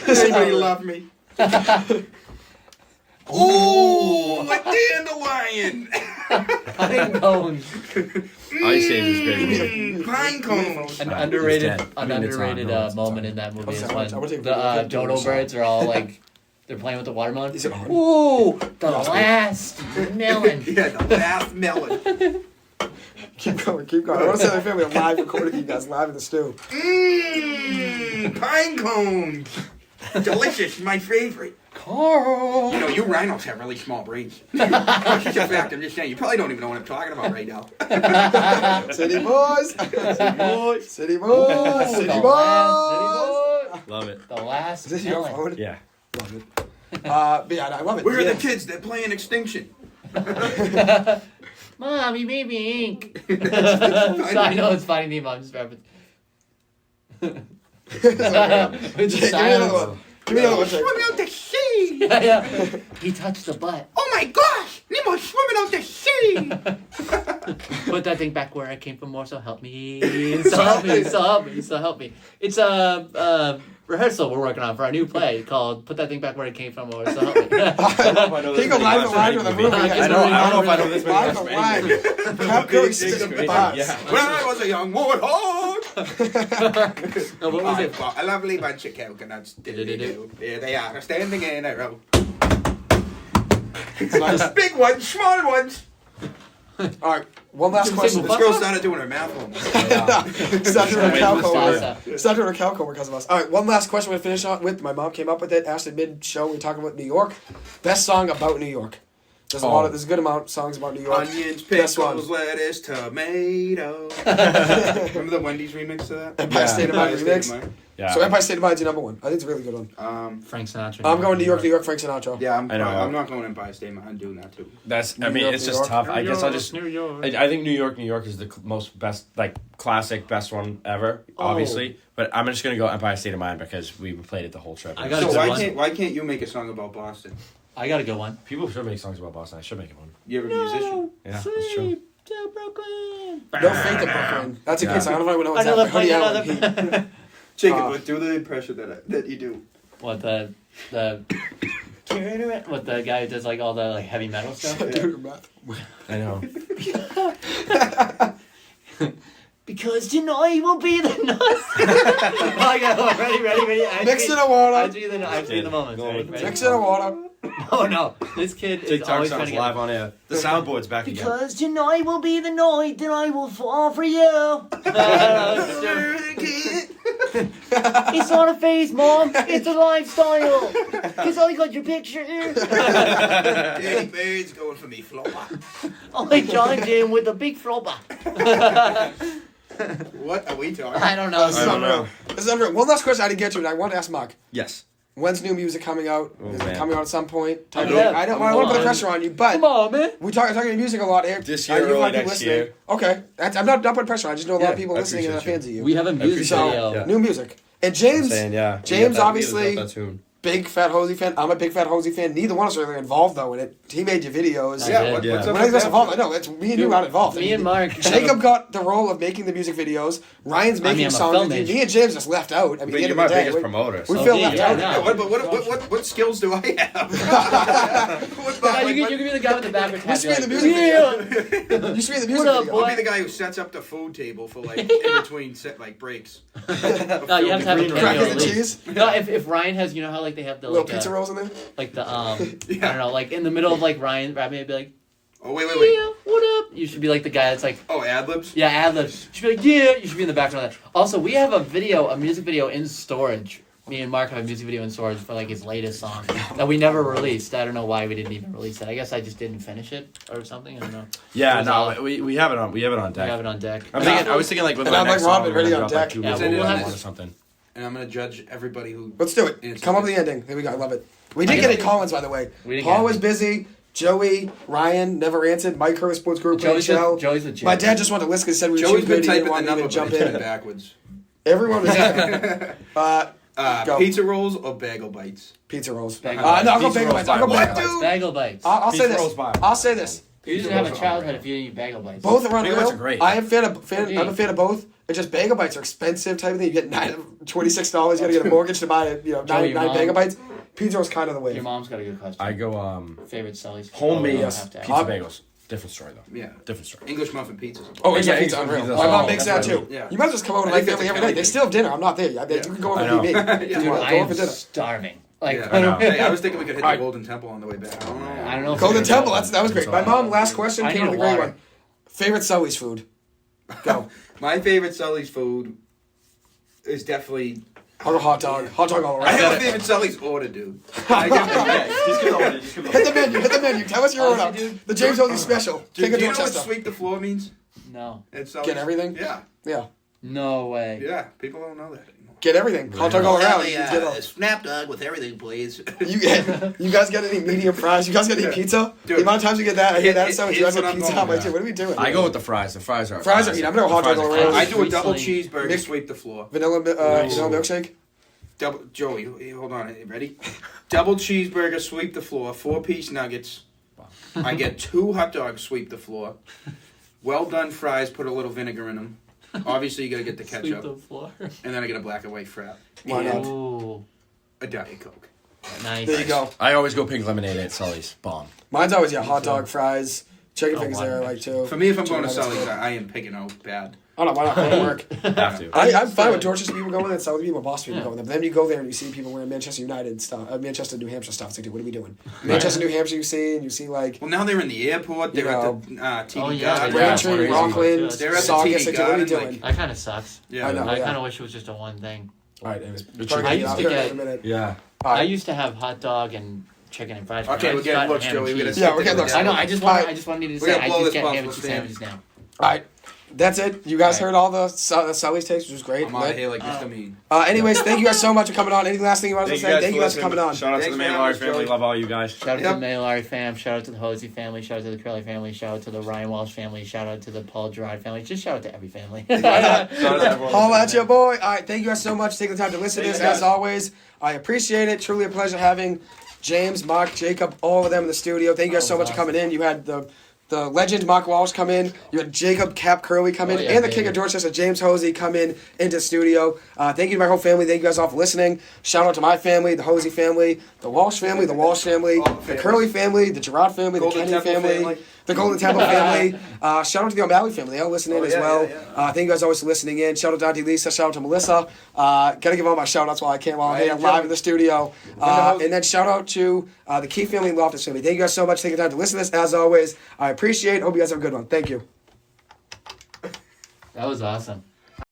Does anybody love me? Ooh, a dandelion. Pine cones. Ice Age is great. Pine cones. An It's underrated, dead. I mean, it's on. underrated No, it's moment on. in that movie Oh, is sorry, when I would take the a video dodo of that. birds are all like, they're playing with the watermelon. Is it on? Ooh, the last melon. Yeah, the last melon. Keep going. I want to say my family live recording you guys live in the stew. Pine cones. Delicious, my favorite. Carl. You know, you rhinos have really small brains. That's just a fact. I'm just saying. You probably don't even know what I'm talking about right now. City boys. City boys. City The boys. last city boy. Love it. The last Is this your melon. phone? Yeah. Love it. But yeah, I love it. Where are Yeah. the kids? They're playing Extinction. Mom, you made me ink. I know it's Finding Nemo. I'm just rapping. With the Give me another silence. one. Give me another one. Jake. Swimming out the sea. Yeah, yeah. He touched the butt. Oh my gosh! Nemo's swimming out the sea. Put that thing back where I came from more, so help me. So help me, so help me, so help me. It's a rehearsal we're working on for our new play called Put That Thing Back Where It Came From or so help me. Can you go live to live with a movie? I don't know if I know this movie. Live to live. Cap Curley sits in the box. Yeah. When I was a young warthog. No, what was it? A lovely bunch of coconuts. Diddly-doo. There they are, standing in a row. Big ones, small ones. All right, one last question. This girl started doing her math homework. Stop doing a calc homework. Mustasa. Stop doing a calc homework because of us. All right, one last question we finish on with. My mom came up with it. Asked it mid-show. We were talking about New York. Best song about New York. There's there's a good amount of songs about New York. Onions, Best one. pickles, lettuce, tomato. Remember the Wendy's remix to that? Empire State of Mind Empire State remix. of Mind. Yeah. So Empire State of Mind's your number one. I think it's a really good one. Frank Sinatra. I'm going New York, Frank Sinatra. Yeah, I know. I'm not going Empire State of Mind. I'm doing that too. That's. I New mean, York, it's New just York. tough. I guess I'll just. New York. I think New York is the most best, like classic, best one ever, obviously. But I'm just gonna go Empire State of Mind because we played it the whole trip. I got So a good one. why can't you make a song about Boston? I got a good one. People should make songs about Boston. I should make one. You're a musician. Yeah, that's true. To Brooklyn. No Faith in Brooklyn. That's a Yeah. good song. I don't know if anyone knows Another that. but Hoodie plane, Allen, another. Jacob, but do the impression that you do. What the what the guy who does like all the like heavy metal stuff? Dude, math. I know. Because tonight will be the night. I got ready. Mix it in water. I've seen the moments. Go Ready, with ready? Mix it in water. Oh no, this kid is TikTok always trying sounds to get. live on air. The soundboard's back again. Because tonight will be the night that I will fall for you. It's not a phase, Mom. It's a lifestyle. Because I got your picture. Danny Bane's going for me, flopper. I joined in with a big flopper. What are we talking? I don't know. This is I don't unreal. know. This is unreal. One last question I didn't get to, and I want to ask Mark. Yes. When's new music coming out? Oh, Is it man. coming out at some point? Oh, I yeah. don't want to put the Come pressure on you, but Come on, man. we talking music a lot here. This year, you early might be next listening. year. Okay, I'm not putting pressure on. I just know a lot Yeah, of people I listening and are appreciate fans of you. We have a music appreciate it, video. yeah. New music. And James, Saying, yeah. James Yeah, obviously that tune. big fat Hosea fan. I'm a big fat Hosea fan. Neither one of us are really involved though in it. He made your videos. I Yeah, did. what's Yeah. up When I with was that? involved, I know it's me and you not involved. Me and Mark. Jacob got the role of making the music videos. Ryan's making I'm a songs. film with you. major. Me and James just left out. I mean, But at the you're end my of the day, biggest we promoter. we so- feel yeah, left yeah, out. no. Yeah, what skills do I have? No, you can be the guy with the backwards You hat. should be in the You're music like, video. You should be in the music What up, video. boy? I'll be the guy who sets up the food table for like in between set like breaks. No, you have to have a Green cameo Crackers at and least. cheese. No, if Ryan has, you know how like they have the Little like pizza rolls in there. like the Yeah. I don't know, like in the middle of like Ryan rapping, it'd be like, Oh wait. yeah, what up? You should be like the guy that's like, Oh, ad libs. yeah, ad libs. You should be like, yeah. You should be in the background of that. Also, we have a music video in storage. Me and Mark have a music video in storage for like his latest song that we never released. I don't know why we didn't even release it. I guess I just didn't finish it or something. I don't know. Yeah, It was no, all- we have it on We deck. have it on deck. I was thinking like with And my I'm next like Robin, song, we're ready gonna on drop, like, deck. 2 Yeah, music we'll videos have- or something. And I'm gonna judge everybody who. Let's do it. It's Come up okay. with the ending. There we go. I love it. We I didn't guess get any Collins, by the way. We didn't Paul get was any. busy. Joey, Ryan never answered. Mike Curley Sports Group, Michelle. Joey's a My dad just wanted to listen because he said we Joey's should been be typing didn't the want to number, even but jump it's been in. backwards. Everyone was Go. Pizza rolls or bagel bites? pizza rolls. Bagel No, I'll go Pizza bagel rolls bites. I'll go by bagel Bagel bites. Bagel bites. I'll say Pizza this. rolls by. I'll say this. You didn't have a childhood if you didn't eat bagel bites. Both are Bagel bites unreal. are great. I am I'm Yeah. a fan of both. It's just bagel bites are expensive type of thing. You get $26. You got to get a mortgage to buy Joey, nine your mom- bagel bites. Pizza rolls kind of the way. Your mom's got a good question. I go Favorite Sully's homemade Oh, Yes. have to ask. pizza bagels. Different story though. Yeah. Different story. English muffin pizzas. Oh, it's Yeah, pizza yeah, unreal. pizza. My mom Oh, makes that that's too. Yeah. You might as well just come over to I my think family that's every night. Italian. They still have dinner. I'm not there yet. Yeah. You can go over I and know. meet me. Yeah. Dude, Go I over for am dinner. starving. Like, Yeah. I know. Hey, I was thinking we could hit Alright. the Golden Temple on the way back. I don't know. I don't know. if Golden we're Temple. gonna- That was great. My mom. Last question I came need with a a great water. one. Favorite Sully's food. Go. My favorite Sully's food is definitely. I'll go hot dog. Hot dog all I have a around. favorite Sully's order, dude. I get Hit the menu. Hit the menu. Tell us your order. Honestly, dude. The James Hosey special. Do King you of know what Dorchester. sweep the floor means? No. At Sully's? Get everything? Yeah. Yeah. No way. Yeah. People don't know that anymore. Get everything. Hot dog all around. You get all- snap dog with everything, please. You guys got any medium fries? You guys got any Yeah. pizza? Dude. The amount of times you get that, I hear that It- so much. it's You guys what got I'm pizza. going I'm like, with. dude, what are we doing? I go with the fries. The fries are Fries are heat. I'm gonna hot The dog all fries are around. I do a double Recently- cheeseburger, sweep the floor. Vanilla milkshake. Double Joey, hold on, ready? Double cheeseburger, sweep the floor. 4-piece nuggets. I get 2 hot dogs, sweep the floor. Well done fries, put a little vinegar in them. Obviously, you gotta get the Sweep ketchup, the floor. and then I get a black and white frap Why and not? Ooh. a diet coke. Nice. There you go. I always go pink lemonade at Sully's. Bomb. Mine's always hot dog, fries, chicken Oh, fingers. There I wonderful. like too. For me, if I'm Chicken going to nuggets, Sully's, good. I am picking out bad. I don't know. Why not? Why not work? Have to. I'm fine with Dorchester people going and Southern people, Boston people going there. But then you go there and you see people wearing Manchester United stuff, Manchester, New Hampshire stuff. It's like, dude, what are we doing? Manchester, New Hampshire, you see, and you see like Well, now they're in the airport. They're at the TD Oh, yeah, Garden. they Braintree, crazy. Rockland, They're at the Saugus. TD Like, dude, what are we Garden, doing? That kind of sucks. Yeah. I know. I yeah. kind of wish it was just a one thing. All right, anyways. It's Probably I gonna used get to out there get- in a minute. Yeah. All I right. used to have hot dog and chicken and fries. but Okay, I we're just getting got looks, ham and Joey. We're cheese. gonna Yeah, we're getting looks. I know. I just All right. wanted to We say gotta I blow just this get bump, ham and let's cheese stand. sandwiches now. All right. That's it. You guys All right. heard all the Sully's takes, which was great. I'm out of here like this to me. Anyways, thank you guys so much for coming on. Any last thing you want to Thank you say? guys Thank you for guys for coming on. Shout out to Thanks the for Maylari having us, family. Joey. Love all you guys. Shout out Yep. to the Maylari fam. Shout out to the Hosea family. Shout out to the Curley family. Shout out to the Ryan Walsh family. Shout out to the Paul Gerard family. Just shout out to every family. Shout out to everyone. Holla at your boy. All right, thank you guys so much for taking the time to listen to this. Thank you, As guys. always, I appreciate it. Truly a pleasure having James, Mark, Jacob, all of them in the studio. Thank you guys so much for coming in. You had the legend Mark Walsh come in. You had Jacob Cap Curley come in, Oh, yeah, and the baby. King of Dorchester, James Hosey, come in into the studio. Thank you to my whole family. Thank you guys all for listening. Shout out to my family, the Hosey family, the Walsh family, the Walsh family, All the the families. Curley family, the Gerard family, Golden the Kenny Temple family, family. the Golden Temple family. Shout out to the O'Malley family. They all listen in Oh, as yeah, well. yeah, yeah. Thank you guys always for listening in. Shout out to Auntie Lisa. Shout out to Melissa. Gotta give all my shout outs while I can while I'm Right, here Joey. live in the studio. Hosey. And then shout out to the Key family and Loftus family. Thank you guys so much for taking the time to listen to this. As always, I appreciate it. Hope you guys have a good one. Thank you. That was awesome.